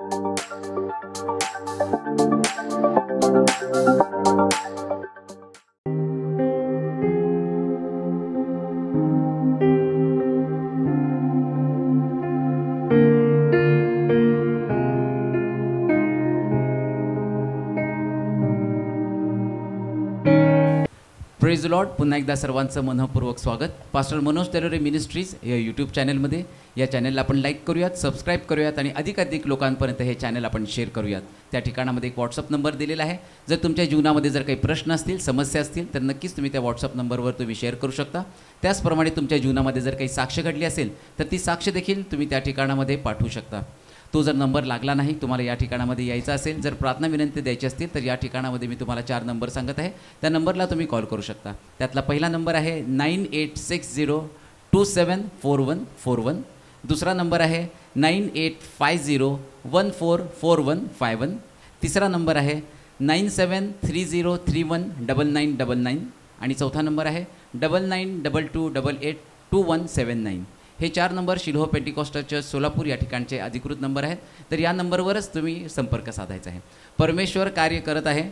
Praise Lord. पुन्हा एकदा सर्वांचं मनःपूर्वक स्वागत. पास्टर मनोज तेलोरे मिनिस्ट्रीज या यूट्यूब चॅनलमध्ये. या चॅनलला आपण लाईक करूयात, सबस्क्राईब करूयात आणि अधिकाधिक लोकांपर्यंत हे चॅनल आपण शेअर करूयात. त्या ठिकाणामध्ये एक व्हॉट्सअप नंबर दिलेला आहे. जर तुमच्या जीवनामध्ये जर काही प्रश्न असतील, समस्या असतील तर नक्कीच तुम्ही त्या व्हॉट्सअप नंबरवर तुम्ही शेअर करू शकता. त्याचप्रमाणे तुमच्या जीवनामध्ये जर काही साक्ष घडली असेल तर ती साक्ष देखील तुम्ही त्या ठिकाणामध्ये पाठवू शकता. तो जर नंबर लागला नाही, तुम्हाला या ठिकाणामध्ये यायचं असेल, जर प्रार्थना विनंती द्यायची असतील तर या ठिकाणामध्ये मी तुम्हाला 4 नंबर सांगत आहे. त्या नंबरला तुम्ही कॉल करू शकता. त्यातला पहिला नंबर आहे 9860274141. दुसरा नंबर आहे 9850144151. तिसरा नंबर आहे 9730319999 आणि चौथा नंबर आहे 9922882179. हे 4 number Shiloh Pentecostal church Solapur या ठिकाणचे अधिकृत नंबर आहेत. तर या नंबरवरच तुम्ही संपर्क साधायचा आहे. परमेश्वर कार्य करत आहे.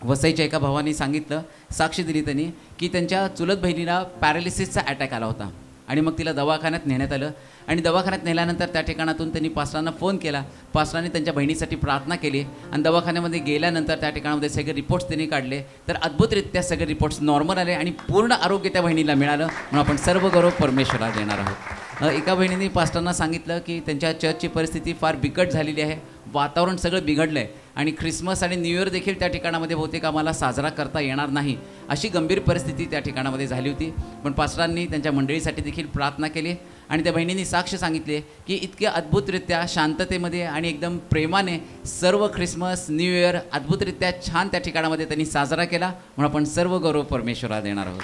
वसईच्या एका भावाने सांगितलं, साक्षी दिली त्यांनी, की त्यांच्या चुलत बहिणीला पॅरालिसिसचा अटॅक आला होता आणि मग तिला दवाखान्यात नेण्यात आलं आणि दवाखान्यात नेल्यानंतर त्या ठिकाणातून त्यांनी पास्टरांना फोन केला. पास्टरांनी त्यांच्या बहिणीसाठी प्रार्थना केली आणि दवाखान्यामध्ये गेल्यानंतर त्या ठिकाणामध्ये सगळे रिपोर्ट्स त्यांनी काढले. तर अद्भुतरित्या सगळे रिपोर्ट्स नॉर्मल आले आणि पूर्ण आरोग्य त्या बहिणीला मिळालं. म्हणून आपण सर्व गौरव परमेश्वराला देणार आहोत. एका बहिणीने पास्टरांना सांगितलं की त्यांच्या चर्चची परिस्थिती फार बिकट झालेली आहे, वातावरण सगळं बिघडलं आहे आणि ख्रिसमस आणि न्यू इयर देखील त्या ठिकाणामध्ये बहुतेक आम्हाला साजरा करता येणार नाही, अशी गंभीर परिस्थिती त्या ठिकाणामध्ये झाली होती. पण पास्टरांनी त्यांच्या मंडळीसाठी देखील प्रार्थना केली आणि त्या बहिणींनी साक्ष सांगितले की इतक्या अद्भुतरित्या शांततेमध्ये आणि एकदम प्रेमाने सर्व ख्रिसमस न्यू इयर अद्भुतरित्या छान त्या ठिकाणामध्ये त्यांनी साजरा केला. म्हणून आपण सर्व गौरव परमेश्वराला देणार आहोत.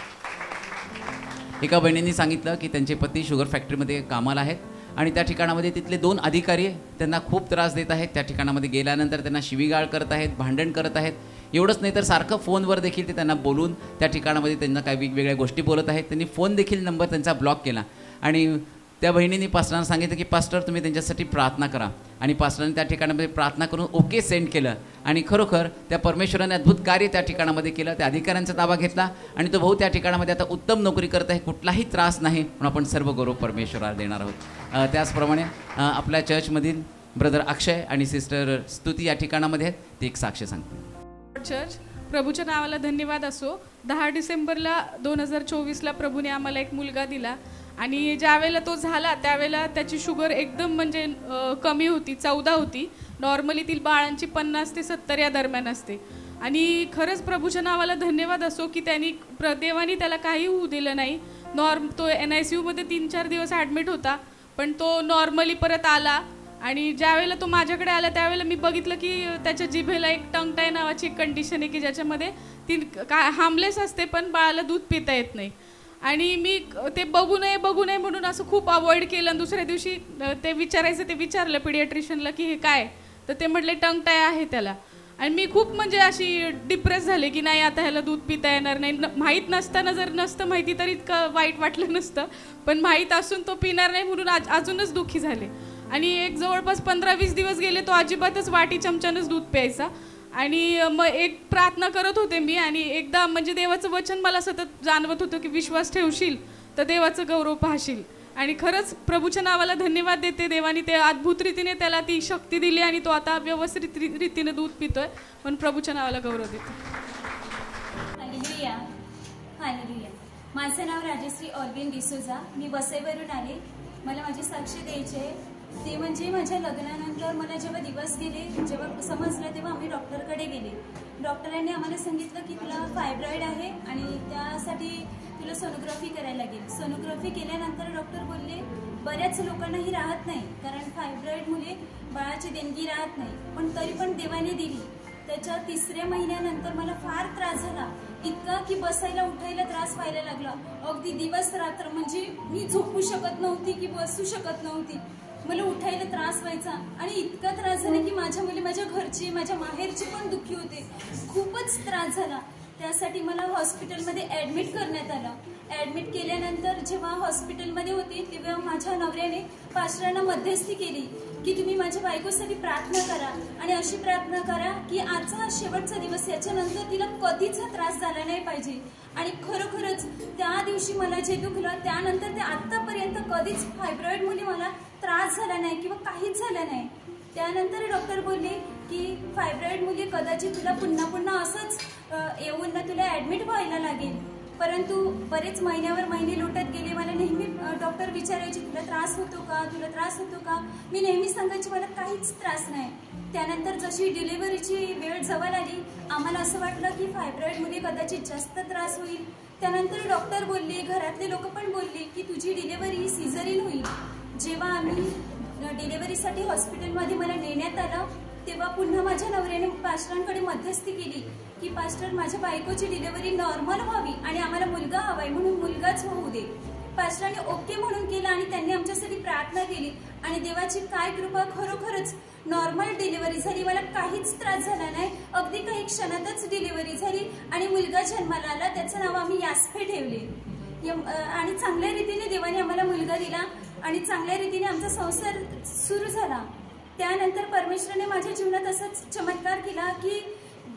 एका बहिणींनी सांगितलं की त्यांचे पती शुगर फॅक्टरीमध्ये कामाला आहेत आणि त्या ठिकाणामध्ये तिथले 2 अधिकारी त्यांना खूप त्रास देत आहेत. त्या ठिकाणामध्ये गेल्यानंतर त्यांना शिवीगाळ करत आहेत, भांडण करत आहेत. एवढंच नाही तर सारखं फोनवर देखील ते त्यांना बोलून त्या ठिकाणामध्ये त्यांना काही वेगवेगळ्या गोष्टी बोलत आहेत. त्यांनी फोन देखील नंबर त्यांचा ब्लॉक केला आणि त्या बहिणींनी पास्टरांना सांगितलं की पास्टर तुम्ही त्यांच्यासाठी प्रार्थना करा आणि पास्टरांनी त्या ठिकाणामध्ये प्रार्थना करून ओके सेंड केलं आणि खरोखर त्या परमेश्वराने अद्भुत कार्य त्या ठिकाणामध्ये केलं. त्या अधिकाऱ्यांचा ताबा घेतला आणि तो भाऊ त्या ठिकाणामध्ये आता उत्तम नोकरी करत आहे, कुठलाही त्रास नाही. म्हणून आपण सर्व गौरव परमेश्वराला देणार आहोत. त्याचप्रमाणे आपल्या चर्चमधील ब्रदर अक्षय आणि सिस्टर स्तुती या ठिकाणामध्ये आहेत. ते एक साक्ष सांगते. चर्च प्रभूच्या नावाला धन्यवाद असो. 10 डिसेंबरला 2024ला प्रभूने आम्हाला एक मुलगा दिला आणि ज्यावेळेला तो झाला त्यावेळेला त्याची शुगर एकदम म्हणजे कमी होती, 14 होती. नॉर्मली ती बाळांची 50 ते 70 या दरम्यान असते. आणि खरंच प्रभूच्या नावाला धन्यवाद असो की त्यांनी देवानी त्याला काही होऊ दिलं नाही. तो NICUमध्ये 3-4 दिवस ॲडमिट होता, पण तो नॉर्मली परत आला. आणि ज्यावेळेला तो माझ्याकडे आला त्यावेळेला मी बघितलं की त्याच्या जिभेला एक टंग टाय नावाची एक कंडिशन आहे की ज्याच्यामध्ये ती हार्मलेस असते पण बाळाला दूध पिता येत नाही. आणि मी ते बघू नये म्हणून असं खूप अवॉइड केलं. आणि दुसऱ्या दिवशी ते विचारलं पिडियाट्रिशियनला की हे काय, तर ते म्हटले टंग टाय आहे त्याला. आणि मी खूप म्हणजे अशी डिप्रेस झाले की नाही आता ह्याला दूध पिता येणार नाही. माहीत नसताना जर नसतं माहिती तर इतकं वाईट वाटलं नसतं, पण माहीत असून तो पिणार नाही म्हणून अजूनच दुःखी झाले. आणि एक जवळपास 15-20 दिवस गेले तो अजिबातच वाटी चमच्यानंच दूध प्यायचा. आणि मग एक प्रार्थना करत होते मी आणि एकदा म्हणजे देवाचं वचन मला सतत जाणवत होतं की विश्वास ठेवशील तर देवाचं गौरव पाहशील. आणि खरंच प्रभूच्या नावाला धन्यवाद देते. देवाने ते अद्भुत रीतीने त्याला ती शक्ती दिली आणि तो आता व्यवस्थित रीतीने दूध पितोय. पण प्रभूच्या नावाला गौरव देते. Hallelujah, hallelujah. माझं नाव राजश्री ऑर्बिन डिसोजा. मी वसईवरून आले. मला माझी साक्षी द्यायची आहे. ते म्हणजे माझ्या लग्नानंतर मला जेव्हा दिवस गेले, जेव्हा समजलं तेव्हा आम्ही डॉक्टरकडे गेले. डॉक्टरांनी आम्हाला सांगितलं की तुला फायब्रॉइड आहे आणि त्यासाठी तुला सोनोग्राफी करायला लागेल. सोनोग्राफी केल्यानंतर डॉक्टर बोलले बऱ्याच लोकांनाही राहत नाही, कारण फायब्रॉइडमुळे बाळाची देणगी राहत नाही, पण तरी पण देवाने दिली. त्याच्या 3ऱ्या महिन्यानंतर मला फार त्रास झाला, इतका की बसायला उठायला त्रास व्हायला लागला. अगदी दिवस रात्र म्हणजे मी झोपू शकत नव्हती की बसू शकत नव्हती. मला उठायला त्रास व्हायचा आणि इतका त्रास झाला की माझ्या मुली, माझ्या घरची, माझ्या माहेरची पण दुःखी होते. खूपच त्रास झाला. त्यासाठी मला हॉस्पिटलमध्ये ॲडमिट करण्यात आलं ॲडमिट केल्यानंतर जेव्हा हॉस्पिटलमध्ये होती तेव्हा माझ्या नवऱ्याने पास्टरांना मध्यस्थी केली की तुम्ही माझ्या बायकोसाठी प्रार्थना करा आणि अशी प्रार्थना करा की आजचा हा शेवटचा दिवस, याच्यानंतर तिला कधीच हा त्रास झाला नाही पाहिजे. आणि खरोखरच त्या दिवशी मला जे दुखलं त्यानंतर ते आत्तापर्यंत कधीच फायब्रॉइडमुळे मला त्रास झाला नाही किंवा काहीच झालं नाही. त्यानंतर डॉक्टर बोलले की फायब्रॉइडमुळे कदाचित तुला पुन्हा पुन्हा असंच येऊन ना तुला ॲडमिट व्हायला लागेल. परंतु बरेच महिन्यावर महिने लुटत गेले. मला नेहमी डॉक्टर विचारायचे तुला त्रास होतो का, तुला त्रास होतो का. मी नेहमी सांगायचे मला काहीच त्रास नाही. त्यानंतर जशी डिलिव्हरीची वेळ जवळ आली आम्हाला असं वाटलं की फायब्रॉइडमुळे कदाचित जास्त त्रास होईल. त्यानंतर डॉक्टर बोलले, घरातले लोक पण बोलले की तुझी डिलिव्हरी सिझरिन होईल. जेव्हा आम्ही डिलिव्हरीसाठी हॉस्पिटलमध्ये मला नेण्यात आलं तेव्हा पुन्हा माझ्या नवऱ्याने पास्टरांकडे मध्यस्थी केली की पास्टर माझ्या बायकोची डिलिव्हरी नॉर्मल व्हावी आणि आम्हाला मुलगा हवाय म्हणून मुलगाच होऊ दे. पास्टरांनी ओके म्हणून केलं आणि त्यांनी आमच्यासाठी प्रार्थना केली आणि देवाची काय कृपा, खरोखरच नॉर्मल डिलिव्हरी झाली. मला काहीच त्रास झाला नाही. अगदी काही क्षणातच डिलिव्हरी झाली आणि मुलगा जन्माला आला. त्याचं नाव आम्ही यास्फे ठेवले आणि चांगल्या रीतीने देवाने आम्हाला मुलगा दिला आणि चांगल्या रीतीने आमचा संसार सुरू झाला. त्यानंतर परमेश्वराने माझ्या जीवनात असाच चमत्कार केला की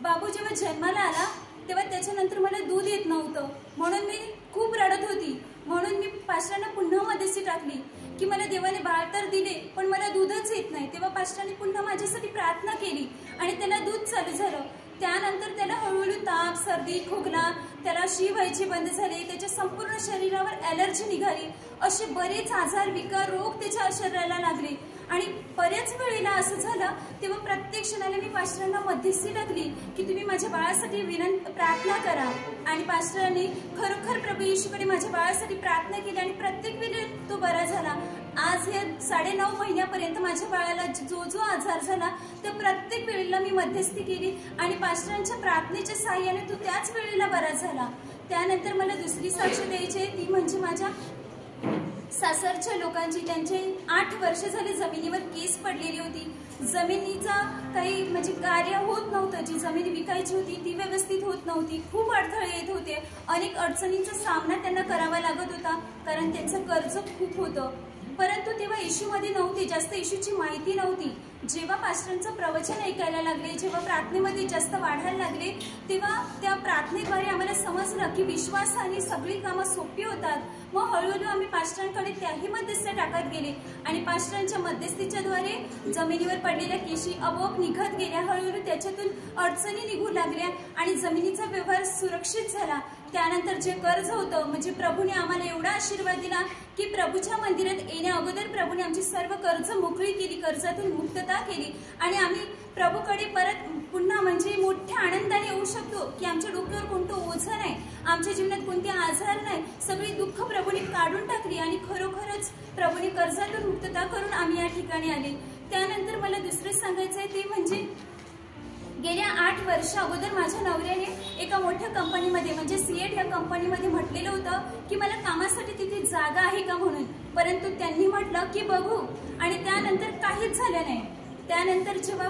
बाबू जेव्हा जन्माला आला तेव्हा त्याच्यानंतर मला दूध येत नव्हतं म्हणून मी खूप रडत होती. म्हणून मी पास्टरांना पुन्हा मध्यस्थी टाकली की मला देवाने बाळ तर दिले पण मला दूधच येत नाही. तेव्हा पास्टरांनी पुन्हा माझ्यासाठी प्रार्थना केली आणि त्याला दूध चालू झालं. त्यानंतर त्याला हळूहळू ताप, सर्दी, खोकला, त्याला शी व्हायची बंद झाली. त्याच्या संपूर्ण शरीरावर ॲलर्जी निघाली. असे बरेच आजार, विकार, रोग त्याच्या शरीराला लागले आणि बऱ्याच वेळेला असं झालं तेव्हा प्रत्येक क्षणाला मी पास्टरांना मध्यस्थी टाकली की तुम्ही माझ्या बाळासाठी प्रार्थना करा. आणि पास्टरांनी खरोखर प्रभू येशूकडे माझ्या बाळासाठी प्रार्थना केली आणि प्रत्येक वेळी तो बरा झाला. आज या 9.5 महिन्यापर्यंत माझ्या बाळाला जो जो आजार झाला त्या प्रत्येक वेळेला मी मध्यस्थी केली आणि पास्टरांच्या प्रार्थनेच्या साहाय्याने तो त्याच वेळेला बरा झाला. त्यानंतर मला दुसरी साक्ष द्यायची आहे ती म्हणजे माझ्या सासरच्या लोकांची. त्यांचे 8 वर्ष झाले जमिनीवर केस पडलेली होती. जमिनीचा काही म्हणजे कार्य होत नव्हतं. जी जमीन विकायची होती ती व्यवस्थित होत नव्हती. खूप अडथळे येत होते. अनेक अडचणींचा सामना त्यांना करावा लागत होता कारण त्यांचं कर्ज खूप होतं. परंतु तेव्हा येशूमध्ये नव्हते, जास्त येशूची माहिती नव्हती. जेव्हा पास्टरांचं प्रवचन ऐकायला लागले, जेव्हा प्रार्थनेमध्ये जास्त वाढायला लागले तेव्हा त्या प्रार्थनेद्वारे आम्हाला समजलं की विश्वासाने सगळी कामं सोपी होतात. मग हळूहळू आम्ही पास्टरांकडे त्याही मध्यस्थ्या टाकत गेले आणि पास्टरांच्या मध्यस्थीच्या द्वारे जमिनीवर पडलेल्या केशी आपोआप निघत गेल्या. हळूहळू त्याच्यातून अडचणी निघू लागल्या आणि जमिनीचा व्यवहार सुरक्षित झाला. त्यानंतर जे कर्ज होतं म्हणजे प्रभूने आम्हाला एवढा आशीर्वाद दिला की प्रभूच्या मंदिरात येण्या अगोदर प्रभूने आमची सर्व कर्ज मोकळी केली, कर्जातून मुक्तता केली आणि आम्ही प्रभूकडे परत पुन्हा म्हणजे मोठ्या आनंदाने येऊ शकतो की आमच्या डोक्यावर कोणतं ओझं नाही, आमच्या जीवनात कोणते आजार नाही. सगळी दुःख प्रभूने काढून टाकली आणि खरोखरच प्रभूने कर्जातून मुक्तता करून आम्ही या ठिकाणी आले. त्यानंतर मला दुसरं सांगायचं आहे ते म्हणजे गेल्या 8 वर्ष अगोदर माझ्या नवऱ्याने एका मोठ्या कंपनीमध्ये म्हणजे सीएट या कंपनीमध्ये म्हटलेलं होतं की मला कामासाठी तिथे जागा आहे का म्हणून. परंतु त्यांनी म्हटलं की बघू आणि त्यानंतर काहीच झालं नाही. त्यानंतर जेव्हा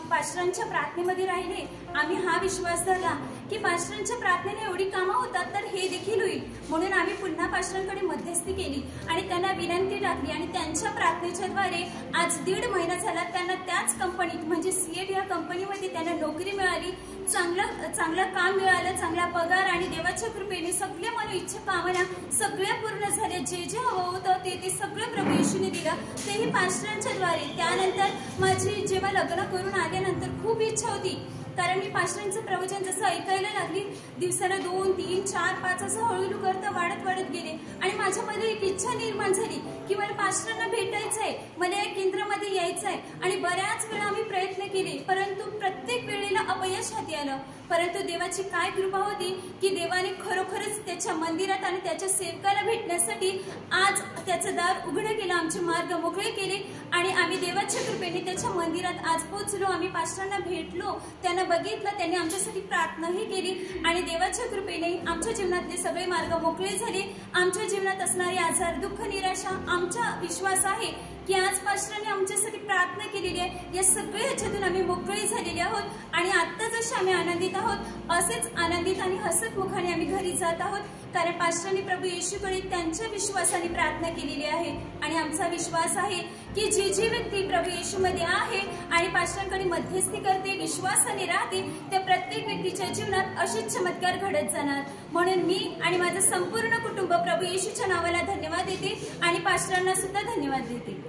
पास्टरांच्या प्रार्थनेमध्ये राहिले आम्ही हा विश्वास धरला की पास्टरांच्या प्रार्थनेने एवढी कामं होतात तर हे देखील होईल. म्हणून आम्ही पुन्हा पास्टरांकडे मध्यस्थी केली आणि त्यांना विनंती टाकली आणि त्यांच्या प्रार्थनेच्या द्वारे आज 1.5 महिना झाला त्यांना त्याच कंपनीत म्हणजे सीएट या कंपनीमध्ये त्यांना नोकरी मिळाली. चांगलं काम मिळालं, चांगला पगार आणि देवाच्या कृपेने सगळ्या मनोइच्छा कामना सगळ्या पूर्ण झाल्या. जे जे हवं होतं ते सगळं प्रभू येशूने दिलं, तेही पास्टरांच्या द्वारे. त्यानंतर माझी जेव्हा लग्न करून आल्यानंतर खूप इच्छा होती कारण मी पास्टरांचं प्रवचन जसं ऐकायला लागली दिवसाला 2, 3, 4, 5 असं हळूहळू करता वाढत गेले आणि माझ्यामध्ये एक इच्छा निर्माण झाली की मला पास्टरांना भेटायचं आहे, मला या केंद्रामध्ये यायचं आहे. आणि बऱ्याच वेळा आम्ही प्रयत्न केले परंतु प्रत्येक वेळेला अपयश हाती आलं. परंतु देवाची काय कृपा होती की देवाने खरोखरच त्याच्या मंदिरात आणि त्याच्या सेवकाला भेटण्यासाठी आज त्याचं दार उघडं केलं, आमचे मार्ग मोकळे केले आणि आम्ही देवाच्या कृपेने त्याच्या मंदिरात आज पोहोचलो. आम्ही पास्टरांना भेटलो, त्यांना बघितलं, त्यांनी आमच्यासाठी प्रार्थनाही केली आणि देवाच्या कृपेने आमच्या जीवनातले सगळे मार्ग मोकळे झाले. आमच्या जीवनात असणारे आजार, दुःख, निराशा, आमचा विश्वास आहे की आज पास्टरांनी आमच्यासाठी प्रार्थना केलेली आहे, या सगळ्या ह्याच्यातून आम्ही मोकळी झालेली आहोत आणि आत्ता जसे आम्ही आनंदित आहोत असेच आनंदित आणि हसत मुखाने आम्ही घरी जात आहोत, कारण पास्टरांनी प्रभू येशूकडे त्यांच्या विश्वासाने प्रार्थना केलेली आहे आणि आमचा विश्वास आहे की जी व्यक्ती प्रभू येशूमध्ये आहे आणि पास्टरांकडे मध्यस्थी करते, विश्वासाने राहते, त्या प्रत्येक व्यक्तीच्या जीवनात असेच चमत्कार घडत जाणार. म्हणून मी आणि माझं संपूर्ण कुटुंब प्रभू येशूच्या नावाला धन्यवाद देते आणि पास्टरांना सुद्धा धन्यवाद देते.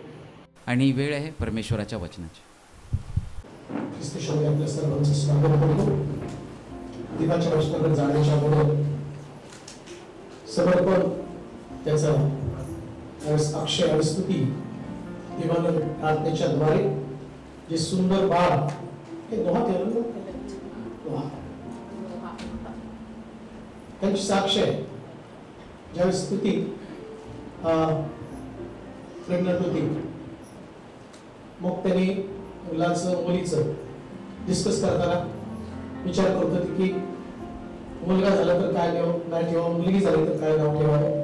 आणि वेळ आहे परमेश्वराच्या वचनाची. ख्रिस्ती आपल्या सर्वांचं स्वागत करतो. देवाच्या वचनाकडे जाण्याच्या अगोदर समर्पण त्याचा अक्षय आणि स्तुती देवानं प्रार्थनेच्या द्वारे जे सुंदर बाळ हे त्यांची साक्ष आहे. ज्यावेळी स्तुती प्रेग्नंट होती, मग त्यांनी मुलाचं मुलीचं डिस्कस करताना विचार करत होती की मुलगा झाला तर काय नाव ठेवा, मुलगी झाली तर काय नाव ठेवावं.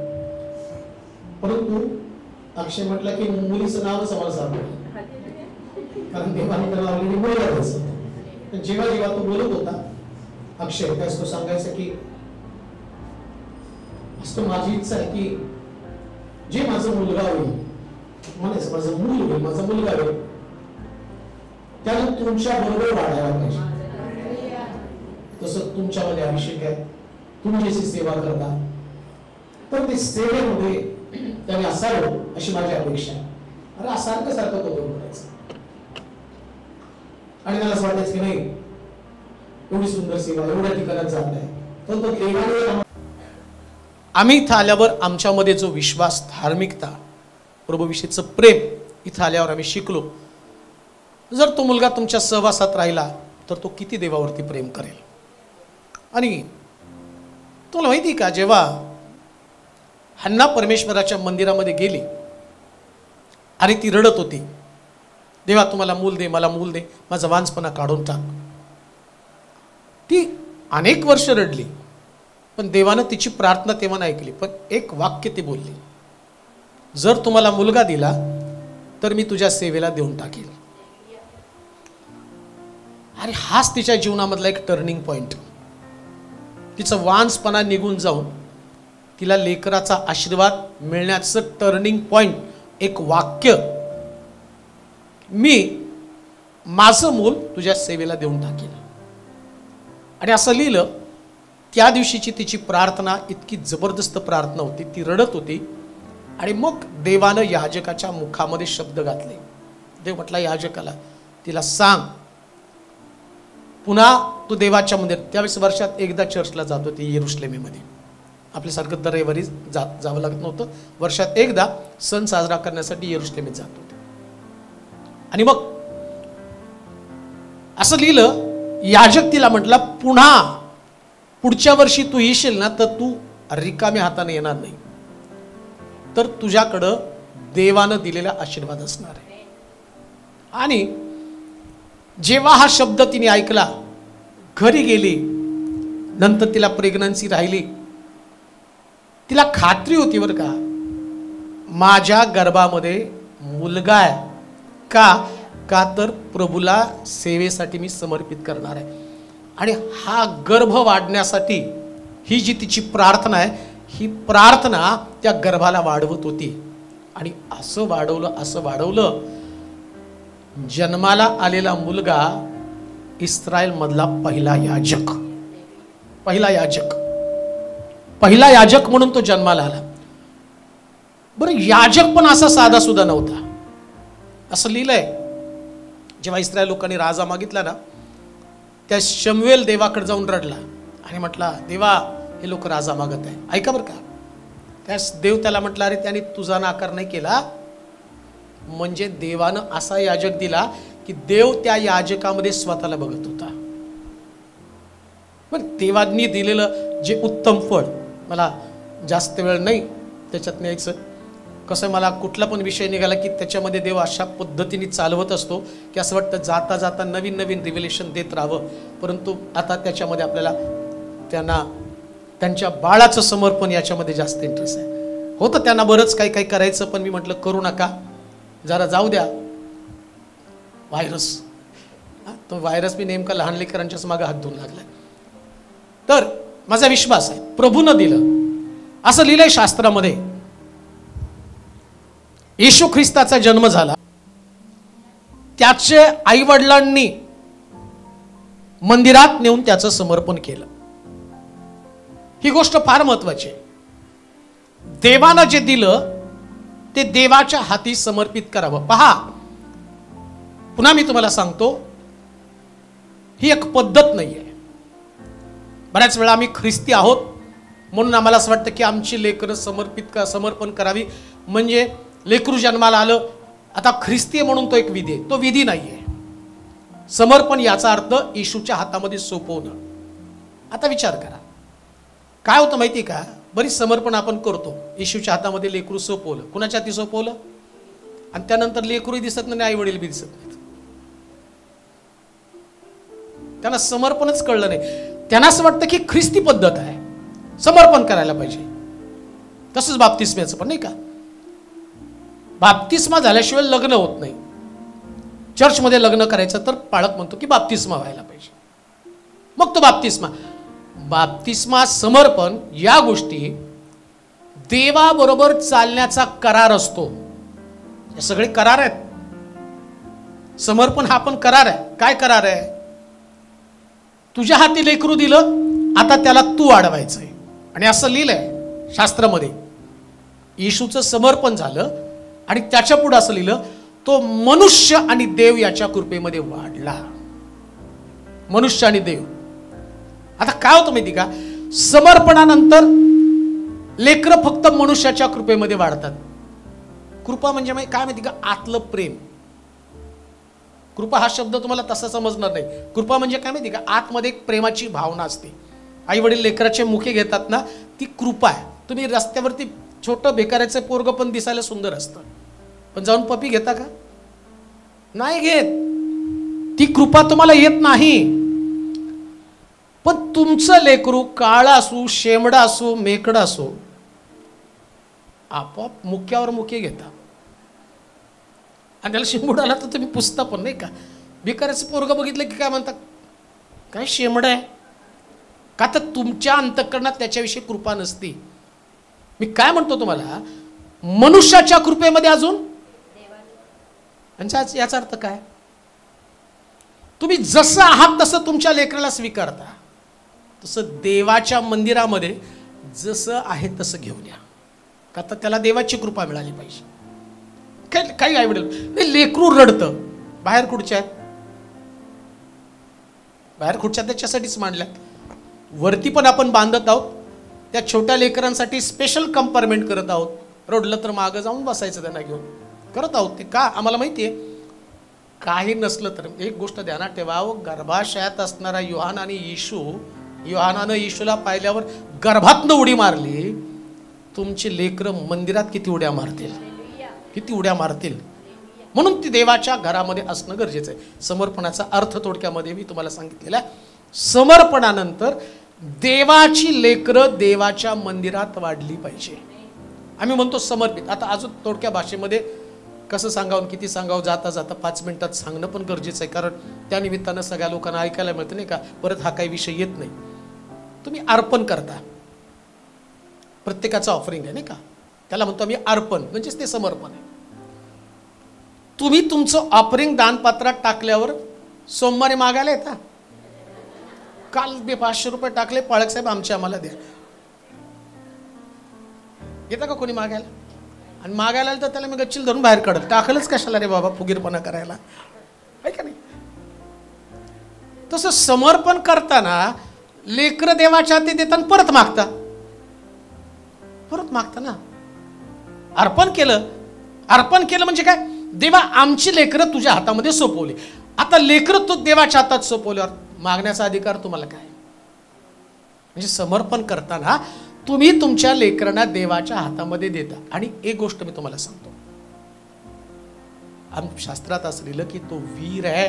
परंतु अक्षय म्हटलं की मुलीचं नावच आम्हाला सापडलं, कारण देवाने त्याला ऑलरेडी मुलगा द्यायचं. पण जेव्हा जेव्हा तो बोलत होता अक्षय, त्यास तो सांगायचा की असं माझी इच्छा आहे की जे माझा मुलगा होईल, म्हणायचं माझं मूल होईल, माझा मुलगा होईल, त्याला तुमच्या बरोबर वाढायला पाहिजे. तसं तुमच्यामध्ये अभिषेक आहे, तुम्ही जशी सेवा करता तर ते सेवेमध्ये त्याने असावं अशी माझी अपेक्षा आहे. अरे सारखं सारखं तो बोलायचं आणि मला असं वाटायचं की नाही एवढी सुंदर सेवा एवढ्या ठिकाणात जात आहे, तर तो देवाने आम्ही इथं आल्यावर आमच्यामध्ये जो विश्वास, धार्मिकता, प्रभूविषयीचं प्रेम इथं आल्यावर आम्ही शिकलो. जर तो मुलगा तुमच्या सहवासात राहिला तर तो किती देवावरती प्रेम करेल. आणि तुला माहिती का, जेव्हा हन्ना परमेश्वराच्या मंदिरामध्ये गेली आणि ती रडत होती, देवा तुम्हाला मूल दे, मला मूल दे, माझा वांझपणा काढून टाक. ती अनेक वर्ष रडली, पण देवानं तिची प्रार्थना तेव्हा नाही ऐकली. पण एक वाक्य ती बोलली, जर तुम्हाला मुलगा दिला तर मी तुझ्या सेवेला देऊन टाकेल. आणि हाच तिच्या जीवनामधला एक टर्निंग पॉइंट. तिचं वांझपणा निघून जाऊन तिला लेकराचा आशीर्वाद मिळण्याचं टर्निंग पॉइंट, एक वाक्य, मी माझं मूल तुझ्या सेवेला देऊन टाकेल. आणि असं लिहिलं. त्या दिवशीची तिची प्रार्थना इतकी जबरदस्त प्रार्थना होती, ती रडत होती. आणि मग देवानं याजकाच्या मुखामध्ये शब्द घातले. देव म्हटला याजकाला, तिला सांग पुन्हा तू देवाच्या मंदिरात, त्यावेळेस वर्षात एकदा चर्चला जात होती येरुशलेमेमध्ये, आपल्यासारखं दर रविवारी जावं लागत नव्हतं, वर्षात एकदा सण साजरा करण्यासाठी येरुशलेमेत जात होते. आणि मग असं लिहिलं, याजक तिला म्हटला पुढच्या वर्षी तू येशील ना तर तू रिकाम्या हाताने येणार नाही, तर तुझ्याकडं देवानं दिलेला आशीर्वाद असणार आहे. आणि जेव्हा हा शब्द तिने ऐकला, घरी गेली, नंतर तिला प्रेग्नन्सी राहिली. तिला खात्री होती बरं का, माझ्या गर्भामध्ये मुलगा आहे. का तर प्रभूला सेवेसाठी मी समर्पित करणार आहे. आणि हा गर्भ वाढण्यासाठी ही जी तिची प्रार्थना आहे, ही प्रार्थना त्या गर्भाला वाढवत होती. आणि असं वाढवलं, जन्माला आलेला मुलगा इस्रायल मधला पहिला याजक म्हणून तो जन्माला आला. बरं, याजक पण असा साधा सुद्धा नव्हता. असं लिहिलंय, जेव्हा इस्रायल लोकांनी राजा मागितला ना, त्या शमूएल देवाकडे जाऊन रडला आणि म्हटला, देवा हे लोक राजा मागत आहे, ऐका बरं का. त्यास देव त्याला म्हटला, अरे त्याने तुझा नाकार नाही केला, म्हणजे देवानं असा याजक दिला की देव त्या याजकामध्ये स्वतःला बघत होता. पण देवांनी दिलेलं जे उत्तम फळ, मला जास्त वेळ नाही त्याच्यात न्यायचं, कसं मला कुठला पण विषय निघाला की त्याच्यामध्ये देव अशा पद्धतीने चालवत असतो की असं वाटतं जाता जाता नवीन नवीन रिव्हिलेशन देत राहावं. परंतु आता त्याच्यामध्ये आपल्याला त्यांच्या बाळाचं समर्पण याच्यामध्ये जास्त इंटरेस्ट आहे. होतं त्यांना बरंच काही करायचं, पण मी म्हटलं करू नका, जरा जाऊ द्या व्हायरस, तो व्हायरस मी नेमका लहान लेकरांच्याच मागे हात धुवून लागलाय. तर माझा विश्वास आहे प्रभूनं दिलं. असं लिहिलंय शास्त्रामध्ये, येशू ख्रिस्ताचा जन्म झाला, त्याचे आई वडिलांनी मंदिरात नेऊन त्याचं समर्पण केलं. ही गोष्ट फार महत्वाची आहे. देवानं जे दिलं ते देवाच्या हाती समर्पित करावं. पहा, पुन्हा मी तुम्हाला सांगतो, ही एक पद्धत नाहीये. बऱ्याच वेळा आम्ही ख्रिस्ती आहोत म्हणून आम्हाला असं वाटतं की आमची लेकरं समर्पण करावी, म्हणजे लेकरू जन्माला आलं आता ख्रिस्ती आहे म्हणून तो एक विधी आहे. तो विधी नाहीये. समर्पण याचा अर्थ येशूच्या हातामध्ये सोपवणं. आता विचार करा, काय होतं माहिती का, बरीच समर्पण आपण करतो, येशूच्या हातामध्ये लेकरू सोपवलं, कुणाच्या हाती सोपवलं, आणि त्यानंतर लेकरूही दिसत नाही, आई वडील बी दिसत नाहीत. त्यांना समर्पणच कळलं नाही. त्यांना असं वाटतं की ख्रिस्ती पद्धत आहे, समर्पण करायला पाहिजे. तसंच बाप्तिस्म्याचं पण, नाही का, बाप्तिस्मा झाल्याशिवाय लग्न होत नाही. चर्चमध्ये लग्न करायचं तर पाळक म्हणतो की बाप्तिस्मा व्हायला पाहिजे, मग तो बाप्तिस्मा समर्पण या गोष्टी देवाबरोबर चालण्याचा करार असतो. हे सगळे करार आहेत. समर्पण हा पण करार आहे. काय करार आहे? तुझ्या हाती लेकरू दिलं, आता त्याला तू वाढवायचंय. आणि असं लिहिलंय शास्त्रामध्ये, येशूचं समर्पण झालं आणि त्याच्या पुढे असं लिहिलं, तो मनुष्य आणि देव याच्या कृपेमध्ये वाढला. मनुष्य आणि देव. आता काय होतं माहिती का, समर्पणानंतर लेकरं फक्त मनुष्याच्या कृपेमध्ये वाढतात. कृपा म्हणजे काय माहिती का, आतलं प्रेम. कृपा हा शब्द तुम्हाला तसा समजणार नाही. कृपा म्हणजे काय माहिती का, आतमध्ये एक प्रेमाची भावना असते. आई वडील लेकराचे मुखे घेतात ना, ती कृपा आहे. तुम्ही रस्त्यावरती छोटं बेकाराचं पोरग पण दिसायला सुंदर असतं, पण जाऊन पपी घेता का? नाही घेत. ती कृपा तुम्हाला येत नाही. पण तुमचं लेकरू काळा असू, शेमडा असू, मेकडा असू, आपोआप मुख्यावर मुखे घेता. आणि त्याला शेंबूड आला तर तुम्ही पुसता पण, नाही का. भिकाऱ्याचं पोरग बघितलं की काय म्हणता, काय शेमड आहे का, तर तुमच्या अंतःकरणात त्याच्याविषयी कृपा नसती. मी काय म्हणतो तुम्हाला, मनुष्याच्या कृपेमध्ये अजून, याचा अर्थ काय, तुम्ही जसं आहात तसं तुमच्या लेकराला स्वीकारता, तसं देवाच्या मंदिरामध्ये जसं आहे तसं घेऊन या, का तर त्याला देवाची कृपा मिळाली पाहिजे. काही आई वडील, लेकरू रडतं, बाहेर खुर्च्या आहेत, बाहेर खुर्च्या त्याच्यासाठीच मांडल्यात, वरती पण आपण बांधत आहोत, त्या छोट्या लेकरांसाठी स्पेशल कंपार्टमेंट करत आहोत. रडलं तर मागं जाऊन बसायचं त्यांना घेऊन, करत आहोत ते. का, आम्हाला माहिती आहे, काही नसलं तर एक गोष्ट ध्यानात ठेवा, गर्भाशयात असणारा योहानानं येशूला पाहिल्यावर गर्भातनं उडी मारली. तुमची लेकरं मंदिरात किती उड्या मारतील, किती उड्या मारतील. म्हणून ती देवाच्या घरामध्ये असणं गरजेचं आहे. समर्पणाचा अर्थ थोडक्यामध्ये मी तुम्हाला सांगितलेला आहे. समर्पणानंतर देवाची लेकरं देवाच्या मंदिरात वाढली पाहिजे. आम्ही म्हणतो समर्पित. आता अजून थोडक्या भाषेमध्ये कसं सांगावं, किती सांगावं, जाता जाता 5 मिनिटात सांगणं पण गरजेचं आहे, कारण त्या निमित्तानं सगळ्या लोकांना ऐकायला मिळतं, नाही का. परत हा काही विषय येत नाही. तुम्ही अर्पण करता, प्रत्येकाचं ऑफरिंग आहे, नाही का, त्याला म्हणतो आम्ही अर्पण, म्हणजेच ते समर्पण आहे. तुम्ही तुमचं ऑफरिंग दानपात्रात टाकल्यावर सोमवारी मागायला येता. काल 500 रुपये टाकले, पाळक साहेब आमचे आम्हाला द्या, येतं का कोणी मागायला? आणि मागायला तर त्याला मी गच्चील धरून बाहेर काढत, टाकलंच कशाला रे बाबा फुगीरपणा करायला, आहे का नाही. तसं समर्पण करताना लेकरं देवाच्या हाती देताना परत मागता ना. अर्पण केलं म्हणजे काय, देवा आमची लेकरं तुझ्या हातामध्ये सोपवली, आता लेकरं तू देवाच्या हातात सोपवल्यावर मागण्याचा अधिकार तुम्हाला काय. म्हणजे समर्पण करताना तुम्ही तुमच्या लेकरांना देवाच्या हातामध्ये देता. आणि एक गोष्ट मी तुम्हाला सांगतो, शास्त्रात असं लिहिलं की तो वीर आहे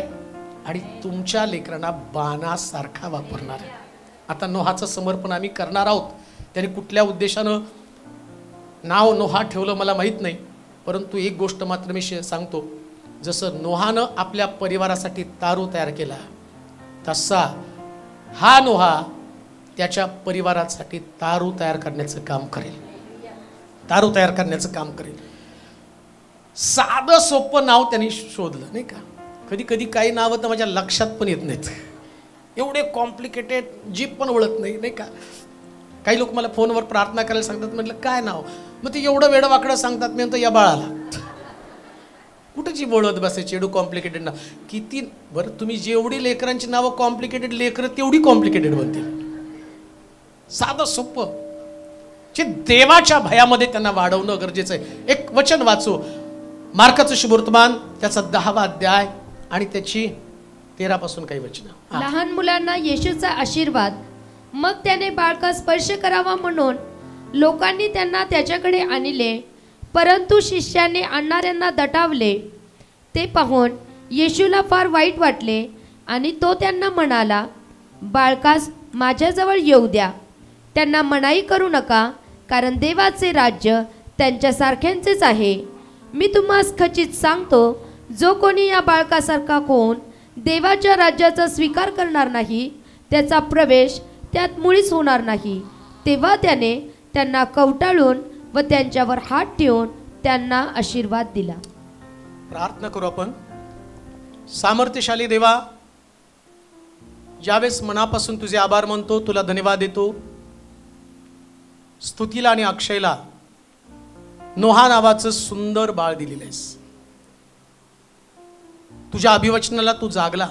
आणि तुमच्या लेकरांना बाणासारखा वापरणार आहे. आता नोहाचं समर्पण आम्ही करणार आहोत. त्याने कुठल्या उद्देशानं नाव नोहा ठेवलं मला माहीत नाही, परंतु एक गोष्ट मात्र मी सांगतो, जसं नोहानं आपल्या परिवारासाठी तारू तयार केला, तसा हा नोहा त्याच्या परिवारासाठी तारू तयार करण्याचं काम करेल. तारू तयार करण्याचं काम करेल. साधं सोपं नाव त्यांनी शोधलं, नाही का. कधी कधी काही नावं तर माझ्या लक्षात पण येत नाहीत, एवढे कॉम्प्लिकेटेड, जी पण ओळख नाही, नाही का. काही लोक मला फोनवर प्रार्थना करायला सांगतात, म्हटलं काय नाव, मग ते एवढं वेडवाकडं सांगतात. मी म्हणतो या बाळाला कुठं जी बोलत बसायची, एवढं कॉम्प्लिकेटेड नाव किती. बरं, तुम्ही जेवढी लेकरांची नावं कॉम्प्लिकेटेड, लेकरं तेवढी कॉम्प्लिकेटेड बनतील. साधं सोपं जे देवाच्या भयामध्ये त्यांना वाढवणं गरजेचं आहे. एक वचन वाचू, मार्काचं शुभवर्तमान त्याचा 10वा अध्याय आणि त्याची 13 पासून काही वचन. लहान मुलांना येशूचा आशीर्वाद. मग त्याने बाळकास स्पर्श करावा म्हणून लोकांनी त्यांना त्याच्याकडे आणले, परंतु शिष्यांनी आणणाऱ्यांना दटावले. ते पाहून येशूला फार वाईट वाटले आणि तो त्यांना म्हणाला, बाळकास माझ्याजवळ येऊ द्या, त्यांना मनाई करू नका, कारण देवाचे राज्य त्यांच्यासारख्यांचेच आहे. मी तुम्हास खचित सांगतो, जो कोणी या बाळकासारखा होऊन देवाच्या राज्याचा स्वीकार करणार नाही, त्याचा प्रवेश त्यात मुळीच होणार नाही. तेव्हा त्याने त्यांना कवटाळून व त्यांच्यावर हात ठेवून त्यांना आशीर्वाद दिला. प्रार्थना करू आपण. सामर्थ्यशाली देवा, ज्यावेळेस मनापासून तुझे आभार मानतो, तुला धन्यवाद देतो. स्तुतीला आणि अक्षयला नोहा नावाचं सुंदर बाळ दिलेलं आहेस. तुझ्या अभिवचनाला तू जागला.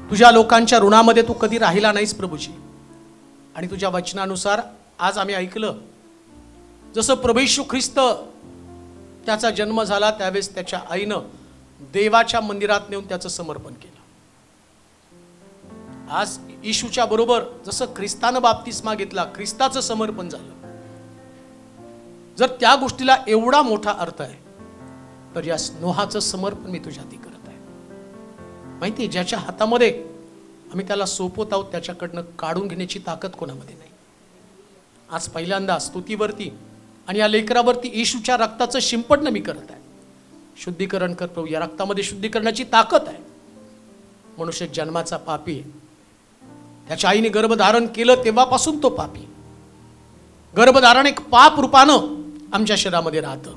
तुझ्या लोकांच्या ऋणामध्ये तू कधी राहिला नाहीस प्रभूजी. आणि तुझ्या वचनानुसार आज आम्ही ऐकलं, जसं प्रभू येशू ख्रिस्त त्याचा जन्म झाला त्यावेळेस त्याच्या आईनं देवाच्या मंदिरात नेऊन त्याचं समर्पण केलं. आज येशूच्या बरोबर जसं ख्रिस्तानं बाप्तिस्मा घेतला, ख्रिस्ताचं समर्पण झालं. जर त्या गोष्टीला एवढा मोठा अर्थ आहे, तर या नोहाचं समर्पण मी तुझ्या हाती करत आहे. माहिती, ज्याच्या हातामध्ये आम्ही त्याला सोपवत आहोत, त्याच्याकडनं काढून घेण्याची ताकद कोणामध्ये नाही. आज पहिल्यांदा स्तुतीवरती आणि या लेकरावरती येशूच्या रक्ताचं शिंपडणं मी करत आहे. शुद्धीकरण कर प्रभू. या रक्तामध्ये शुद्धीकरणाची ताकद आहे. मनुष्य जन्माचा पापी आहे. त्याच्या आईने गर्भधारण केलं तेव्हापासून तो पापी. गर्भधारण एक पाप रूपानं आमच्या शरीरामध्ये राहतं,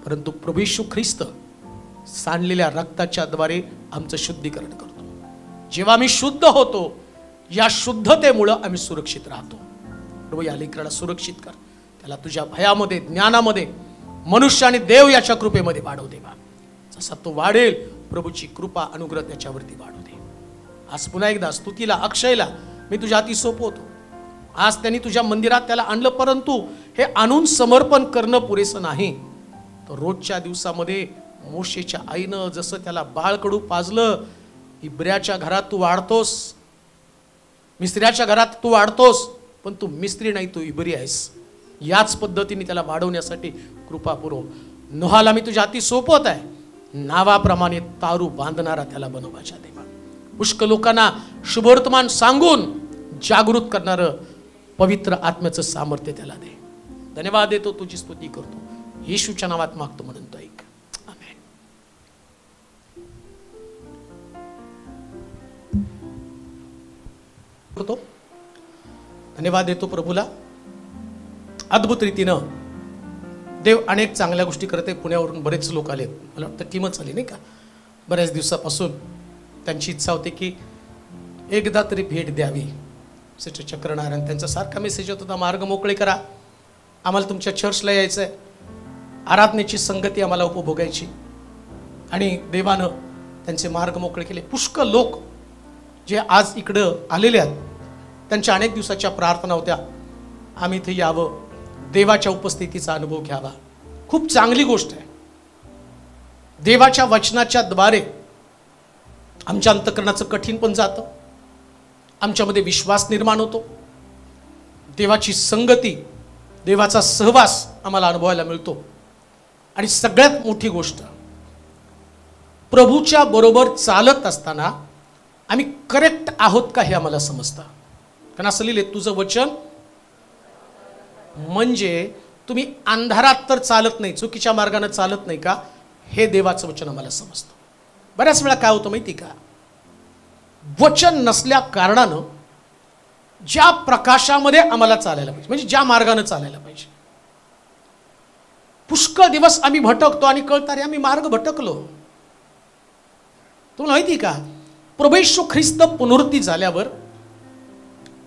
परंतु प्रभू येशू ख्रिस्त सांडलेल्या रक्ताच्या द्वारे आमचं शुद्धीकरण करतो. जेव्हा आम्ही शुद्ध होतो, या शुद्धतेमुळं आम्ही सुरक्षित राहतो. प्रभू या लेकराला सुरक्षित कर. त्याला तुझ्या भयामध्ये, ज्ञानामध्ये, मनुष्य आणि देव याच्या कृपेमध्ये वाढव देवा. जसा तो वाढेल, प्रभूची कृपा अनुग्रह त्याच्यावरती वाढू दे. आज पुन्हा एकदा स्तुतीला अक्षयला मी तुझ्या हाती सोपवतो. आज त्यांनी तुझ्या मंदिरात त्याला आणलं, परंतु हे आणून समर्पण करणं पुरेसं नाही. तर रोजच्या दिवसामध्ये मोशेच्या आईनं जसं त्याला बाळकडू पाजलं, इब्र्याच्या घरात तू वाढतोस, मिस्त्र्याच्या घरात तू वाढतोस, पण तू मिस्त्री नाही, तू इब्री आहेस. याच पद्धतीने त्याला वाढवण्यासाठी कृपा पुरव. नोहाला मी तुझ्या हाती सोपवत आहे. नावाप्रमाणे तारू बांधणारा त्याला बनव माझ्या देवा. पुष्कळ लोकांना शुभवर्तमान सांगून जागृत करणारं पवित्र आत्म्याचं सामर्थ्य त्याला दे. धन्यवाद देतो, तुझी स्तुती करतो. येशूच्या नावात मागतो म्हणून तो ऐक. आमेन. करतो. धन्यवाद देतो प्रभूला. अद्भुत रीतीनं देव अनेक चांगल्या गोष्टी करते. पुण्यावरून बरेच लोक आलेत, मला वाटतं टीमच आली नाही का. बऱ्याच दिवसापासून त्यांची इच्छा होती की एकदा तरी भेट द्यावी. सिस्टर चक्रनारायण त्यांचा सारखा मेसेज येत होता, मार्ग मोकळे करा, आम्हाला तुमच्या चर्चला यायचं आहे, आराधनेची संगती आम्हाला उपभोगायची. आणि देवानं त्यांचे मार्ग मोकळे केले. पुष्कळ लोक जे आज इकडं आलेले आहेत, त्यांच्या अनेक दिवसाच्या प्रार्थना होत्या, आम्ही इथे यावं, देवाच्या उपस्थितीचा अनुभव घ्यावा. खूप चांगली गोष्ट आहे. देवाच्या वचनाच्या द्वारे आमच्या अंतःकरणाचं कठीण पण जातं, आमच्यामध्ये विश्वास निर्माण होतो, देवाची संगती, देवाचा सहवास आम्हाला अनुभवायला मिळतो. आणि सगळ्यात मोठी गोष्ट, प्रभूच्या बरोबर चालत असताना आम्ही करेक्ट आहोत का हे आम्हाला समजतं. कारण असं लिहिले, तुझं वचन म्हणजे तुम्ही अंधारात तर चालत नाही, चुकीच्या मार्गाने चालत नाही का, हे देवाचं वचन आम्हाला समजतं. बऱ्याच वेळा काय होतं माहिती का, वचन नसल्या कारणानं ज्या प्रकाशामध्ये आम्हाला चालायला पाहिजे, म्हणजे ज्या मार्गाने चालायला पाहिजे, पुष्कळ दिवस आम्ही भटकतो आणि कळतं अरे आम्ही मार्ग भटकलो. तुम्हाला माहिती का, प्रभू येशू ख्रिस्त पुनरुत्थान झाल्यावर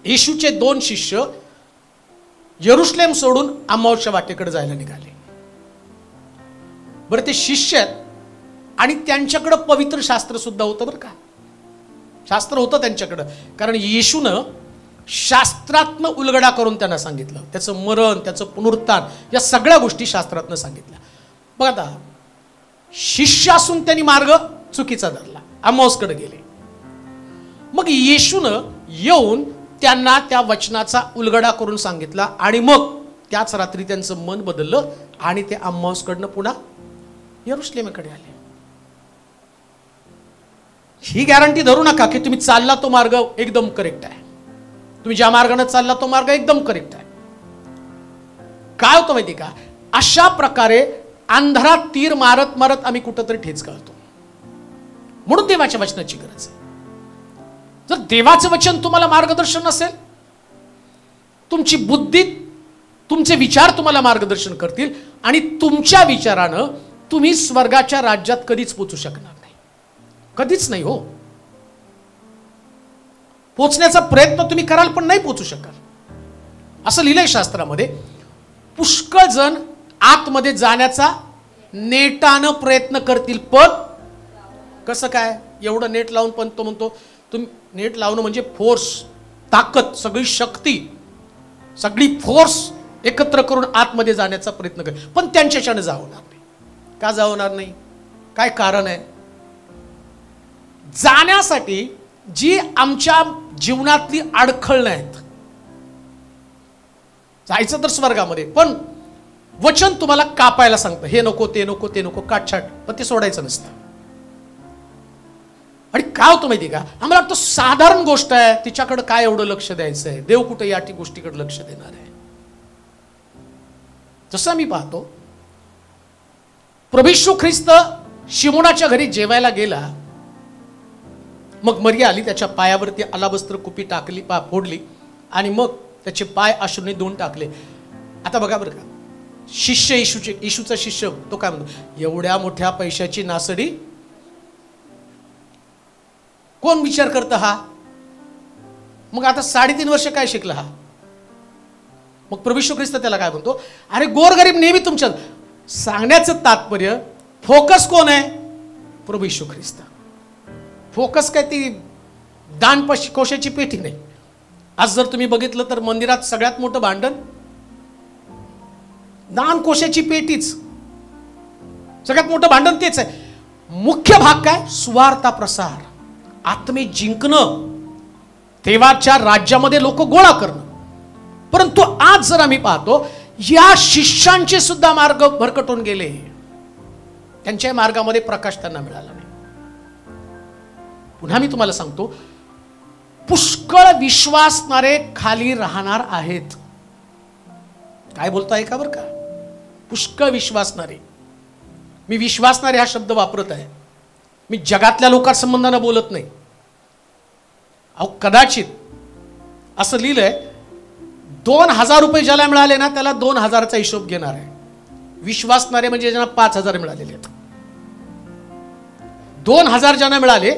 येशूचे 2 शिष्य यरुशलेम सोडून अम्माऊच्या वाटेकडे जायला निघाले. बरं, ते शिष्य आहेत आणि त्यांच्याकडे पवित्र शास्त्र सुद्धा होतं. बरं का, शास्त्र होतं त्यांच्याकडं, कारण येशूनं शास्त्रातनं उलगडा करून त्यांना सांगितलं. त्याचं मरण, त्याचं पुनरुत्थान, या सगळ्या गोष्टी शास्त्रातनं सांगितल्या. बघा आता, शिष्य असून त्यांनी मार्ग चुकीचा धरला, अम्माऊसकडे गेले. मग येशूनं येऊन त्यांना त्या वचनाचा उलगडा करून सांगितला आणि मग त्याच रात्री त्यांचं मन बदललं आणि ते अम्माऊसकडनं पुन्हा यरुशलेमकडे आले. ही गॅरंटी धरू नका की तुम्ही चालला तो मार्ग एकदम करेक्ट आहे, तुम्ही ज्या मार्गाने चालला तो मार्ग एकदम करेक्ट आहे. काय होतं माहिती का, अशा प्रकारे अंधारात तीर मारत मारत आम्ही कुठंतरी ठेच घालतो. म्हणून देवाच्या वचनाची गरज आहे. जर देवाचं वचन तुम्हाला मार्गदर्शन नसेल, तुमची बुद्धी, तुमचे विचार तुम्हाला मार्गदर्शन करतील आणि तुमच्या विचारानं तुम्ही स्वर्गाच्या राज्यात कधीच पोचू शकणार नाही, कधीच नाही. हो, पोचण्याचा प्रयत्न तुम्ही कराल पण नाही पोचू शकाल. असं लिहिलंय शास्त्रामध्ये. पुष्कळ जण आतमध्ये जाण्याचा नेटानं प्रयत्न करतील, पण कसं काय, एवढं नेट लावून पण तो म्हणतो, तुम्ही नेट लावणं म्हणजे फोर्स, ताकद, सगळी शक्ती, सगळी फोर्स एकत्र करून आतमध्ये जाण्याचा प्रयत्न कर, पण त्यांच्याच्यानं जावणार नाही. का जावणार नाही, काय कारण आहे? जाण्यासाठी जी आमच्या जीवनातली अडखळणं आहेत. जायचं तर स्वर्गामध्ये, पण वचन तुम्हाला कापायला सांगतं, हे नको, ते नको, ते नको, काटछाट, पण ते सोडायचं नसतं. आणि काय होतं माहिती का, आम्हाला वाटतं साधारण गोष्ट आहे, तिच्याकडे काय एवढं लक्ष द्यायचं आहे, देव कुठे या गोष्टीकडे लक्ष देणार आहे. जसं मी पाहतो, प्रभू येशू ख्रिस्त शिमोनाच्या घरी जेवायला गेला, मग मरिया आली, त्याच्या पायावरती अलाबस्त्र कुपी टाकली, फोडली आणि मग त्याचे पाय अश्रूने धुवून टाकले. आता बघा बरं का, शिष्य येशूचा शिष्य तो काय म्हणतो, एवढ्या मोठ्या पैशाची नासडी कोण विचार करतं हा? मग आता 3.5 वर्ष काय शिकला हा? मग प्रभू येशू ख्रिस्त त्याला काय म्हणतो, अरे गोरगरीब नेहमी तुमच्या. सांगण्याचं तात्पर्य, फोकस कोण आहे? प्रभू येशू ख्रिस्त. फोकस काय ती दान कोशाची पेटी नाही. आज जर तुम्ही बघितलं तर मंदिरात सगळ्यात मोठं भांडण दान कोशाची पेटीच, सगळ्यात मोठं भांडण तेच आहे. मुख्य भाग काय? सुवार्ता प्रसार, आत्मे जिंकणं, देवाच्या राज्यामध्ये लोक गोळा करणं. परंतु आज जर आम्ही पाहतो, या शिष्यांचे सुद्धा मार्ग भरकटून गेले, त्यांच्या मार्गामध्ये प्रकाश त्यांना मिळाला नाही. पुन्हा मी तुम्हाला सांगतो, पुष्कळ विश्वासणारे खाली राहणार आहेत. काय बोलताय का बरं का, पुष्कळ विश्वासणारे. मी विश्वासणारे हा शब्द वापरत आहे, मी जगातल्या लोकांसंबंधानं बोलत नाही. अहो, कदाचित असं लिहिलंय, 2,000 रुपये ज्याला मिळाले ना त्याला 2,000चा हिशोब घेणार आहे. विश्वासणारे म्हणजे ज्यांना 5,000 मिळालेले आहेत. 2,000 ज्यांना मिळाले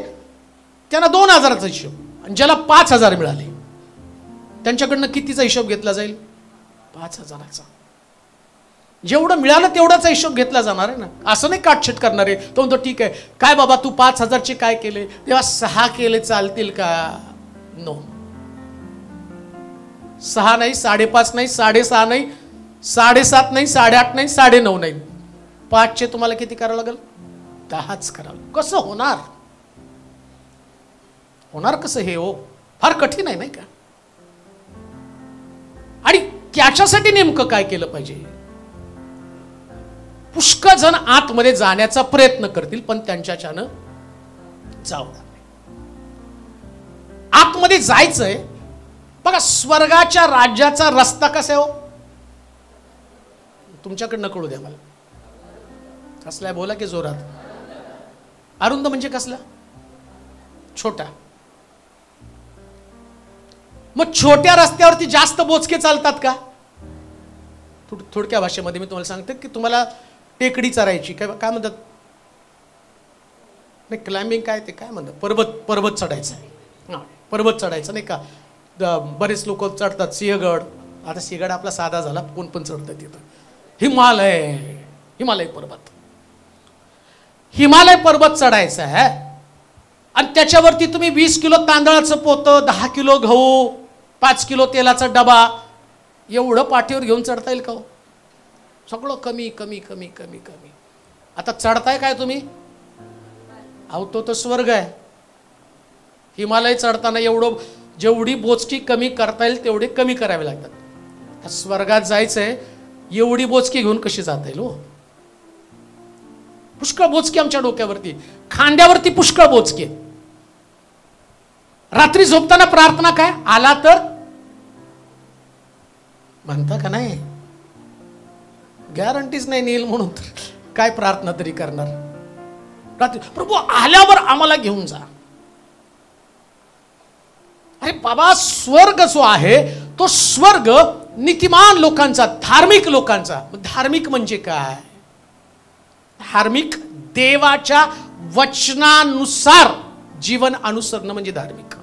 त्यांना 2,000चा हिशोब, आणि ज्याला 5,000 मिळाले त्यांच्याकडनं कितीचा हिशोब घेतला जाईल? 5,000चा. जेवढं मिळालं तेवढाचा हिशोब घेतला जाणार आहे ना. असं नाही काटछट करणार आहे. तो म्हणतो ठीक आहे, काय बाबा तू 5,000चे काय केले, तेव्हा 6 केले चालतील का? नो, 6 नाही, 5.5 नाही, 6.5 नाही, 7.5 नाही, 8.5 नाही, 9.5 नाही, 5चे तुम्हाला किती करावं लागेल? 10च करावं. कसं होणार? होणार कसं हे? हो, फार कठीण आहे नाही का? आणि त्याच्यासाठी नेमकं काय केलं पाहिजे? पुष्कळ जण आतमध्ये जाण्याचा प्रयत्न करतील, पण त्यांच्याच्यानं जावणार नाही. आतमध्ये जायचंय. बघा, स्वर्गाच्या राज्याचा रस्ता कसा आहे हो? तुमच्याकडनं कळू द्या मला. कसला आहे बोला की जोरात. अरुंद म्हणजे कसला? छोटा. मग छोट्या रस्त्यावरती जास्त बोचके चालतात का? थोडक्या भाषेमध्ये मी तुम्हाला सांगते की तुम्हाला टेकडी चढायची, काय म्हणतात, नाही क्लाइम्बिंग काय ते काय म्हणतात, पर्वत चढायचा. हां, पर्वत चढायचा नाही का. बरेच लोक चढतात सिंहगड. आता सिंहगड आपला साधा झाला, कोण पण चढतात तिथं. हिमालय पर्वत चढायचा आहे आणि त्याच्यावरती तुम्ही 20 किलो तांदळाचं पोतं, 10 किलो गहू, 5 किलो तेलाचा डबा एवढं पाठीवर घेऊन चढता येईल का हो? सगळं कमी कमी कमी कमी कमी. आता चढताय काय तुम्ही? अहो तो तर स्वर्ग आहे. हिमालय चढताना जेवढी बोचकी कमी करता येईल तेवढे कमी करावे लागतात. स्वर्गात जायचंय, एवढी बोचकी घेऊन कशी जाता येईल हो? पुष्कळ बोचकी आमच्या डोक्यावरती, खांद्यावरती पुष्कळ बोचकी. रात्री झोपताना प्रार्थना काय? आला तर म्हणता का नाही? गॅरंटीच नाही नेईल म्हणून तर काय प्रार्थना तरी करणार. रात्री प्रभू आल्यावर आम्हाला घेऊन जा. अरे बाबा, स्वर्ग जो आहे तो स्वर्ग नीतिमान लोकांचा, धार्मिक लोकांचा. धार्मिक म्हणजे काय? धार्मिक देवाच्या वचनानुसार जीवन अनुसरणं म्हणजे धार्मिक.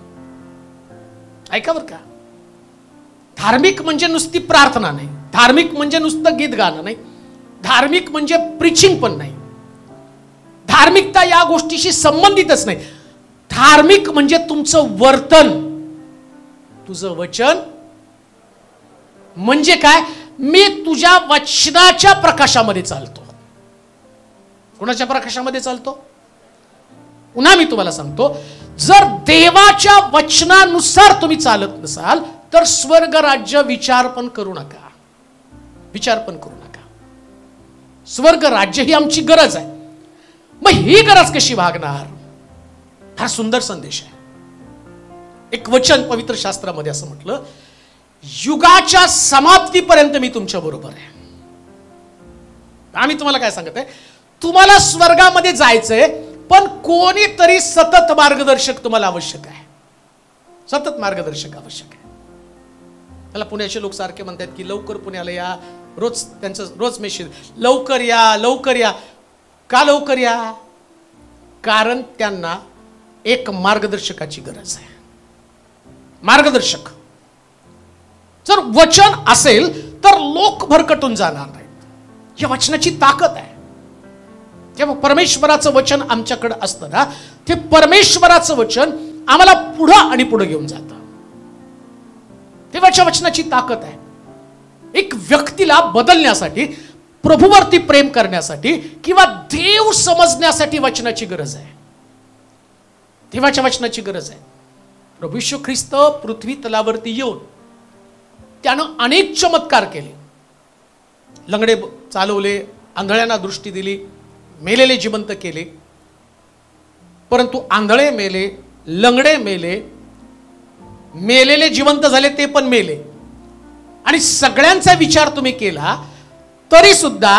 ऐका बरं का, धार्मिक म्हणजे नुसती प्रार्थना नाही, धार्मिक म्हणजे नुसतं गीत गाणं नाही, धार्मिक म्हणजे प्रीचिंग पण नाही, धार्मिकता या गोष्टीशी संबंधितच नाही. धार्मिक म्हणजे तुमचं वर्तन, तुझं वचन. म्हणजे काय? मी तुझ्या वचनाच्या प्रकाशामध्ये चालतो. कोणाच्या प्रकाशामध्ये चालतो? पुन्हा मी तुम्हाला सांगतो, जर देवाच्या वचनानुसार तुम्ही चालत नसाल तर स्वर्ग राज्य विचार पण करू नका. स्वर्ग राज्य ही आमची गरज आहे. मग ही गरज कशी भागणार? हा सुंदर संदेश आहे. एक वचन पवित्र शास्त्रामध्ये असं म्हटलं, युगाच्या समाप्तीपर्यंत मी तुमच्या बरोबर आहे. आम्ही तुम्हाला काय सांगत आहे? तुम्हाला स्वर्गामध्ये जायचंय, पण कोणीतरी सतत मार्गदर्शक तुम्हाला आवश्यक आहे. सतत मार्गदर्शक आवश्यक आहे. त्याला पुण्याचे लोक सारखे म्हणतात की लवकर पुण्याला या, रोज त्यांचं रोज मेसेज, लवकर या लवकर या. का लवकर या? कारण त्यांना एक मार्गदर्शकाची गरज आहे. मार्गदर्शक जर वचन असेल तर लोक भरकटून जाणार नाहीत. या वचनाची ताकद आहे. जेव्हा परमेश्वराचं वचन आमच्याकडे असतं ना, ते परमेश्वराचं वचन आम्हाला पुढं आणि पुढे घेऊन जातं. तेव्हाच्या वचनाची ताकद आहे. एक व्यक्तीला बदलण्यासाठी, प्रभूवरती प्रेम करण्यासाठी किंवा देव समजण्यासाठी वचनाची गरज आहे. देवाच्या वचनाची गरज आहे. प्रभू येशू ख्रिस्त पृथ्वी तलावरती येऊन त्यानं अनेक चमत्कार केले. लंगडे चालवले, आंधळ्यांना दृष्टी दिली, मेलेले जिवंत केले. परंतु आंधळे मेले, लंगडे मेले, मेलेले जिवंत झाले ते पण मेले. आणि सगळ्यांचा विचार तुम्ही केला तरी सुद्धा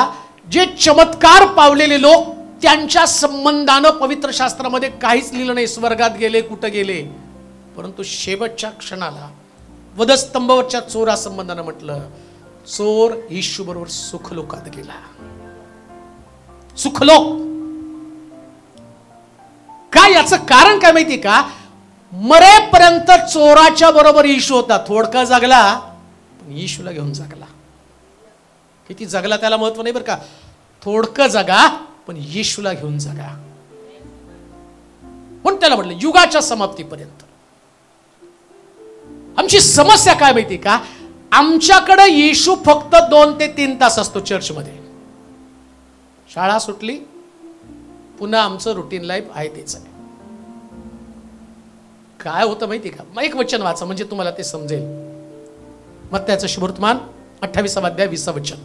जे चमत्कार पावलेले लोक त्यांच्या संबंधानं पवित्र शास्त्रामध्ये काहीच लिहिलं नाही. स्वर्गात गेले, कुठं गेले. परंतु शेवटच्या क्षणाला वधस्तंभावरच्या चोरा संबंधानं म्हटलं, चोर येशू बरोबर सुखलोकात गेला. सुखलोक. काय? याचं कारण काय माहिती का? मरेपर्यंत चोराच्या बरोबर येशू होता. थोडका जगला पण येशूला घेऊन जगला. किती जगला त्याला महत्व नाही बरं का. थोडकं जगा पण येशूला घेऊन जगा. म्हणून त्याला म्हटलं युगाच्या समाप्तीपर्यंत. आमची समस्या काय माहिती का? आमच्याकडे येशू फक्त 2 ते 3 तास असतो चर्चमध्ये. शाळा सुटली पुन्हा आमचं रुटीन लाईफ आहे तेच आहे. काय होतं माहिती का? मग एक वचन वाचा म्हणजे तुम्हाला ते समजेल. मत्थ्याचं शुभवर्तमान 28 अध्याय 20 वचन.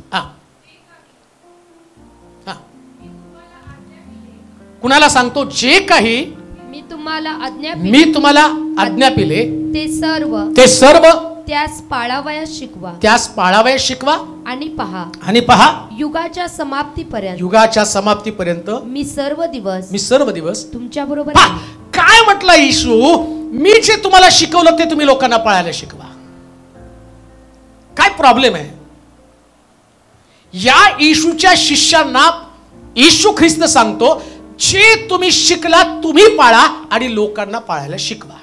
कुणाला सांगतो? जे काही मी तुम्हाला आज्ञा आज्ञा पिले ते सर्व त्यास पाळावयास शिकवा. त्यास पाळावयास शिकवा. आणि पहा, युगाच्या समाप्तीपर्यंत मी सर्व दिवस तुमच्या बरोबर. काय म्हटलं येशू? मी जे तुम्हाला शिकवलं ते तुम्ही लोकांना पाळायला शिकवा. काय प्रॉब्लेम आहे? या येशूच्या शिष्यांना येशू ख्रिस्त सांगतो, जे तुम्ही शिकला तुम्ही पाळा आणि लोकांना पाळायला शिकवा.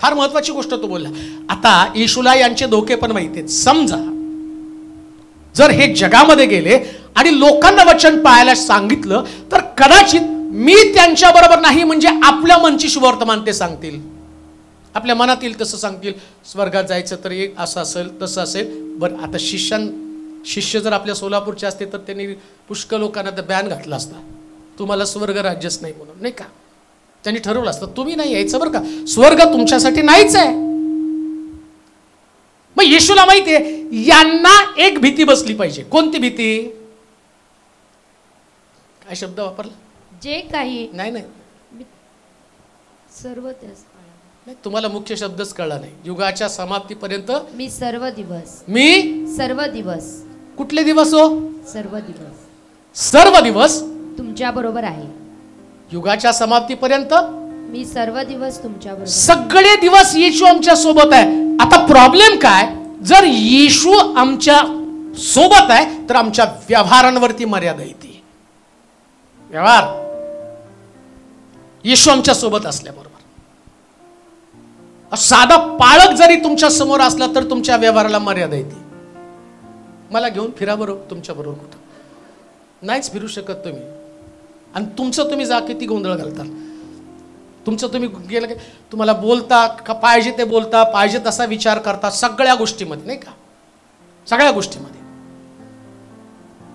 फार महत्वाची गोष्ट तो बोलला. आता येशूला यांचे धोके पण माहिती आहेत. समजा जर हे जगामध्ये गेले आणि लोकांना वचन पाळायला सांगितलं तर कदाचित मी त्यांच्या बरोबर नाही, म्हणजे आपल्या मनची शुभवर्तमान ते सांगतील, आपल्या मनातील तसं सांगतील. स्वर्गात जायचं तर एक असं असेल तसं असेल. बरं, आता शिष्य जर आपल्या सोलापूरचे असते तर त्यांनी पुष्कळ लोकांना तर बॅन घातला असता, तुम्हाला स्वर्ग राज्यच नाही म्हणून, नाही का? त्यांनी ठरवलं असतं तुम्ही नाही यायचं बरं का, स्वर्ग तुमच्यासाठी नाहीच आहे. मग येशूला माहितीये यांना एक भीती बसली पाहिजे. कोणती भीती? काय शब्द वापरला? जे काही नाही सर्व त्यास. नाही, तुम्हाला मुख्य शब्दच कळला नाही. युगाच्या समाप्तीपर्यंत मी सर्व दिवस. कुठले दिवस हो? सर्व दिवस तुमच्या बरोबर आहे. युगाच्या समाप्तीपर्यंत मी सर्व दिवस तुमच्या बरोबर. सगळे दिवस येशू आमच्या सोबत आहे. आता प्रॉब्लेम काय? जर येशू आमच्या सोबत आहे तर आमच्या व्यवहारांवरती मर्यादा येते. व्यवहार येशू आमच्या सोबत असल्याबरोबर, साधा पाळक जरी तुमच्या समोर असला तर तुमच्या व्यवहाराला मर्यादा येते. मला घेऊन फिरा बरोबर, तुमच्या बरोबर कुठं नाहीच फिरू शकत तुम्ही. आणि तुमचं तुम्ही जा किती गोंधळ घालताल. तुमचं तुम्ही गेलं की तुम्हाला बोलता का पाहिजे ते बोलता, पाहिजे तसा विचार करता, सगळ्या गोष्टीमध्ये, नाही का? सगळ्या गोष्टीमध्ये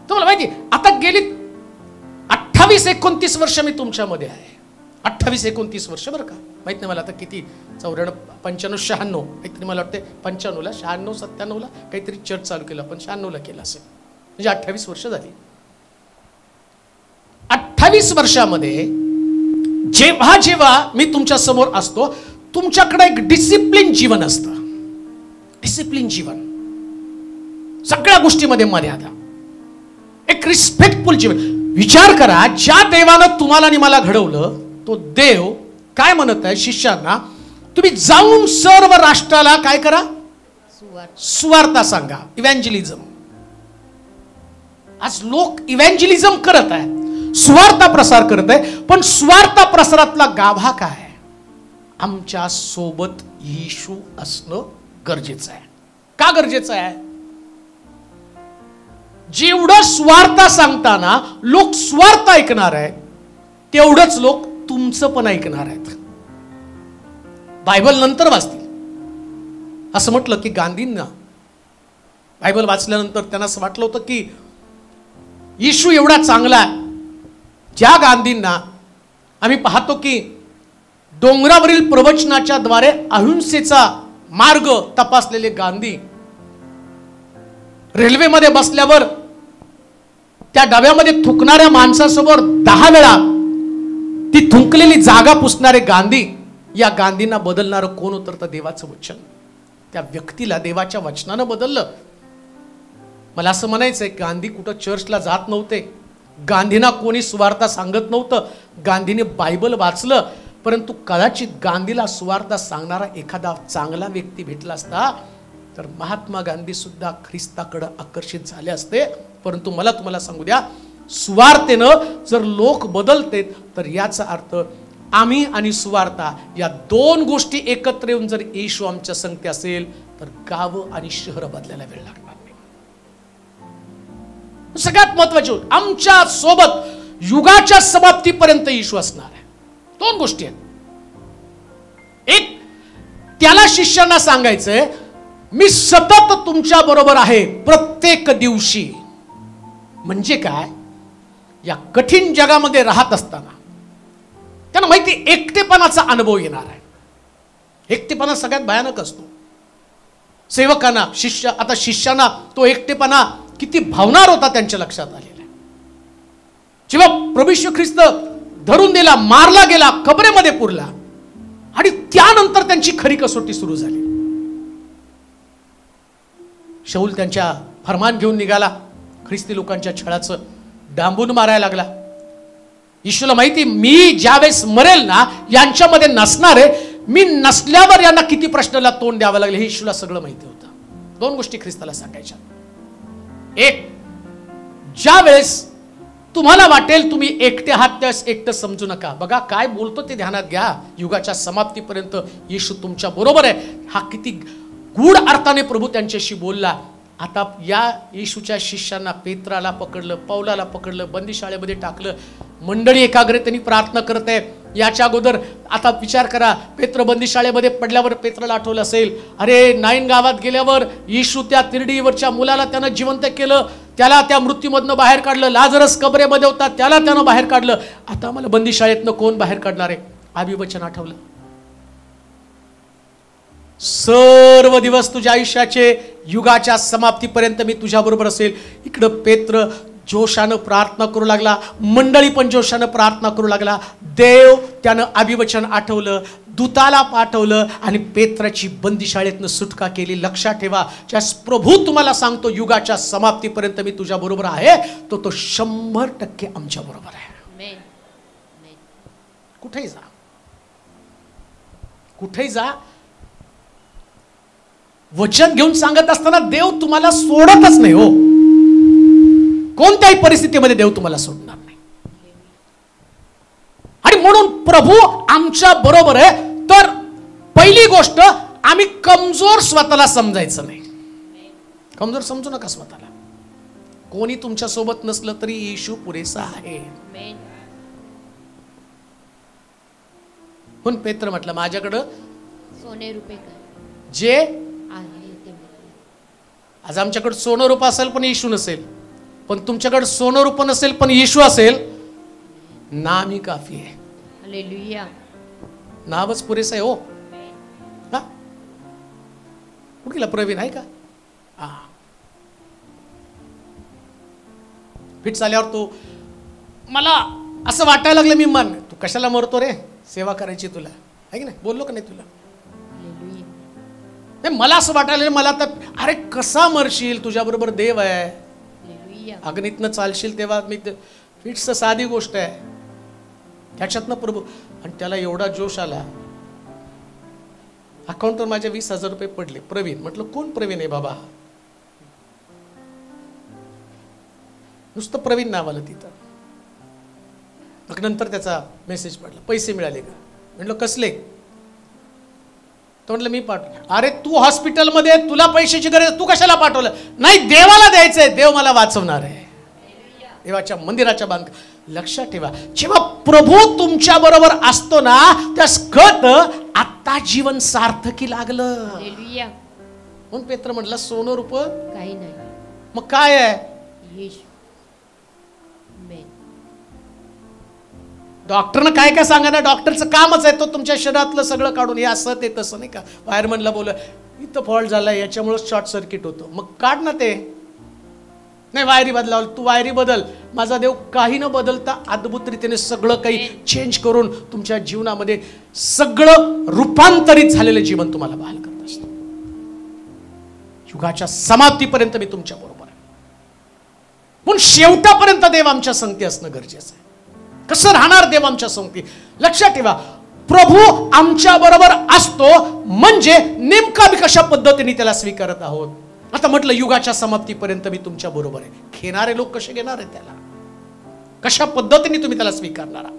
तुम्हाला माहिती. आता गेली 28-29 वर्ष मी तुमच्यामध्ये आहे. 28-29 वर्ष बरं का. माहित नाही मला आता किती, 94, 95, 96 काहीतरी, मला वाटते 95ला, 96, 97ला काहीतरी चर्च चालू केलं, पण 96ला केलं असेल, म्हणजे 28 वर्ष झाली. 28 वर्षामध्ये जेव्हा जेव्हा मी तुमच्या समोर असतो, तुमच्याकडे एक डिसिप्लिन जीवन असतं. डिसिप्लिन जीवन, सगळ्या गोष्टीमध्ये मर्यादा, एक रिस्पेक्टफुल जीवन. विचार करा, ज्या देवानं तुम्हाला आणि मला घडवलं तो देव काय म्हणत आहे शिष्यांना? तुम्ही जाऊन सर्व राष्ट्राला काय करा? सुवार्ता सांगा. इव्हॅन्जलिझम. आज लोक इव्हॅन्जलिझम करत आहे, सुवार्ता प्रसार करत आहे, पण सुवार्ता प्रसारातला गाभा काय? आमच्या सोबत येशू असणं गरजेचं आहे. का गरजेचं आहे? जेवढं स्वार्थ सांगताना लोक स्वार्थ ऐकणार आहेत, तेवढंच लोक तुमचं पण ऐकणार आहेत. बायबल नंतर वाचतील. असं म्हटलं की गांधींना बायबल वाचल्यानंतर त्यांना असं वाटलं होतं की येशू एवढा चांगला आहे. ज्या गांधींना आम्ही पाहतो की डोंगरावरील प्रवचनाच्या द्वारे अहिंसेचा मार्ग तपासलेले गांधी, रेल्वेमध्ये बसल्यावर त्या डब्यामध्ये थुंकणाऱ्या माणसासमोर 10 वेळा ती थुंकलेली जागा पुसणारे गांधी, या गांधींना बदलणारं कोण होतं? तर देवाचं वचन. त्या व्यक्तीला देवाच्या वचनानं बदललं. मला असं म्हणायचंय, गांधी कुठं चर्चला जात नव्हते, गांधींना कोणी सुवार्ता सांगत नव्हतं, गांधीने बायबल वाचलं, परंतु कदाचित गांधीला सुवार्ता सांगणारा एखादा चांगला व्यक्ती भेटला असता तर महात्मा गांधी सुद्धा ख्रिस्ताकडे आकर्षित झाले असते. परंतु मला तुम्हाला सांगू द्या, सुवार्तेनं जर लोक बदलते तर याचा अर्थ आम्ही आणि सुवार्ता या दोन गोष्टी एकत्र येऊन जर येशू आमच्या संगती असेल तर गावं आणि शहर बदलायला वेळ लागणार नाही. सगळ्यात महत्वाचे, आमच्या सोबत युगाच्या समाप्तीपर्यंत येशू असणार आहे. दोन गोष्टी आहेत. एक, त्याला शिष्यांना सांगायचंय मी सतत तुमच्या बरोबर आहे प्रत्येक दिवशी. म्हणजे काय? या कठीण जगामध्ये राहत असताना त्यांना माहिती एकटेपणाचा अनुभव येणार आहे. एकटेपणा सगळ्यात भयानक असतो. सेवकांना, शिष्यांना तो एकटेपणा किती भावणार होता त्यांच्या लक्षात आलेला आहे. जेव्हा प्रभू येशू ख्रिस्त धरून दिला, मारला गेला, कबरेमध्ये पुरला आणि त्यानंतर त्यांची खरी कसोटी सुरू झाली. शाऊल त्यांच्या फरमान घेऊन निघाला, ख्रिस्ती लोकांच्या छळाचं डांबून मारायला लागला. येशूला माहिती मी ज्यावेळेस मरेल ना यांच्यामध्ये नसणार आहे, मी नसल्यावर यांना किती प्रश्नाला तोंड द्यावं लागले हे येशूला सगळं माहिती होतं. दोन गोष्टी ख्रिस्ताला सांगायच्या. एक, ज्या वेळेस तुम्हाला वाटेल तुम्ही एकटे आहात त्यास एकटं समजू नका. बघा काय बोलतो ते ध्यानात घ्या. युगाच्या समाप्तीपर्यंत येशू तुमच्या बरोबर आहे. हा किती गूढ अर्थाने प्रभू त्यांच्याशी बोलला. आता या येशूच्या शिष्यांना पेत्राला पकडलं, पौलाला पकडलं, बंदीशाळेमध्ये टाकलं. मंडळी एकाग्रतेने प्रार्थना करत आहे. याच्या अगोदर आता विचार करा, पेत्र बंदीशाळेमध्ये पडल्यावर पेत्राला आठवलं असेल, अरे नाईन गावात गेल्यावर येशू त्या तिरडीवरच्या मुलाला त्यानं जिवंत केलं, त्याला त्या मृत्यूमधनं बाहेर काढलं. लाजरस कबरेमध्ये होता, त्याला त्यानं बाहेर काढलं. आता मला बंदीशाळेतनं कोण बाहेर काढणार आहे? अभिवचन आठवलं. सर्व दिवस तुझ्या आयुष्याचे युगाच्या समाप्तीपर्यंत मी तुझ्या बरोबर असेल. इकडं पेत्र जोशानं प्रार्थना करू लागला, मंडळी पण जोशानं प्रार्थना करू लागला. देव त्यानं अभिवचन आठवलं, दूताला पाठवलं आणि पेत्राची बंदीशाळेतनं सुटका केली. लक्षात ठेवा, ज्यास प्रभू तुम्हाला सांगतो युगाच्या समाप्तीपर्यंत मी तुझ्या बरोबर आहे, तो 100% आमच्या बरोबर आहे. कुठेही जा, कुठेही जा, वचन घेऊन सांगत असताना देव तुम्हाला सोडतच नाही. हो, कोणत्याही परिस्थितीमध्ये देव तुम्हाला सोडणार नाही. आणि म्हणून प्रभू आमच्या बरोबर आहे. तर पहिली गोष्ट, आम्ही कमजोर स्वतःला समजायचं नाही. कमजोर समजू नका स्वतःला. कोणी तुमच्या सोबत नसलं तरी येशू पुरेसा आहे. म्हणून पेत्र म्हटलं, माझ्याकडं सोने रुपये जे आज आमच्याकडे सोनं रूप असेल पण येशू नसेल, पण तुमच्याकडे सोनं रूप नसेल पण येशू असेल, नाम ही काफी आहे. हालेलुया. नावच पुरेसं आहे. हो, हा, कुठला प्रवीण आहे का? हा, फिट झाल्यावर तो मला असं वाटायला लागलं, मी मन तू कशाला मरतो रे, सेवा करायची तुला आहे की नाही, बोललो का नाही तुला? नाही, मला असं वाटायला मला तर, अरे कसा मरशील, तुझ्या बरोबर देव आहे, अग्नीतनं चालशील तेव्हा मी, फिट्स साधी गोष्ट आहे, त्याच्यातनं प्रभू. आणि त्याला एवढा जोश आला, अकाउंटवर माझ्या 20,000 रुपये पडले. प्रवीण, म्हटलं कोण प्रवीण आहे बाबा? नुसतं प्रवीण नाव आलं तिथं. मग नंतर त्याचा मेसेज पडला, पैसे मिळाले का? म्हटलं कसले? तो म्हटलं मी पाठवलं. अरे तू हॉस्पिटलमध्ये, तुला पैशाची गरज, तू कशाला पाठवलं? नाही, देवाला द्यायचंय, देव मला वाचवणार आहे. देवाच्या मंदिराच्या बांध. लक्षात ठेवा, जेव्हा प्रभू तुमच्या बरोबर असतो ना, त्यास कळत आता जीवन सार्थकी लागलं. म्हणून पेत्र म्हटलं, सोनं रूप काही नाही, मग काय आहे? येशू. डॉक्टरनं काय काय सांगा ना, डॉक्टरचं कामच आहे तो तुमच्या शरीरातलं सगळं काढून, हे असं ते तसं नाही का. वायरमनला बोल, इथं फॉल्ट झालाय, याच्यामुळे शॉर्ट सर्किट होतो, मग काढ ना ते. नाही, वायरी बदलावं, तू वायरी बदल. माझा देव काही न बदलता अद्भुत रीतीने सगळं काही चेंज करून तुमच्या जीवनामध्ये सगळं रूपांतरित झालेलं जीवन तुम्हाला बहाल करत असतो. युगाच्या समाप्तीपर्यंत मी तुमच्या बरोबर आहे. पण शेवटापर्यंत देव आमच्या संगती असणं गरजेचं आहे. कसं राहणार देव आमच्या संगती? लक्षात ठेवा, प्रभू आमच्या बरोबर असतो म्हणजे नेमका मी कशा पद्धतीने त्याला स्वीकारत आहोत. आता म्हटलं युगाच्या समाप्तीपर्यंत मी तुमच्या बरोबर आहे. घेणारे लोक कसे घेणार आहेत त्याला? कशा पद्धतीने तुम्ही त्याला स्वीकारणार आहात?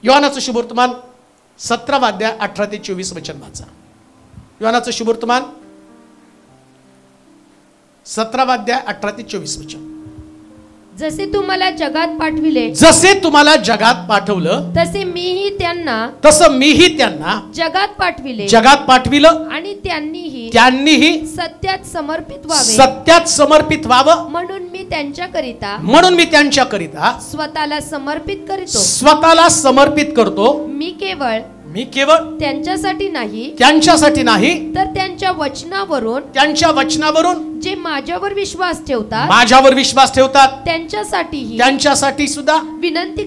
योहानाचं शुभवर्तमान 17 अध्याय 18 ते 24 वचन वाचा. योहानाचं शुभवर्तमान 17 अध्याय 18 ते 24 वचन. जसे तुम्हाला जगात पाठविले, जसे तुम्हाला जगात पाठवलं, तसे मीही त्यांना जगात पाठविले, जगात पाठविलं, आणि त्यांनीही सत्यात समर्पित व्हावं, म्हणून मी त्यांच्याकरिता स्वतःला समर्पित करतो. मी केवळ त्यांच्यासाठी नाही, तर त्यांच्या वचनावरून जे माझ्यावर विश्वास ठेवतात त्यांच्यासाठी सुद्धा विनंती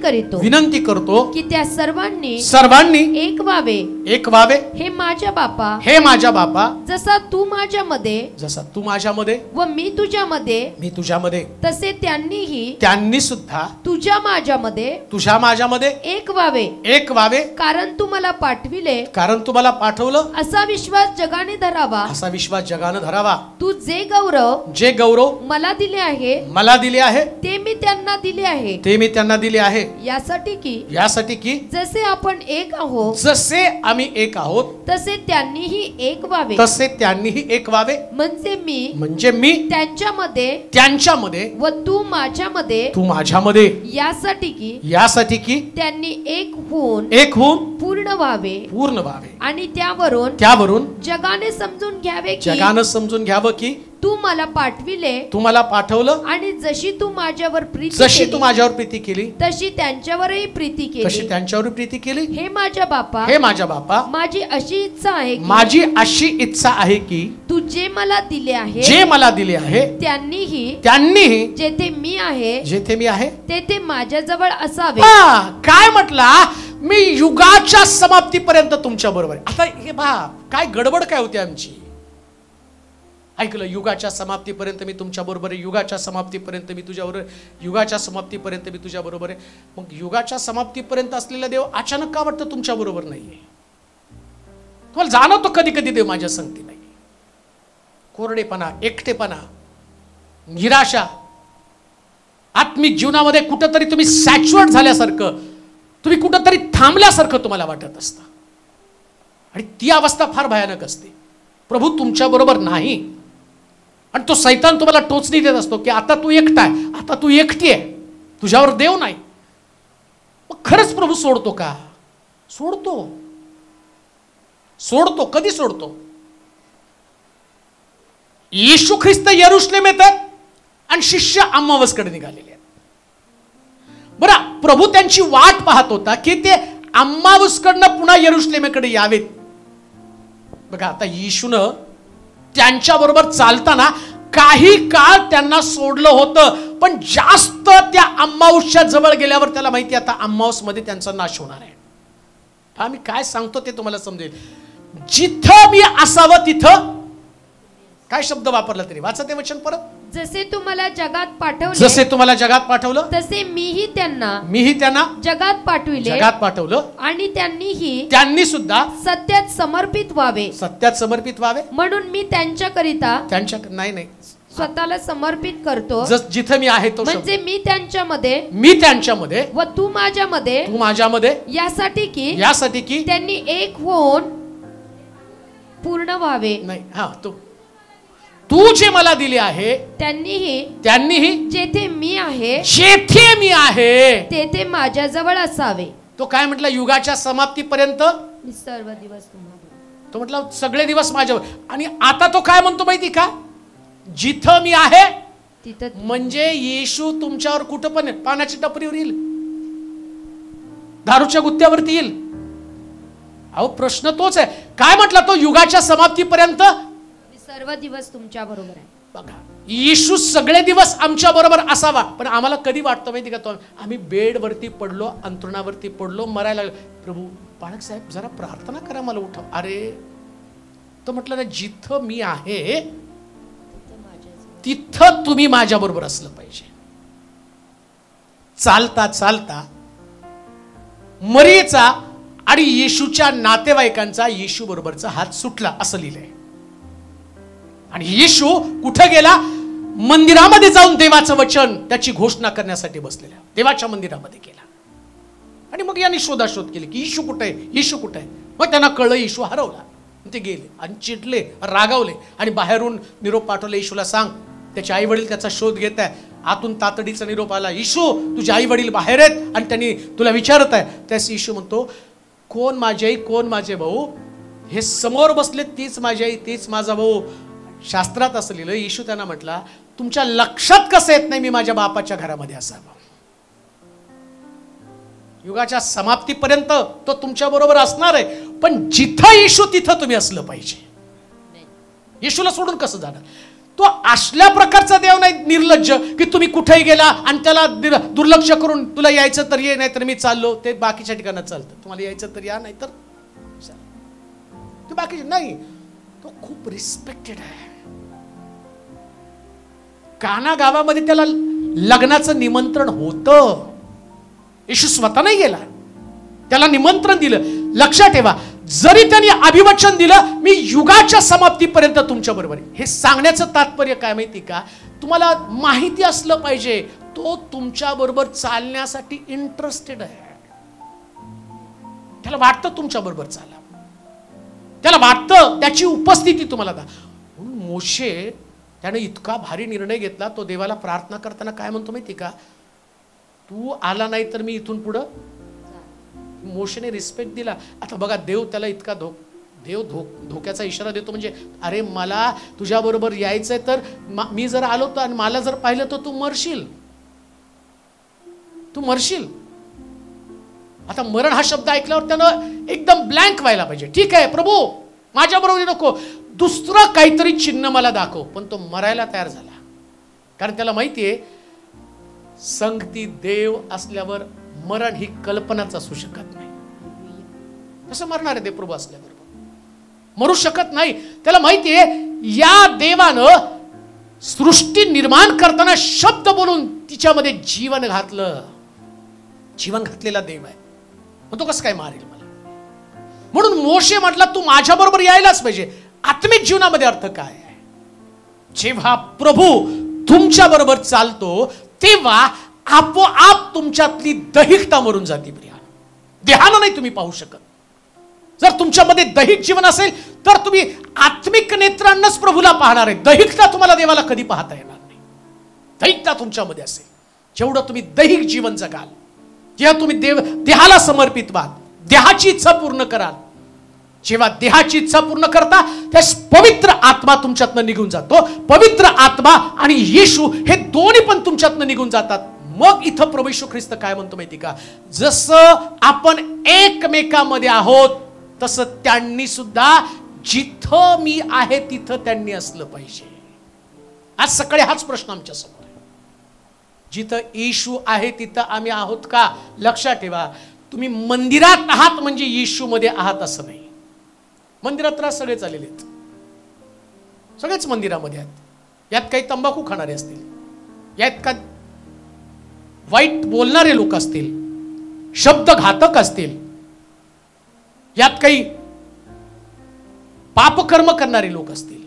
करतो की त्या सर्वांनी एक व्हावे, एक व्हावे हे माझ्या बापा, हे माझ्या बापा, जसा तू माझ्यामध्ये जसा तू माझ्यामध्ये व मी तुझ्यामध्ये, मी तुझ्यामध्ये, तसे त्यांनीही त्यांनी सुद्धा तुझ्या माझ्यामध्ये तुझ्या माझ्यामध्ये एक व्हावे, एक व्हावे, कारण तू मला पाठविले, कारण तुम्हाला पाठवलं, असा विश्वास जगाने धरावा. असा विश्वास जगानं धरावा. तू जे गौरव जे गौरव मला दिले आहे मला दिले आहे ते मी त्यांना दिले आहे, ते मी त्यांना दिले आहे, यासाठी की जसे आपण एक आहोत जसे आम्ही एक आहोत तसे त्यांनीही एक व्हावे, तसे त्यांनीही एक व्हावे, म्हणजे मी त्यांच्यामध्ये व तू माझ्यामध्ये, यासाठी की त्यांनी एक होऊन पूर्ण व्हावे. आणि त्यावरून जगाने समजून घ्यावं की तू मला पाठवलं आणि जशी तू माझ्यावर प्रीती केली तशी त्यांच्यावरही प्रीती केली. हे माझ्या बापा, माझी अशी इच्छा आहे की तू जे मला दिले आहे त्यांनीही जेथे मी आहे तेथे माझ्याजवळ असावे. काय म्हटला? मी युगाच्या समाप्तीपर्यंत तुमच्या बरोबर. आता हे पहा काय गडबड काय होती आमची. ऐकलं, युगाच्या समाप्तीपर्यंत मी तुमच्या बरोबर आहे, युगाच्या समाप्तीपर्यंत मी तुझ्याबरोबर, युगाच्या समाप्तीपर्यंत मी तुझ्या बरोबर आहे. मग युगाच्या समाप्तीपर्यंत असलेला देव अचानक का वाटतं तुमच्या बरोबर नाहीये? तुम्हाला जाणवतो कधी कधी देव माझ्या संगती नाही. कोरडेपणा, एकटेपणा, निराशा, आत्मिक जीवनामध्ये कुठंतरी तुम्ही सॅच्युएट झाल्यासारखं, तुम्ही कुठंतरी थांबल्यासारखं तुम्हाला वाटत असतं. आणि ती अवस्था फार भयानक असते. प्रभू तुमच्या बरोबर नाही आणि तो सैतान तुम्हाला टोचणी देत असतो की आता तू एकटा आहे, आता तू एकटी आहे, तुझ्यावर देव नाही. मग खरंच प्रभू सोडतो का? सोडतो. कधी सोडतो? येशू ख्रिस्त यरुशलेम येतात आणि शिष्य अम्मावसकडे निघालेले आहेत. बरं, प्रभू त्यांची वाट पाहत होता की ते अम्मावसकडनं पुन्हा यरुशलेमेकडे यावेत. बघा, आता येशूनं त्यांच्या बरोबर चालताना काही काळ त्यांना सोडलं होतं, पण जास्त त्या अम्माऊसच्या जवळ गेल्यावर त्याला माहिती आता अम्माऊस मध्ये त्यांचा नाश होणार आहे. आम्ही काय सांगतो ते तुम्हाला समजेल. जिथं मी असावं तिथं काय शब्द वापरला तरी वाचा ते वचन परत. जसे तुम्हाला जगात पाठवलं तसे मीही त्यांना जगात पाठवलं आणि त्यांनी सुद्धा सत्यात समर्पित व्हावे. म्हणून मी त्यांच्याकरिता नाही स्वतःला समर्पित करतो. जिथं मी आहे तो म्हणजे मी त्यांच्यामध्ये व तू माझ्यामध्ये, यासाठी की त्यांनी एक होऊन पूर्ण व्हावे. नाही, हा, तू जे मला दिले आहे त्यांनीही जेथे मी आहे तेथे माझ्याजवळ असावे. तो काय म्हटला? युगाच्या समाप्तीपर्यंत मी सर्व दिवस तुम्हाला. तो म्हटला सगळे दिवस माझ्यावर. आणि आता तो काय म्हणतो माहिती का? जिथं मी आहे तिथं. म्हणजे येशू तुमच्यावर कुठं पण पाण्याच्या टपरीवर येईल, दारूच्या गुत्त्यावरती येईल. अहो, प्रश्न तोच आहे. काय म्हटला तो? युगाच्या समाप्तीपर्यंत सर्व दिवस तुमच्या बरोबर आहे. बघा, येशू सगळे दिवस आमच्या बरोबर असावा. पण आम्हाला कधी वाटतं माहिती का? तो आम्ही बेडवरती पडलो, अंथरुणावरती पडलो, मरायला लागलो, प्रभू बाळक साहेब जरा प्रार्थना करा, मला उठव. अरे, तो म्हटलं ना, जिथं मी आहे तिथं तुम्ही माझ्या बरोबर असलं पाहिजे. चालता चालता मरीचा आणि येशूच्या नातेवाईकांचा येशू बरोबरचा हात सुटला असं लिहिलंय. आणि येशू कुठं गेला? मंदिरामध्ये जाऊन देवाचं वचन, त्याची घोषणा करण्यासाठी बसलेला देवाच्या मंदिरामध्ये गेला. आणि मग यांनी शोधाशोध केली की येशू कुठे आहे. मग त्यांना कळलं येशू हरवला. ते गेले आणि चिडले, रागावले आणि बाहेरून निरोप पाठवले, येशूला सांग त्याचे आई वडील त्याचा शोध घेत आहे. आतून तातडीचा निरोप आला, येशू तुझे आई वडील बाहेर आहेत आणि त्यांनी तुला विचारत आहे. त्यास येशू म्हणतो, कोण माझी आई, कोण माझे भाऊ? हे समोर बसले, तीच माझी आई, तीच माझा भाऊ. शास्त्रात असं लिहिलं. येशू त्यांना म्हटला, तुमच्या लक्षात कसं येत नाही मी माझ्या बापाच्या घरामध्ये असावं? युगाच्या समाप्तीपर्यंत तो तुमच्या बरोबर असणार आहे, पण जिथं येशू तिथं तुम्ही असलं पाहिजे. येशूला सोडून कसं जाणार? तो असल्या प्रकारचा देव नाही निर्लज्ज की तुम्ही कुठेही गेला आणि त्याला दुर्लक्ष करून तुला यायचं तर ये, नाही तर मी चाललो. ते बाकीच्या ठिकाणात चालतं. तुम्हाला यायचं तर या, नाही तर ते बाकीचे नाही. तो खूप रिस्पेक्टेड आहे. काना गावामध्ये त्याला लग्नाचं निमंत्रण होतं. येशू स्वतः नाही गेला, त्याला निमंत्रण दिलं. लक्षात ठेवा, जरी त्यांनी अभिवचन दिलं, मी युगाच्या समाप्तीपर्यंत तुमच्या बरोबर आहे. हे सांगण्याचं तात्पर्य काय माहिती का? तुम्हाला माहिती असलं पाहिजे तो तुमच्या बरोबर चालण्यासाठी इंटरेस्टेड आहे. त्याला वाटतं तुमच्या बरोबर चाला, त्याला वाटतं त्याची उपस्थिती तुम्हाला दा. म्हणून मोशे त्याने इतका भारी निर्णय घेतला. तो देवाला प्रार्थना करताना काय म्हणतो माहिती का? तू आला नाही तर मी इथून पुढं. मोशेने रिस्पेक्ट दिला. आता बघा, देव त्याला इतका धोक्याचा इशारा देतो. म्हणजे अरे मला तुझ्या बरोबर यायचंय, तर मी जर आलो तर आणि मला जर पाहिलं तर तू मरशील, तू मरशील. आता मरण हा शब्द ऐकल्यावर त्यानं एकदम ब्लँक व्हायला पाहिजे. ठीक आहे प्रभू, माझ्या बरोबर नको, दुसरं काहीतरी चिन्ह मला दाखव. पण तो मरायला तयार झाला, कारण त्याला माहितीये संगती देव असल्यावर मरण ही कल्पनाच असू शकत नाही. कसं मरणार आहे देव प्रभू असल्यावर? मरू शकत नाही. त्याला माहितीये या देवानं सृष्टी निर्माण करताना शब्द बोलून तिच्यामध्ये जीवन घातलं. जीवन घातलेला देव आहे, मग तो कसं काय मारेल मला? म्हणून मोशे म्हटला तू माझ्या बरोबर यायलाच पाहिजे. आत्मिक जीवनामध्ये अर्थ काय आहे? जेव्हा प्रभू तुमच्या बरोबर चालतो तेव्हा आपोआप तुमच्यातली दैहिकता मरून जाते. देहानं नाही तुम्ही पाहू शकत. जर तुमच्यामध्ये दैहिक जीवन असेल तर तुम्ही आत्मिक नेत्रांनाच प्रभूला पाहणार आहे. दैहिकता तुम्हाला देवाला कधी पाहता येणार नाही. दैहिकता तुमच्यामध्ये असेल, जेवढं तुम्ही दैहिक जीवन जगाल, जेव्हा तुम्ही देहाला समर्पित व्हाल, देहाची इच्छा पूर्ण कराल, जेव्हा देहाची इच्छा पूर्ण करता त्यास पवित्र आत्मा तुमच्यातनं निघून जातो. पवित्र आत्मा आणि येशू हे दोन्ही पण तुमच्यातनं निघून जातात. मग इथं प्रभू येशू ख्रिस्त काय म्हणतो माहिती का? जसं आपण एकमेकांमध्ये आहोत तसं त्यांनी सुद्धा जिथं मी आहे तिथं त्यांनी असलं पाहिजे. आज सकाळी हाच प्रश्न आमच्या समोर आहे. जिथं येशू आहे तिथं आम्ही आहोत का? लक्षात ठेवा, तुम्ही मंदिरात आहात म्हणजे येशू मध्ये आहात असं नाही. मंदिरात तर सगळेच आलेले आहेत, सगळेच मंदिरामध्ये आहेत. यात काही तंबाखू खाणारे असतील, यात का वाईट बोलणारे लोक असतील, शब्द घातक असतील, यात काही पापकर्म करणारे लोक असतील,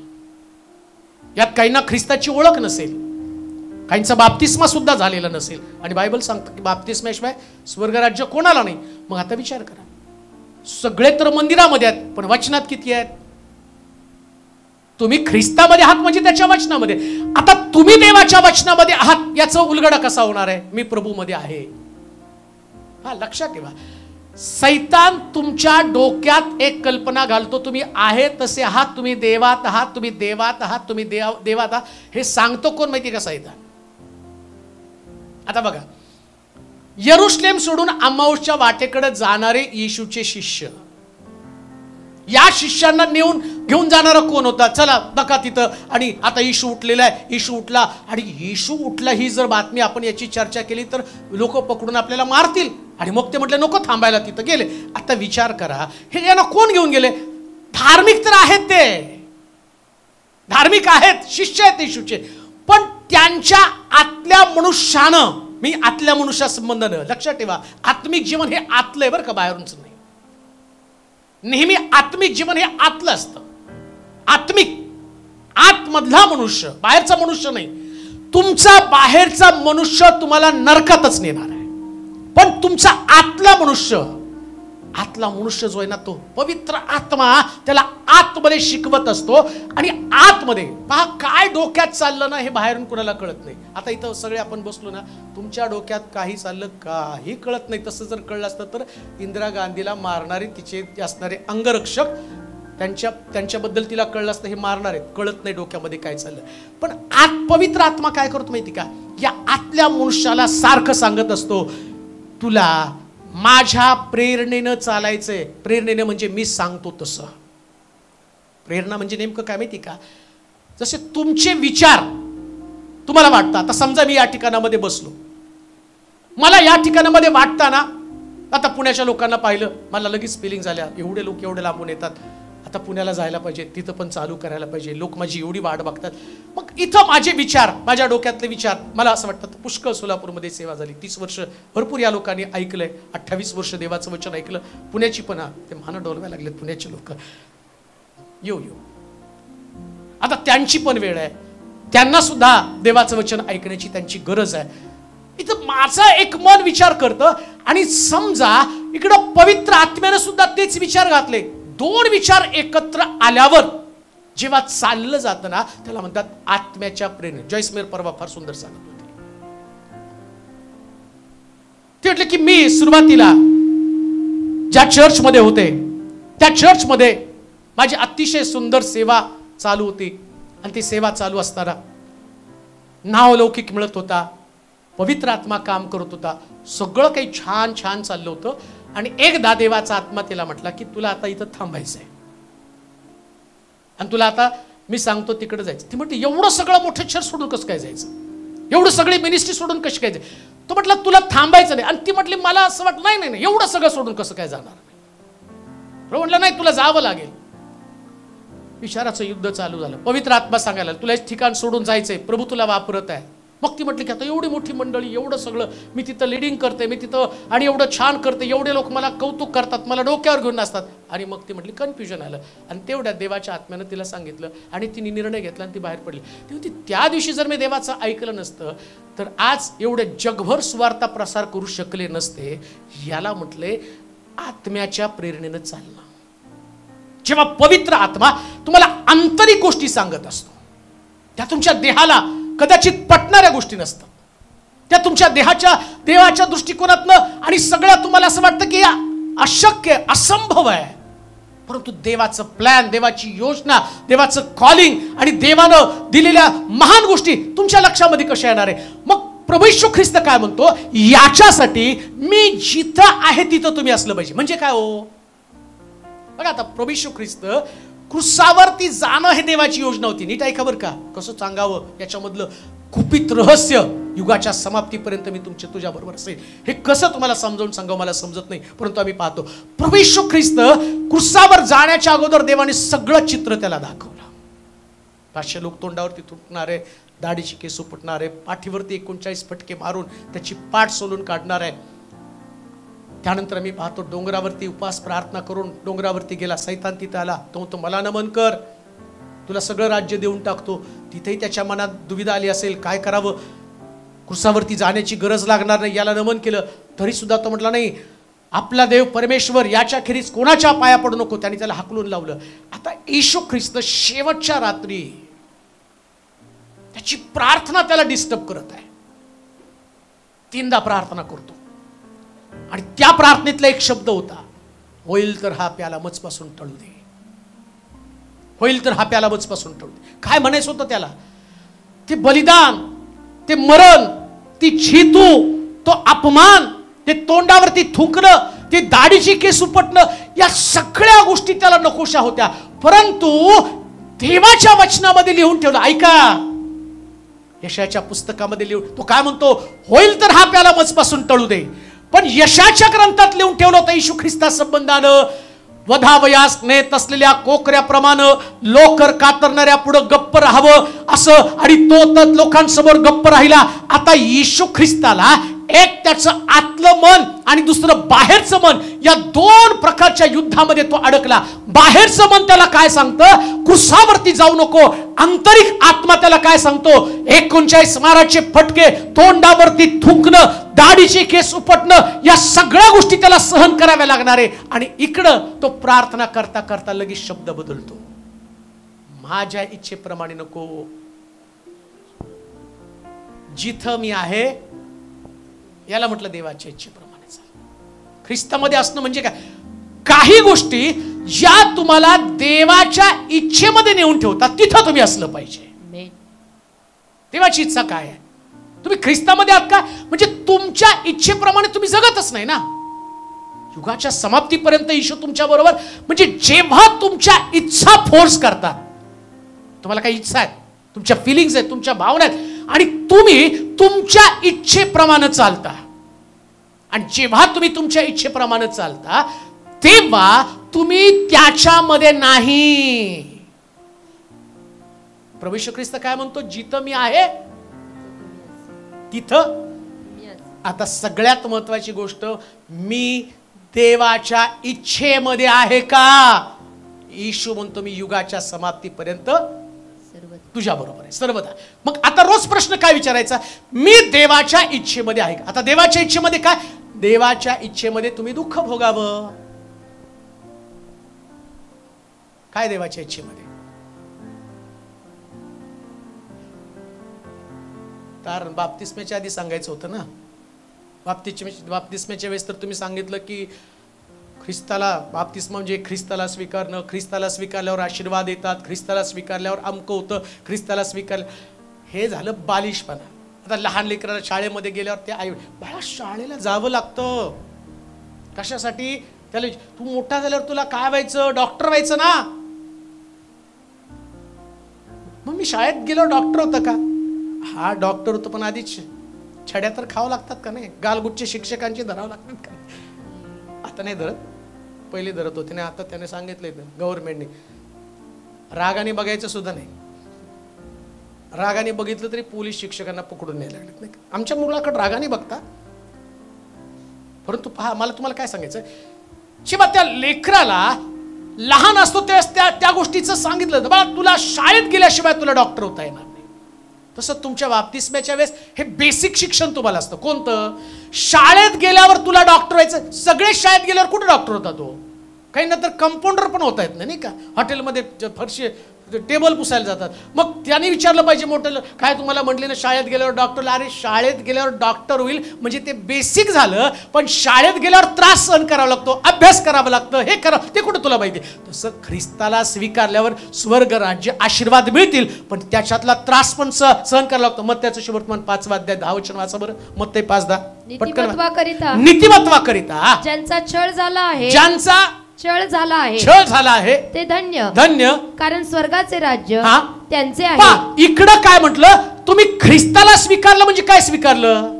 यात काहींना ख्रिस्ताची ओळख नसेल, काहींचा बाप्तिस्मा सुद्धा झालेला नसेल. आणि बायबल सांगतं की बाप्तिस्म्याशिवाय स्वर्गराज्य कोणाला नाही. मग आता विचार करा, सगळे तर मंदिरामध्ये आहेत पण वचनात किती आहेत? तुम्ही ख्रिस्तामध्ये आहात म्हणजे त्याच्या वचनामध्ये. आता तुम्ही देवाच्या वचनामध्ये आहात याचा उलगडा कसा होणार आहे? मी प्रभूमध्ये आहे. हा लक्षात ठेवा, सैतान तुमच्या डोक्यात एक कल्पना घालतो, तुम्ही आहे तसे आहात, तुम्ही देवात आहात, तुम्ही देवात आहात, तुम्ही देवात आहात. हे सांगतो कोण माहिती का? सैतान. आता बघा, यरुशलेम सोडून अम्माऊसच्या वाटेकडे जाणारे येशूचे शिष्य, या शिष्यांना घेऊन जाणारा कोण होता? चला बघा तिथं, आणि आता येशू उठलेला आहे, येशू उठला, आणि येशू उठला ही जर बातमी आपण याची चर्चा केली तर लोक पकडून आपल्याला मारतील. आणि मग ते म्हटले नको थांबायला, तिथं गेले. आता विचार करा, हे यांना कोण घेऊन गेले? धार्मिक तर आहेत, ते धार्मिक आहेत, शिष्य आहेत येशूचे, पण त्यांच्या आतल्या मनुष्यानं, मी आतल्या मनुष्या संबंधानं, लक्षात ठेवा आत्मिक जीवन हे आतलं आहे बरं का, बाहेरूनच नाही. नेहमी आत्मिक जीवन हे आतलं असतं. आत्मिक आतमधला मनुष्य, बाहेरचा मनुष्य नाही. तुमचा बाहेरचा मनुष्य तुम्हाला नरकातच नेणार आहे, पण तुमचा आतला मनुष्य जो आहे ना, तो पवित्र आत्मा त्याला आतमध्ये शिकवत असतो. आणि आतमध्ये पहा काय डोक्यात चाललं ना, हे बाहेरून कुणाला कळत नाही. आता इथं सगळे आपण बसलो ना, तुमच्या डोक्यात काही चाललं काही कळत नाही. तसं जर कळलं असतं तर इंदिरा गांधीला मारणारे तिचे असणारे अंगरक्षक, त्यांच्याबद्दल तिला कळलं असतं हे मारणार आहेत, कळत नाही डोक्यामध्ये काय चाललं. पण पवित्र आत्मा काय करतो माहिती का? या आतल्या मनुष्याला सारखं सांगत असतो, तुला माझ्या प्रेरणेनं चालायचंय. प्रेरणेनं म्हणजे मी सांगतो तसं. प्रेरणा म्हणजे नेमकं काय माहिती का? जसे तुमचे विचार तुम्हाला वाटतात. आता समजा मी या ठिकाणामध्ये बसलो, मला या ठिकाणामध्ये वाटताना, आता पुण्याच्या लोकांना पाहिलं, मला लगेच फिलिंग झाल्या, एवढे लोक एवढे लांबून येतात, आता पुण्याला जायला पाहिजे, तिथं पण चालू करायला पाहिजे, लोक माझी एवढी वाट बघतात. मग इथं माझे विचार, माझ्या डोक्यातले विचार, मला असं वाटतं पुष्कळ सोलापूरमध्ये सेवा झाली, 30 वर्ष भरपूर या लोकांनी ऐकलंय, 28 वर्ष देवाचं वचन ऐकलं. पुण्याची पण ते मान डोलवायला लागलेत पुण्याचे लोक. येऊ आता त्यांची पण वेळ आहे, त्यांना सुद्धा देवाचं वचन ऐकण्याची त्यांची गरज आहे. इथं माझा एक मन विचार करतं आणि समजा इकडं पवित्र आत्म्यानं सुद्धा तेच विचार घातले. 2 विचार एकत्र आल्यावर जेव्हा चाललं जातं ना, त्याला म्हणतात आत्म्याच्या प्रेरणे. जॉयस मेयर परवा फार सुंदर सांगत होते. ते म्हटले की मी सुरुवातीला ज्या चर्चमध्ये होते त्या चर्चमध्ये माझी अतिशय सुंदर सेवा चालू होती आणि ती सेवा चालू असताना नावलौकिक मिळत होता, पवित्र आत्मा काम करत होता, सगळं काही छान छान चाललं होतं. आणि एकदा देवाचा आत्मा तिला म्हटला की तुला आता इथं थांबायचंय आणि तुला आता मी सांगतो तिकडे जायचं. ती म्हटली एवढं सगळं मोठं चर्च सोडून कसं काय जायचं, एवढं सगळी मिनिस्ट्री सोडून कशी काय जायचं. तो म्हटला तुला थांबायचं नाही. आणि ती म्हटली मला असं वाटलं नाही नाही एवढं सगळं सोडून कसं काय जाणार. म्हटलं नाही तुला जावं लागेल. विचाराचं युद्ध चालू झालं. पवित्र आत्मा सांगायला तुला एक ठिकाण सोडून जायचंय, प्रभू तुला वापरत आहे. मग ती म्हटली की आता एवढी मोठी मंडळी, एवढं सगळं मी तिथं लिडिंग करते, मी तिथं आणि एवढं छान करते, एवढे लोक मला कौतुक करतात, मला डोक्यावर घेऊन असतात. आणि मग ती म्हटली कन्फ्युजन आलं. आणि तेवढ्या देवाच्या आत्म्यानं तिला सांगितलं आणि तिने निर्णय घेतला आणि ती बाहेर पडली. ती होती त्या दिवशी जर मी देवाचं ऐकलं नसतं तर आज एवढे जगभर सुवार्ता प्रसार करू शकले नसते. याला म्हटले आत्म्याच्या प्रेरणेनं चालणं. जेव्हा पवित्र आत्मा तुम्हाला आंतरिक गोष्टी सांगत असतो, त्या तुमच्या देहाला कदाचित पटणाऱ्या गोष्टी नसतात, त्या तुमच्या देवाच्या दृष्टिकोनातनं आणि सगळं तुम्हाला असं वाटतं की अशक्य असंभव आहे. परंतु देवाचं प्लॅन, देवाची योजना, देवाचं कॉलिंग आणि देवानं दिलेल्या महान गोष्टी तुमच्या लक्षामध्ये कशा येणार आहे. मग प्रभू येशू ख्रिस्त काय म्हणतो, याच्यासाठी मी जिथं आहे तिथं तुम्ही असलं पाहिजे. म्हणजे काय हो बघा, आता प्रभू येशू ख्रिस्त क्रुसावरती जाणं हे देवाची योजना होती. नीट ऐका बरं का, कसं सांगावं याच्यामधलं गुपित रहस्य. युगाच्या समाप्तीपर्यंत मी तुझ्या बरोबर असेल, हे कसं तुम्हाला समजावून सांगावं मला समजत नाही. परंतु आम्ही पाहतो प्रभू येशू ख्रिस्त क्रुसावर जाण्याच्या अगोदर देवाने सगळं चित्र त्याला दाखवलं. 500 लोक तोंडावरती थुंकणारे, दाढीची केस उपटणारे, पाठीवरती 39 फटके मारून त्याची पाठ सोलून काढणार आहे. त्यानंतर मी पाहतो डोंगरावरती उपवास प्रार्थना करून डोंगरावरती गेला. सैतान तिथं आला. तो मला नमन कर, तुला सगळं राज्य देऊन टाकतो. तिथेही त्याच्या मनात दुविधा आली असेल, काय करावं, क्रुसावरती जाण्याची गरज लागणार नाही, याला नमन केलं. तरी सुद्धा तो म्हटला नाही, आपला देव परमेश्वर याच्या खेरीज कोणाच्या पाया पडू नको. त्याने त्याला हाकलून लावलं. आता येशू ख्रिस्त शेवटच्या रात्री त्याची प्रार्थना त्याला डिस्टर्ब करत आहे. 3दा प्रार्थना करतो आणि त्या प्रार्थनेतला एक शब्द होता, होईल तर हा प्याला मजपासून टळू दे, होईल तर हा प्याला मजपासून टळू दे. काय म्हणायचं होतं त्याला? ते बलिदान, ते मरण, ती छितू, तो अपमान, ते तोंडावरती थुंकणं, ते दाढीची केस उपटणं, या सगळ्या गोष्टी त्याला नकोशा होत्या. परंतु देवाच्या वचनामध्ये लिहून ठेवलं. ऐका, यशाच्या पुस्तकामध्ये लिहून तो काय म्हणतो, होईल तर हा प्याला मजपासून टळू दे. पण यशाच्या ग्रंथात लिहून ठेवलं होतं येशू ख्रिस्ता संबंधानं, वधावयास नेत असलेल्या कोकऱ्याप्रमाणे लोकर कातरणाऱ्या पुढे गप्प राहावं असं. आणि तो तर लोकांसमोर गप्प राहिला. आता येशू ख्रिस्ताला एक त्याचं आतलं मन आणि दुसरं बाहेरचं मन, या 2 प्रकारच्या युद्धामध्ये तो अडकला. बाहेरचं मन त्याला काय सांगतं, क्रुसावरती जाऊ नको. आंतरिक आत्मा त्याला काय सांगतो, 39 माराचे फटके, तोंडावरती थुंकणं, दाढीची केस उपटणं, या सगळ्या गोष्टी त्याला सहन कराव्या लागणार आहे. आणि इकडं तो प्रार्थना करता करता लगेच शब्द बदलतो, माझ्या इच्छेप्रमाणे नको, जिथं मी आहे याला म्हटलं देवाच्या इच्छेप्रमाणे चाल. ख्रिस्तामध्ये असणं म्हणजे काय, काही गोष्टी ज्या तुम्हाला देवाच्या इच्छेमध्ये नेऊन ठेवतात तिथं तुम्ही असलं पाहिजे. देवाची इच्छा काय आहे, तुम्ही ख्रिस्तामध्ये आहात का, म्हणजे तुमच्या इच्छेप्रमाणे तुम्ही जगतच नाही ना. युगाच्या समाप्तीपर्यंत येशू तुमच्या बरोबर, म्हणजे जेव्हा तुमच्या इच्छा फोर्स करतात, तुम्हाला काही इच्छा आहेत, तुमच्या फिलिंग्स आहेत, तुमच्या भावना आहेत, आणि तुम्ही तुमच्या इच्छेप्रमाणे चालता, आणि जेव्हा तुम्ही तुमच्या इच्छेप्रमाणे चालता तेव्हा तुम्ही त्याच्यामध्ये नाही. प्रभू येशू ख्रिस्त काय म्हणतो, जिथं मी आहे तिथं. आता सगळ्यात महत्वाची गोष्ट, मी देवाच्या इच्छेमध्ये आहे का? येशू म्हणतो मी युगाच्या समाप्तीपर्यंत तुझ्या बरोबर आहे सर्वदा. मग आता रोज प्रश्न काय विचारायचा, मी देवाच्या इच्छेमध्ये आहे का? आता देवाच्या इच्छेमध्ये काय? देवाच्या इच्छेमध्ये तुम्ही दुःख भोगावं. काय देवाच्या इच्छेमध्ये? कारण बाप्तिस्म्याच्या आधी सांगायचं होतं ना. बाप्तिस्म्याच्या वेळेस तर तुम्ही सांगितलं की ख्रिस्ताला बाप्तिस्मा म्हणजे ख्रिस्ताला स्वीकारणं, ख्रिस्ताला स्वीकारल्यावर आशीर्वाद येतात, ख्रिस्ताला स्वीकारल्यावर अमकं होतं, ख्रिस्ताला स्वीकार. हे झालं बालिशपणा. आता लहान लेकराला शाळेमध्ये गेल्यावर ते आई बाळा शाळेला जावं लागतं. कशासाठी? त्याला तू मोठा झाल्यावर तुला काय व्हायचं? डॉक्टर व्हायचं ना. मग मी शाळेत गेलो डॉक्टर होतं का? हा डॉक्टर होतो, पण आधी छड्या तर खावं लागतात का नाही? गालगुटचे शिक्षकांचे धरावं लागतात का? आता नाही धरत, पहिले धरत होते नाही. आता त्याने सांगितलंय गव्हर्नमेंटने रागाने बघायचं सुद्धा नाही. रागाने बघितलं तरी पोलीस शिक्षकांना पकडून न्यायला लागलेत नाही. आमच्या मुलाकडे रागाने बघता. परंतु पहा, मला तुम्हाला काय सांगायचं, शिवा त्या लेकराला लहान असतो त्या गोष्टीचं सांगितलं, बा तुला शाळेत गेल्याशिवाय तुला डॉक्टर होता येणार नाही. तसं तुमच्या बाप्तिस्म्याच्या वेळेस हे बेसिक शिक्षण तुम्हाला असतं. कोणतं? शाळेत गेल्यावर तुला डॉक्टर व्हायचं. सगळे शाळेत गेल्यावर कुठे डॉक्टर होता तो? काही नंतर कंपाऊंडर पण होता येत नाही का? हॉटेलमध्ये फरशी टेबल पुसायला जातात. मग त्यांनी विचारलं पाहिजे मोठं, काय तुम्हाला म्हटले ना शाळेत गेल्यावर डॉक्टर? अरे शाळेत गेल्यावर डॉक्टर होईल म्हणजे ते बेसिक झालं, पण शाळेत गेल्यावर त्रास सहन करावा लागतो, अभ्यास करावा लागतं, हे करावं, ते कुठं तुला माहिती? तसं ख्रिस्ताला स्वीकारल्यावर स्वर्ग राज्य आशीर्वाद मिळतील, पण त्याच्यातला त्रास पण सहन करावा लागतो. मग त्याचं शुभवर्तमान 5 अध्याय 10 वचन वाचा बरं. मग ते 5:10 नीतिमत्वाकरिता ज्यांचा छळ झाला आहे, ज्यांचा छळ झाला आहे ते धन्य धन्य, कारण स्वर्गाचे राज्य त्यांचे आहे. इकडं काय म्हटलं? तुम्ही ख्रिस्ताला स्वीकारलं म्हणजे काय स्वीकारलं?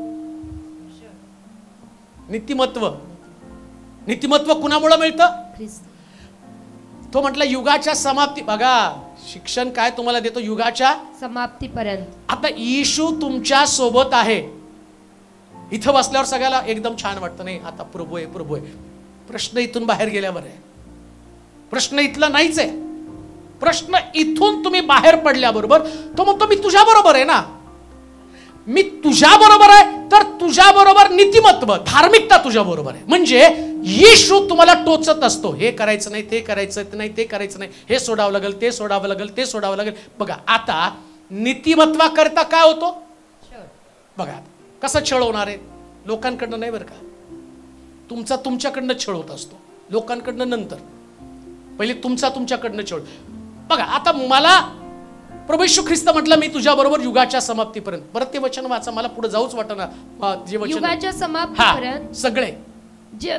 नीतिमत्व. नीतिमत्व कुणामुळे मिळतं? तो म्हटलं युगाच्या समाप्ती. बघा शिक्षण काय तुम्हाला देतो? युगाच्या समाप्तीपर्यंत. आता येशू तुमच्या सोबत आहे. इथं बसल्यावर सगळ्याला एकदम छान वाटतं, नाही आता प्रभू आहे प्रभू आहे. प्रश्न इथून बाहेर गेल्यावर आहे. प्रश्न इथला नाहीच आहे. प्रश्न इथून तुम्ही बाहेर पडल्याबरोबर तो म्हणतो मी तुझ्या बरोबर आहे ना. मी तुझ्या बरोबर आहे, तर तुझ्या बरोबर नीतिमत्व, धार्मिकता तुझ्या बरोबर आहे. म्हणजे येशू तुम्हाला टोचत असतो, हे करायचं नाही, ते करायचं नाही, ते करायचं नाही, हे सोडावं लागेल, ते सोडावं लागेल, ते सोडावं लागेल. बघा आता नीतिमत्वाकरता काय होतो? बघा कसं छळ होणार आहे. लोकांकडनं नाही बरं का, तुमच्याकडनं छळ होत असतो, लोकांकडनं नंतर. पहिले तुमच्याकडनं छळ. बघा आता मला प्रभू येशू ख्रिस्त म्हटलं मी तुझ्या बरोबर युगाच्या समाप्तीपर्यंत. परत ते वचन वाचा, मला पुढे जाऊच वाटना. जे वचन युगाच्या समाप्तीपर्यंत सगळे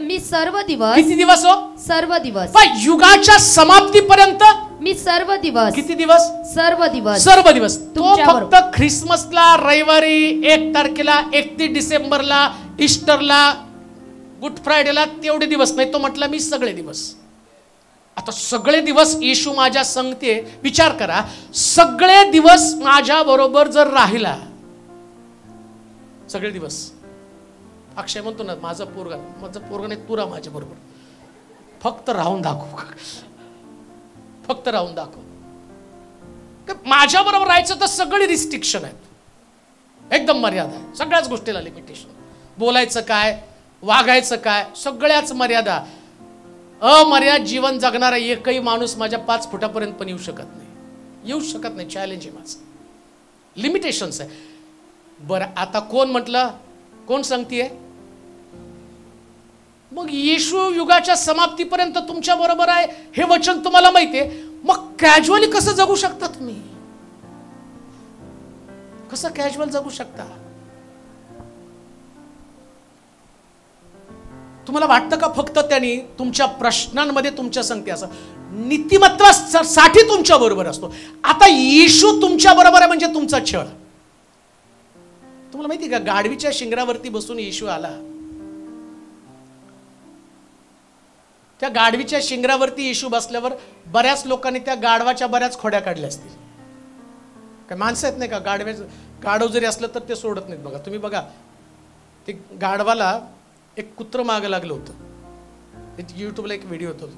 मी सर्व दिवस. किती दिवस हो? सर्व दिवस. युगाच्या समाप्तीपर्यंत मी सर्व दिवस. किती दिवस? सर्व दिवस. सर्व दिवस. तो फक्त ख्रिसमसला, रविवारी 1 तारखेला, 31 डिसेंबरला, ईस्टरला, गुड फ्रायडेला तेवढे दिवस नाही. तो म्हटला मी सगळे दिवस. आता सगळे दिवस येशू माझ्या संगते. विचार करा, सगळे दिवस माझ्या बरोबर जर राहिला, सगळे दिवस. अक्षय म्हणतो ना माझं पोरगा नाही, तुरा माझ्या बरोबर. फक्त राहून दाखव, फक्त राहून दाखव. माझ्या बरोबर राहायचं तर सगळी रिस्ट्रिक्शन आहेत, एकदम मर्यादा आहे, सगळ्याच गोष्टीला लिमिटेशन. बोलायचं काय, वागायचं काय, सगळ्याच मर्यादा. अमर्याद जीवन जगणारा एकही माणूस माझ्या 5 फुटापर्यंत पण येऊ शकत नाही. चॅलेंज आहे माझं, लिमिटेशन्स आहे. बरं आता कोण म्हटलं, कोण सांगतीये? मग येशू युगाच्या समाप्तीपर्यंत तुमच्या बरोबर आहे हे वचन तुम्हाला माहितीये. मग कॅज्युअली कसं जगू शकता तुम्ही? कसं कॅज्युअल जगू शकता? तुम्हाला वाटतं का फक्त त्यांनी तुमच्या प्रश्नांमध्ये तुमच्या संगती असं नीतिमत्वासाठी तुमच्या बरोबर असतो? आता येशू तुमच्या बरोबर आहे म्हणजे तुमचा छळ. तुम्हाला माहिती का, गाढवीच्या शिंगरावरती बसून येशू आला. त्या गाढवीच्या शिंगरावरती येशू बसल्यावर बऱ्याच लोकांनी त्या गाढवाच्या बऱ्याच खोड्या काढल्या असतील. काय माणसं आहेत नाही का, गाढव जरी असलं तर ते सोडत नाहीत. बघा तुम्ही बघा, ते गाढवाला एक कुत्रं मागं लागलं होतं. यूट्यूबला एक व्हिडिओ होतो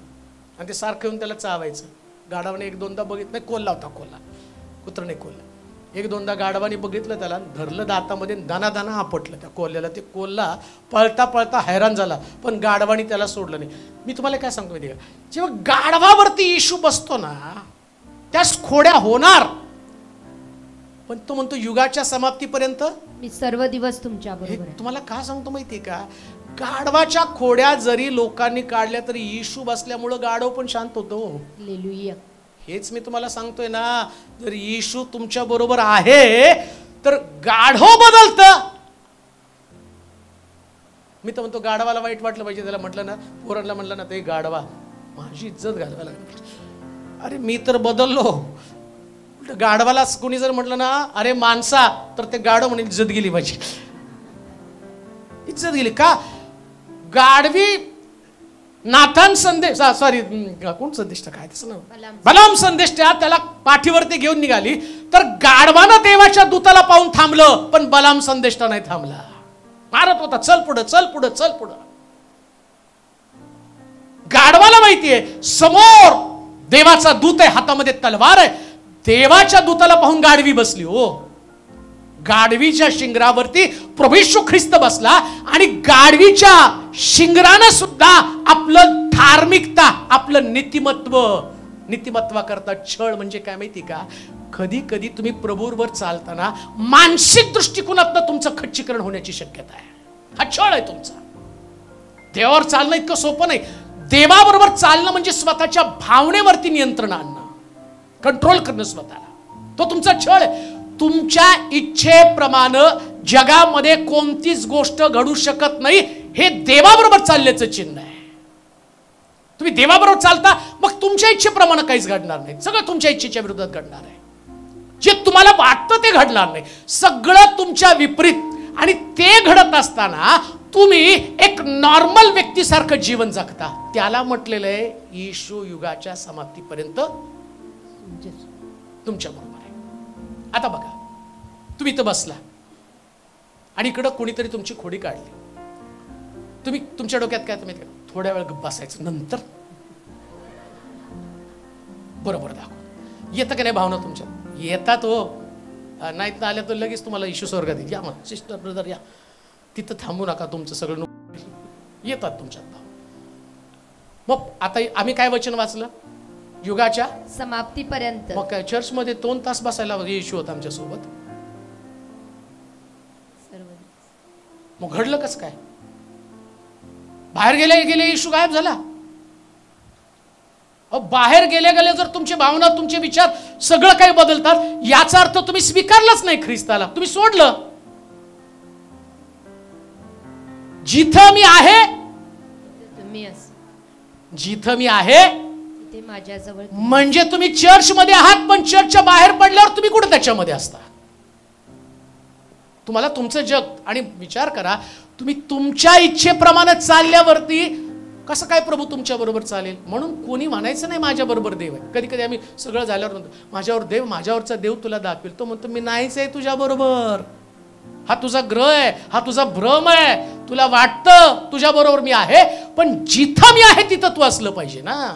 आणि ते सारखं येऊन त्याला चावायचं. गाढवाने एक दोनदा बघितलं, नाही कोल्हा होता, कोल्हा, कुत्रं नाही कोल्हा. एक दोनदा गाढवाने बघितलं त्याला, धरलं दातामध्ये, दाना दाना आपटलं त्या कोल्ह्याला. ते कोल्हा पळता पळता हैराण झाला, पण गाढवाने त्याला सोडलं नाही. मी तुम्हाला काय सांगतो माहिती का, जेव्हा गाढवावरती येशू बसतो ना त्यास खोड्या होणार, पण तो म्हणतो युगाच्या समाप्तीपर्यंत मी सर्व दिवस तुमच्या हे बरोबर आहे. तुम्हाला का सांगतो माहितीये का, गाढवाच्या खोड्या जरी लोकांनी काढल्या तरी येशू बसल्यामुळं गाढव पण शांत होतो. हालेलुया. हेच मी तुम्हाला सांगतोय ना, जर येशू तुमच्या बरोबर आहे तर गाढव बदलतं. मी तर म्हणतो गाढवाला वाईट वाटलं पाहिजे, त्याला म्हटलं ना, पोरांना म्हटलं ना, ते गाढवा माझी इज्जत घालवायला लागली. अरे मी तर बदललो. गाढवाला कोणी जर म्हटलं ना, अरे माणसा, तर ते गाढव म्हणून इज्जत गेली माझी, इज्जत गेली. का? गाढवी नाथान संदेश, सॉरी कोण संदेश काय त्याचं नाव, बलाम संदेश, त्याला पाठीवरती घेऊन निघाली, तर गाढवानं देवाच्या दूताला पाहून थांबलं, पण बलाम संदेष्टा नाही थांबला, मारत होता, चल पुढं चल पुढं चल पुढं. गाढवाला माहितीये समोर देवाचा दूत आहे, हातामध्ये तलवार आहे. देवाच्या दूताला पाहून गाढवी बसली. हो, गाढवीच्या शिंगरावरती प्रभू येशू ख्रिस्त बसला आणि गाढवीच्या शिंगरानं सुद्धा आपलं धार्मिकता, आपलं नीतिमत्व करता छळ. म्हणजे काय माहिती का, कधी कधी तुम्ही प्रभूवर चालताना मानसिक दृष्टिकोनातनं तुमचं खच्चीकरण होण्याची शक्यता आहे. हा छळ आहे तुमचा. देवावर चालणं इतकं सोपं नाही. देवाबरोबर चालणं म्हणजे स्वतःच्या भावनेवरती नियंत्रण आणणं, कंट्रोल करणं स्वतःला. तो तुमचा छळ आहे. तुमच्या इच्छेप्रमाणे जगामध्ये कोणतीच गोष्ट घडू शकत नाही, हे देवाबरोबर चालल्याचं चिन्ह आहे. तुम्ही देवाबरोबर चालता, मग तुमच्या इच्छेप्रमाणे काहीच घडणार नाही, सगळं तुमच्या इच्छेच्या विरोधात घडणार आहे. जे तुम्हाला वाटतं ते घडणार नाही, सगळं तुमच्या विपरीत. आणि ते घडत असताना तुम्ही एक नॉर्मल व्यक्तीसारखं जीवन जगता. त्याला म्हटलेलं आहे येशू युगाच्या समाप्तीपर्यंत तुमच्या बरोबर आहे. आता बघा, तुम्ही इथं बसला आणि इकडं कोणीतरी तुमची खोडी काढली. तुम्ही तुमच्या डोक्यात काय, तुम्ही थोड्या वेळ बसायचं, नंतर बरोबर दाखव. येतं का नाही भावना तुमच्या? येतात हो. नाहीत ना आल्या तर लगेच तुम्हाला येशू स्वर्गात येईल. या मग सिस्टर ब्रदर या, तिथं थांबू नका, तुमचं सगळं येतात तुमच्यात भाव. मग आता आम्ही काय वचन वाचलं, युगाच्या समाप्तीपर्यंत. मग काय चर्चमध्ये 2 तास बसायला येशू होता आमच्या सोबत. मग घडलं कसं काय? बाहेर गेले येशू गायब झाला. बाहेर गेले जर तुमची भावना, तुमचे विचार सगळं काही बदलतात, याचा अर्थ तुम्ही स्वीकारलंच नाही ख्रिस्ताला, तुम्ही सोडलं. जिथं मी आहे, जिथं मी आहे ते माझ्याजवळ, म्हणजे तुम्ही चर्च मध्ये आहात, पण चर्चच्या बाहेर पडल्यावर तुम्ही कुठे त्याच्यामध्ये असता? तुम्हाला तुमचं जग. आणि विचार करा, तुम्ही तुमच्या इच्छेप्रमाणे चालल्यावरती कसं काय प्रभू तुमच्या बरोबर चालेल? म्हणून कोणी म्हणायचं नाही माझ्या बरोबर देव आहे. कधी कधी आम्ही सगळं झाल्यावर म्हणतो माझ्यावर देव, माझ्यावरचा देव तुला दाखवेल. तो म्हणतो मी नाहीच आहे तुझ्या बरोबर, हा तुझा ग्रह आहे, हा तुझा भ्रम आहे. तुला वाटतं तुझ्या बरोबर मी आहे, पण जिथं मी आहे तिथं तू असलं पाहिजे ना.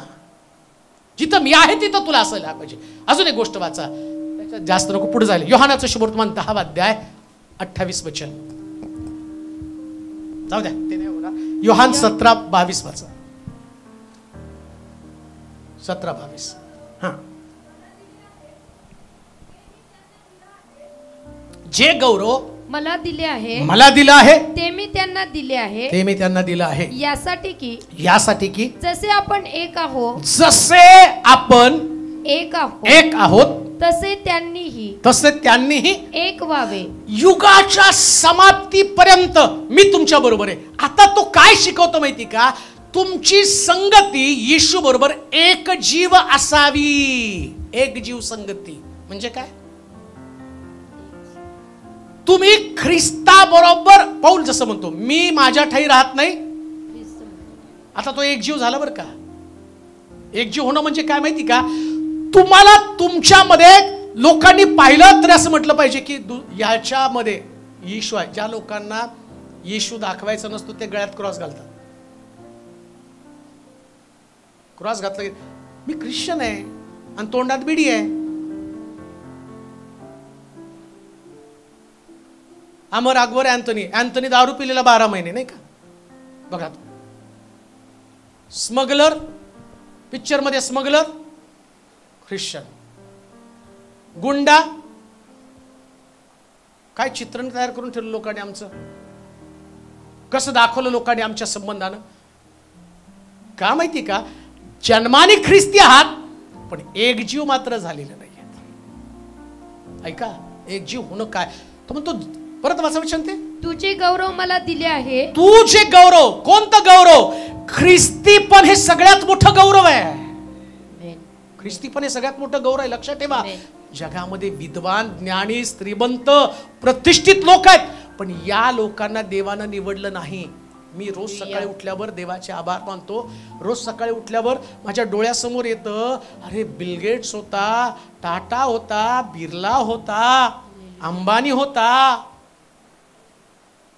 जिथं मी आहे तिथं तुला असायला पाहिजे. अजून एक गोष्ट वाचा, त्याच्यात जास्त नको पुढे जायला. योहानाचं शुभवर्तमान 10 अध्याय 28 वचन. जाऊ द्या, ते नाही होणार. योहान 17:22 वाचा. 17:22. हा, जे गौरव मला दिले आहे, मला दिलं आहे, ते मी त्यांना दिले आहे, ते मी त्यांना दिलं आहे, यासाठी की जसे आपण एक आहोत, जसे आपण एक आहोत तसे त्यांनीही एक व्हावे. युगाच्या समाप्तीपर्यंत मी तुमच्या बरोबर आहे. आता तो काय शिकवतो माहिती का? तुमची संगती येशू बरोबर एक जीव असावी. एक जीव संगती म्हणजे काय? तुम्ही ख्रिस्ता बरोबर, पौल जसं म्हणतो मी माझ्या ठाई राहत नाही, आता तो एक जीव झाला बरं का. एक जीव होणं म्हणजे काय माहिती का? तुम्हाला तुमच्यामध्ये लोकांनी पाहिलं तर असं म्हटलं पाहिजे की याच्यामध्ये येशू आहे. ज्या लोकांना येशू दाखवायचा नसतो ते गळ्यात क्रॉस घालतात. क्रॉस घातलं की मी ख्रिश्चन आहे आणि तोंडात बिडी आहे. अमर अकबर अँथनी दारू पिलेला 12 महिने नाही का? बघा स्मगलर, पिक्चर मध्ये स्मगलर ख्रिश्चन, गुंडा, काय चित्रण तयार करून ठेवलं लोकांनी आमचं, कसं दाखवलं लोकांनी आमच्या संबंधानं. का माहिती का? जन्माने ख्रिस्ती आहात पण एक जीव मात्र झालेलं नाही. ऐका, एक जीव होणं काय? तो म्हणतो, परत वाचावं सांगते, तुझे गौरव मला दिले आहे. तुझे गौरव, कोणतं गौरव? ख्रिस्तीपण हे सगळ्यात मोठं गौरव आहे. ख्रिस्तीपण हे सगळ्यात मोठं गौरव आहे. लक्षात ठेवा, जगामध्ये विद्वान, ज्ञानी, श्रीमंत, प्रतिष्ठित लोक आहेत, पण या लोकांना देवानं निवडलं नाही. मी रोज सकाळी उठल्यावर देवाचे आभार मानतो. रोज सकाळी उठल्यावर माझ्या डोळ्यासमोर येतं, अरे बिल गेट्स होता, टाटा होता, बिर्ला होता, अंबानी होता,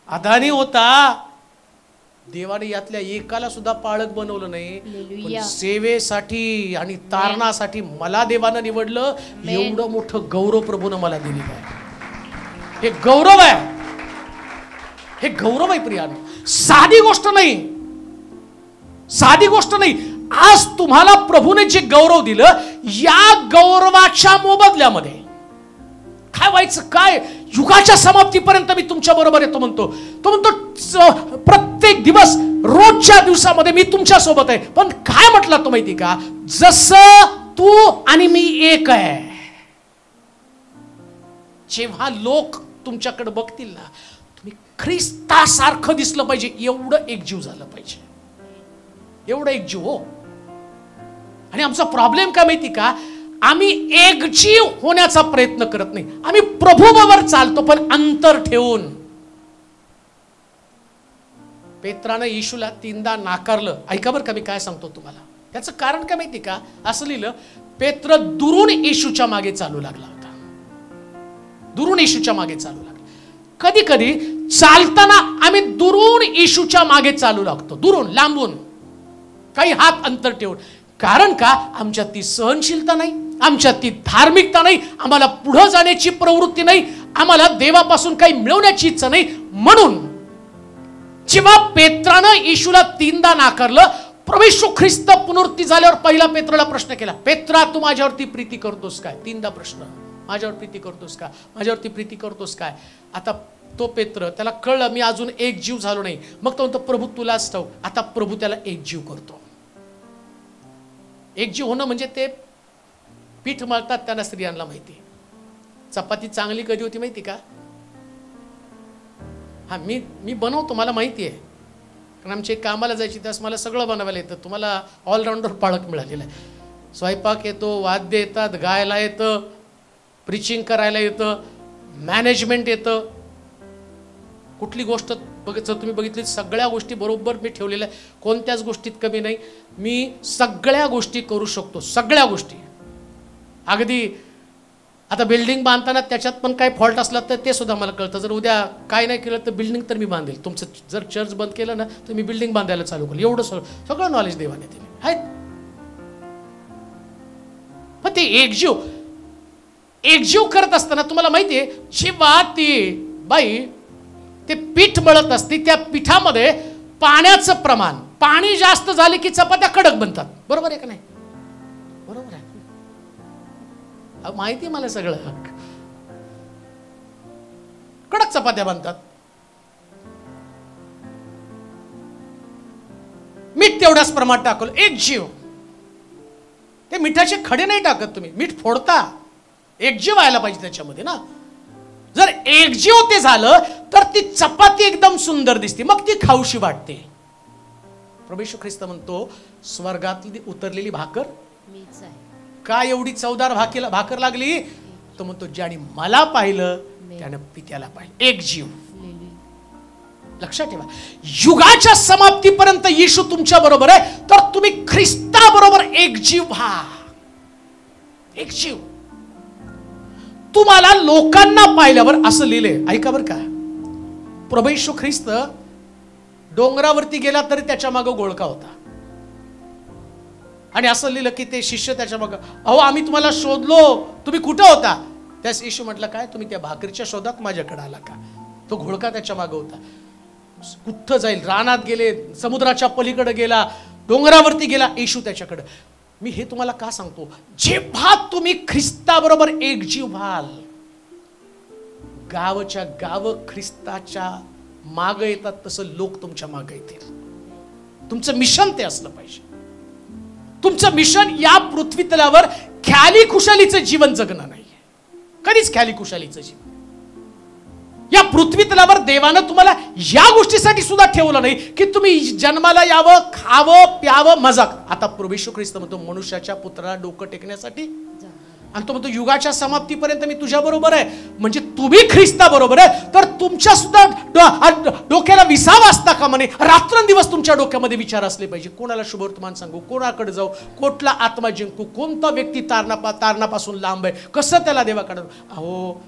अदानी होता. देवाने यातल्या एकाला सुद्धा पाळक बनवलं नाही. पण सेवेसाठी आणि तारणासाठी मला देवानं निवडलं. एवढं मोठं गौरव प्रभूनं मला दिलेलं आहे. हे गौरव आहे, हे गौरव आहे प्रियानो. साधी गोष्ट नाही, साधी गोष्ट नाही. आज तुम्हाला प्रभूने जे गौरव दिलं, या गौरवाच्या मोबदल्यामध्ये काय व्हायचं? काय? युगाच्या समाप्तीपर्यंत मी तुमच्या बरोबर येतो म्हणतो. तो म्हणतो प्रत्येक दिवस, रोजच्या दिवसामध्ये मी तुमच्या सोबत आहे. पण काय म्हटलं तो माहिती का? जसं तू आणि मी एक आहे. जेव्हा लोक तुमच्याकडे बघतील ना, तुम्ही ख्रिस्तासारखं दिसलं पाहिजे. एवढं एकजीव झालं पाहिजे, एवढं एकजीव हो. आणि आमचा प्रॉब्लेम काय माहिती का? आम्ही एकजीव होण्याचा प्रयत्न करत नाही. आम्ही प्रभूबरोबर चालतो पण अंतर ठेवून. पेत्रानं येशूला 3दा नाकारलं. ऐका बरं का, मी काय सांगतो तुम्हाला. त्याचं कारण काय माहिती का? असं लिहिलं, पेत्र दुरून येशूच्या मागे चालू लागला होता. दुरून येशूच्या मागे चालू लागला. कधी कधी चालताना आम्ही दुरून येशूच्या मागे चालू लागतो, दुरून, लांबून, काही हात अंतर ठेवून. कारण का? आमच्यात ती सहनशीलता नाही, आमच्यात ती धार्मिकता नाही, आम्हाला पुढे जाण्याची प्रवृत्ती नाही, आम्हाला देवापासून काही मिळवण्याची इच्छा नाही. म्हणून जेव्हा पेत्रानं येशूला 3दा नाकारलं, प्रभू येशू ख्रिस्त पुनरुत्थान झाल्यावर पहिला पेत्राला प्रश्न केला, पेत्रा तू माझ्यावरती प्रीती करतोस काय? 3दा प्रश्न, माझ्यावर प्रीती करतोस का? माझ्यावरती प्रीती करतोस काय? आता तो पेत्र, त्याला कळलं मी अजून एक जीव झालो नाही. मग तो म्हणतो, प्रभू तुलाच ठाऊक. आता प्रभू त्याला एक जीव करतो. एक जीव होणं म्हणजे ते पीठ मळतात, त्यांना स्त्रियांना माहिती. चपाती चांगली कधी होती माहिती का? हा, मी बनवतो, मला माहिती आहे. कारण आमची कामाला जायची त्यास मला सगळं बनवायला येतं. तुम्हाला ऑलराऊंडर पाळक मिळालेलं आहे. स्वयंपाक येतो, वाद्य येतात, गायला येतं, प्रीचिंग करायला येतं, मॅनेजमेंट येतं. कुठली गोष्ट जर तुम्ही बघितली, सगळ्या गोष्टी बरोबर मी ठेवलेल्या, कोणत्याच गोष्टीत कमी नाही. मी सगळ्या गोष्टी करू शकतो, सगळ्या गोष्टी. अगदी आता बिल्डिंग बांधताना त्याच्यात पण काही फॉल्ट असला तर ते सुद्धा मला कळतं. जर उद्या काय नाही केलं तर बिल्डिंग तर मी बांधेल. तुमचं जर चर्च बंद केलं ना तर मी बिल्डिंग बांधायला चालू करेल. एवढं सगळं नॉलेज देवाने दिले आहेत. पण ते एकजीव करत असताना तुम्हाला माहिती आहे, जेव्हा ती बाई ते पीठ मळत असते, त्या पिठामध्ये पाण्याचं प्रमाण, पाणी जास्त झाले की चपात्या कडक बनतात. बरोबर आहे का नाही? बरोबर आहे, माहिती मला सगळं. कडक चपात्या बनतात. मीठ तेवढ्याच प्रमाणात टाकलं. एक जीव, ते मिठाचे खडे नाही टाकत तुम्ही, मीठ फोडता. एकजीव व्हायला पाहिजे त्याच्यामध्ये ना. जर एकजीव ते झालं तर ती चपाती एकदम सुंदर दिसते, मग ती खाऊशी वाटते. प्रभू येशू ख्रिस्त म्हणतो, स्वर्गातली उतरलेली भाकर मीच आहे. का एवढी चवदार भाकर लागली? तो म्हणतो, ज्याने मला पाहिलं त्याने पित्याला पाहिलं. एक जीव. लक्षात ठेवा, युगाच्या समाप्तीपर्यंत येशू तुमच्या बरोबर आहे. तर तुम्ही ख्रिस्त ख्रिस्ताबरोबर एक जीव व्हा. एक जीव. तुम्हाला लोकांना पाहिल्यावर असं लिहिलंय, ऐका बरं का, प्रभू येशू ख्रिस्त डोंगरावरती गेला तरी त्याच्या मागे गोळका होता. आणि असं लिहिलं की ते शिष्य त्याच्या मागे, अहो आम्ही तुम्हाला शोधलो, तुम्ही कुठं होता? त्यास येशू म्हटलं, काय तुम्ही त्या भाकरीच्या शोधात माझ्याकडे आला का? तो घोळका त्याच्या मागे होता. कुठं जाईल? रानात गेले, समुद्राच्या पलीकडे गेला, डोंगरावरती गेला, येशू त्याच्याकडे. मी हे तुम्हाला का सांगतो? जेव्हा तुम्ही ख्रिस्ताबरोबर एक जीव व्हाल, गावच्या गाव ख्रिस्ताच्या माग येतात, तसं लोक तुमच्या मागे येतील. तुमचं मिशन ते असलं पाहिजे. तुमचं मिशन या पृथ्वी तलावर ख्याली खुशालीचं जीवन जगणं नाही, कधीच ख्याली खुशालीचं जीवन. या पृथ्वी तलावर देवानं तुम्हाला या गोष्टीसाठी सुद्धा ठेवलं नाही की तुम्ही जन्माला यावं, खावं, प्यावं, मजा. आता प्रभू येशू ख्रिस्त म्हणतो मनुष्याच्या पुत्राला डोकं टेकण्यासाठी, आणि तो म्हणतो युगाच्या समाप्तीपर्यंत मी तुझ्या बरोबर आहे. म्हणजे तुम्ही ख्रिस्ता बरोबर आहे, तर तुमच्या सुद्धा डोक्याला विसावा असता का म्हणे. रात्रंदिवस तुमच्या डोक्यामध्ये विचार असले पाहिजे. कोणाला शुभवर्तमान सांगू, कोणाकडे जाऊ, कुठला आत्मा जिंकू, कोणता व्यक्ती तारणापासून लांब आहे, कसं त्याला देवाकडे. अहो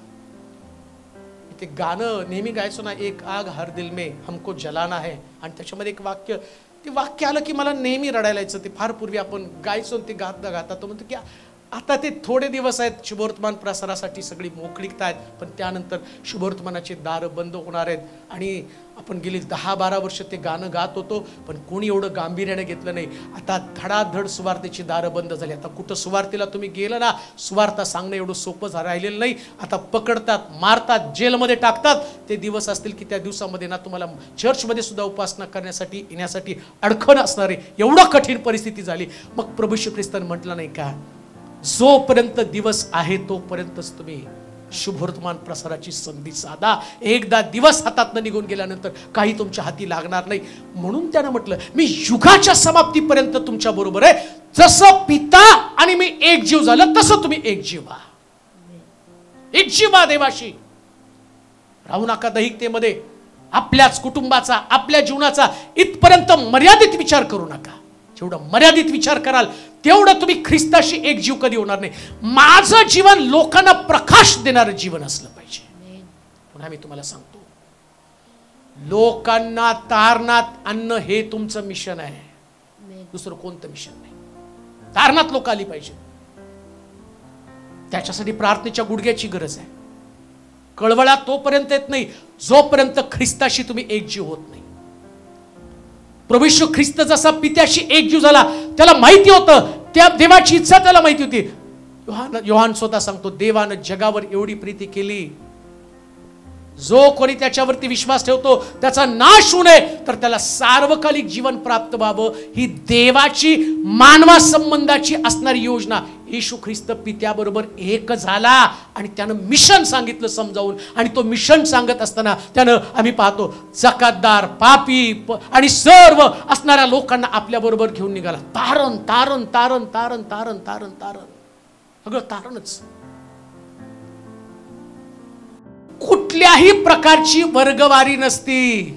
ते गाणं नेहमी गायचो ना, एक आग हर दिल में हमको जलाना है, आणि त्याच्यामध्ये एक वाक्य, ते वाक्य आलं की मला नेहमी रडायला यायचं. ते फार पूर्वी आपण गायचो, ते गाता गाता तो म्हणतो की आता ते थोडे दिवस आहेत शुभवर्तमान प्रसारासाठी, सगळी मोकळीकता आहेत, पण त्यानंतर शुभवर्तमानाचे दार बंद होणार आहेत. आणि आपण गेली 10-12 वर्ष ते गाणं गात होतो, पण कोणी एवढं गांभीर्याने घेतलं नाही. आता धडाधड सुवार्तेची दारं बंद झाली. आता कुठं सुवार्तेला तुम्ही गेलं ना, सुवार्ता सांगणं एवढं सोपं राहिलेलं नाही. आता पकडतात, मारतात, जेलमध्ये टाकतात. ते दिवस असतील की त्या दिवसामध्ये ना तुम्हाला चर्चमध्ये सुद्धा उपासना करण्यासाठी येण्यासाठी अडखण असणारे, एवढं कठीण परिस्थिती झाली. मग प्रभू येशू ख्रिस्ताने म्हटलं नाही का, जोपर्यंत दिवस आहे तोपर्यंतच तुम्ही शुभवर्तमान प्रसाराची संधी साधा. एकदा दिवस हातातनं निघून गेल्यानंतर काही तुमच्या हाती लागणार नाही. म्हणून त्यानं म्हटलं, मी युगाच्या समाप्तीपर्यंत तुमच्या बरोबर आहे. जसं पिता आणि मी एक जीव झालं, तसं तुम्ही एक जीव व्हा. एक जीव व्हा देवाशी. राहू नका दैहिकतेमध्ये. आपल्याच कुटुंबाचा, आपल्या जीवनाचा इथपर्यंत मर्यादित विचार करू नका. जेवढं मर्यादित विचार कराल तेवढं तुम्ही ख्रिस्ताशी एक जीव कधी होणार नाही. माझं जीवन लोकांना प्रकाश देणारं जीवन असलं पाहिजे. पुन्हा मी तुम्हाला सांगतो, लोकांना तारणात आणणं हे तुमचं मिशन आहे, दुसरं कोणतं मिशन नाही. तारणात लोक आली पाहिजे. त्याच्यासाठी प्रार्थनेच्या गुडघ्याची गरज आहे. कळवळा तोपर्यंत येत नाही जोपर्यंत ख्रिस्ताशी तुम्ही एक जीव होत नाही. प्रभू येशू ख्रिस्त जसा पित्याशी एक जीव झाला, त्याला माहिती होतं, त्या देवाची इच्छा त्याला माहिती होती. योहान स्वतः सांगतो, देवानं जगावर एवढी प्रीती केली, जो कोणी त्याच्यावरती विश्वास ठेवतो त्याचा नाश होऊ नये, तर त्याला सार्वकालिक जीवन प्राप्त व्हावं. ही देवाची मानवा संबंधाची असणारी योजना. येशू ख्रिस्त पित्याबरोबर एक झाला आणि त्यानं मिशन सांगितलं समजावून. आणि तो मिशन सांगत असताना त्यानं आम्ही पाहतो जकातदार, पापी आणि सर्व असणाऱ्या लोकांना आपल्या बरोबर घेऊन निघाला. तारण तारण तारण तारण तारण तारण तारण सगळं तारणच. कुठल्याही प्रकारची वर्गवारी नसती.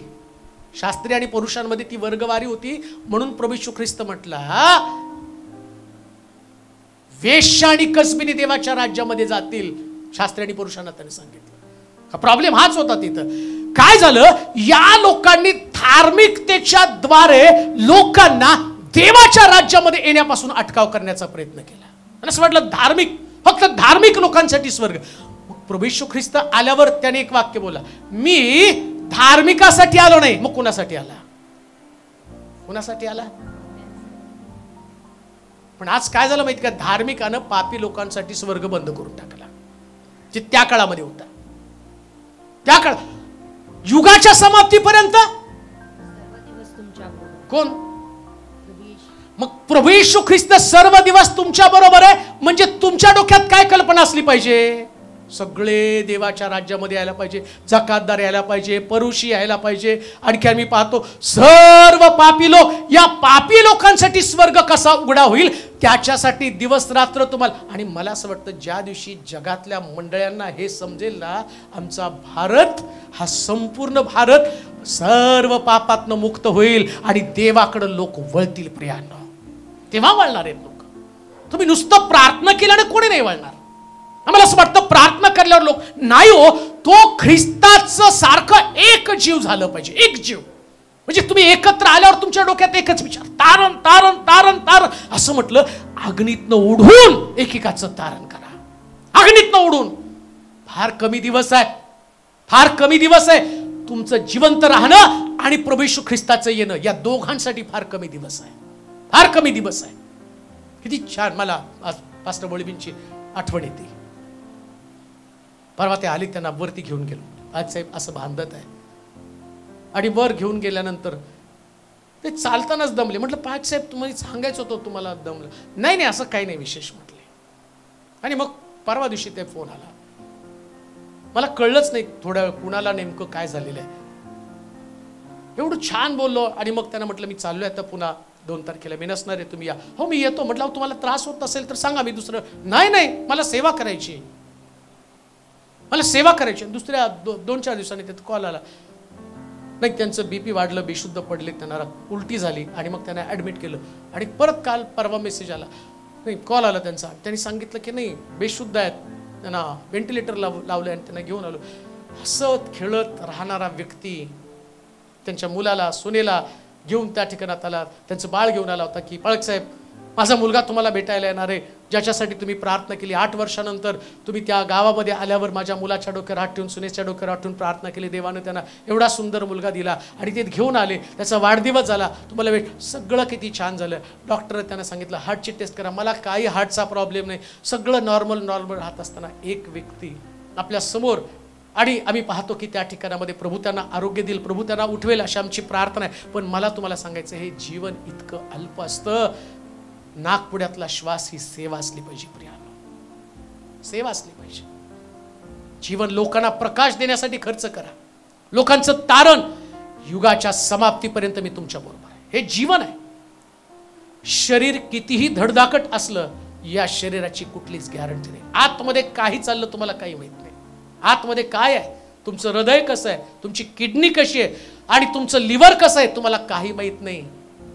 शास्त्री आणि पुरुषांमध्ये ती वर्गवारी होती. म्हणून प्रभू येशू ख्रिस्त म्हटला, वेश्या आणि कसबिनी देवाच्या राज्यामध्ये जातील. शास्त्री आणि पुरुषांना त्याने सांगितलं. प्रॉब्लेम हाच होता तिथं. काय झालं, या लोकांनी धार्मिकतेच्या द्वारे लोकांना देवाच्या राज्यामध्ये येण्यापासून अटकाव करण्याचा प्रयत्न केला. आणि असं वाटलं धार्मिक, फक्त धार्मिक लोकांसाठी स्वर्ग. प्रभू येशू ख्रिस्त आल्यावर त्याने एक वाक्य बोला, मी धार्मिकासाठी आलो नाही. मग कोणासाठी आला? कोणासाठी आला? पण आज काय झालं माहिती का, धार्मिकानं पापी लोकांसाठी स्वर्ग बंद करून टाकला, जे त्या काळामध्ये होता. त्या काळ युगाच्या समाप्तीपर्यंत कोण? मग प्रभू येशू ख्रिस्त सर्व दिवस तुमच्या बरोबर आहे. म्हणजे तुमच्या डोक्यात काय कल्पना असली पाहिजे? सगळे देवाच्या राज्यामध्ये यायला पाहिजे, जकातदार यायला पाहिजे, परुषी यायला पाहिजे. आणखी आम्ही पाहतो सर्व पापी लोक. या पापी लोकांसाठी स्वर्ग कसा उघडा होईल त्याच्यासाठी दिवस रात्र तुम्हाला. आणि मला असं वाटतं ज्या दिवशी जगातल्या मंडळांना हे समजेल ना, आमचा भारत हा संपूर्ण भारत सर्व पापातनं मुक्त होईल आणि देवाकडे लोक वळतील. प्रियांनो, तेव्हा वळणार आहेत लोक. तुम्ही नुसतं प्रार्थना केल्याने कोणी नाही वळणार. आम्हाला असं वाटतं प्रार्थना करल्यावर लोक नाही हो, तो ख्रिस्ताचं सारखं एक जीव झालं पाहिजे. एक जीव म्हणजे तुम्ही एकत्र आल्यावर तुमच्या डोक्यात एकच विचार, तारण तारण तारण तारण. असं म्हटलं अग्नीतनं उडून एकेकाचं तारण करा. अग्नीतनं उडून. फार कमी दिवस आहे, फार कमी दिवस आहे. तुमचं जिवंत राहणं आणि प्रभू येशू ख्रिस्ताचं येणं या दोघांसाठी फार कमी दिवस आहे, फार कमी दिवस आहे. किती छान मला आज पास्टर बोळीबींची आठवण येते. परवा ते आले, त्यांना वरती घेऊन गेलो. आज साहेब असं बांधत आहे आणि वर घेऊन गेल्यानंतर ते चालतानाच दमले. म्हटलं पाच साहेब तुम्हाला सांगायचं होतं, तुम्हाला दमलं. नाही नाही असं काही नाही विशेष म्हटले. आणि मग परवा दिवशी ते फोन आला. मला कळलंच नाही थोड्या वेळ कुणाला नेमकं काय झालेलं आहे. एवढं छान बोललो आणि मग त्यांना म्हटलं मी चाललोय आता पुन्हा 2 तारखेला, मी नसणार आहे, तुम्ही या. हो मी येतो. म्हटलं तुम्हाला त्रास होत असेल तर सांगा, मी दुसरं. नाही नाही मला सेवा करायची, मला सेवा करायची. दुसऱ्या 2-4 दिवसांनी त्यात कॉल आला. नाही त्यांचं बीपी वाढलं, बेशुद्ध पडले, त्यांना उलटी झाली आणि मग त्यांना ॲडमिट केलं. आणि परत काल परवा मेसेज आला, नाही कॉल आला त्यांचा. त्यांनी सांगितलं की नाही बेशुद्ध आहेत, त्यांना व्हेंटिलेटर लावलं आणि त्यांना घेऊन आलो. हसत खेळत राहणारा व्यक्ती त्यांच्या मुलाला सुनेला घेऊन त्या ठिकाणात आला. त्यांचं बाळ घेऊन आला होता की पाळक साहेब माझा मुलगा तुम्हाला भेटायला येणार आहे, ज्याच्यासाठी तुम्ही प्रार्थना केली. 8 वर्षानंतर तुम्ही त्या गावामध्ये आल्यावर माझ्या मुलाच्या डोक्यावर हात ठेवून, सुनेच्या डोक्यावर हात ठेवून प्रार्थना केली. देवानं त्यांना एवढा सुंदर मुलगा दिला आणि ते घेऊन आले. त्याचा वाढदिवस झाला, तुम्हाला सगळं किती छान झालं. डॉक्टर त्यांना सांगितलं हार्टची टेस्ट करा. मला काही हार्टचा प्रॉब्लेम नाही, सगळं नॉर्मल राहत असताना एक व्यक्ती आपल्या समोर. आणि आम्ही पाहतो की त्या ठिकाणामध्ये प्रभू त्यांना आरोग्य देईल, प्रभू त्यांना उठवेल अशी आमची प्रार्थना आहे. पण मला तुम्हाला सांगायचं, हे जीवन इतकं अल्प असतं. नागपुड्यातला श्वास ही सेवा असली पाहिजे प्रियानो, सेवा असली पाहिजे. जीवन लोकांना प्रकाश देण्यासाठी खर्च करा. लोकांचं तारण युगाच्या समाप्तीपर्यंत मी तुमच्या बरोबर आहे. हे जीवन आहे. शरीर कितीही धडधाकट असलं, या शरीराची कुठलीच गॅरंटी नाही. आतमध्ये काही चाललं तुम्हाला काही माहित नाही. आतमध्ये काय आहे, तुमचं हृदय कसं आहे, तुमची किडनी कशी आहे आणि तुमचं लिव्हर कसं आहे, तुम्हाला काही माहित नाही.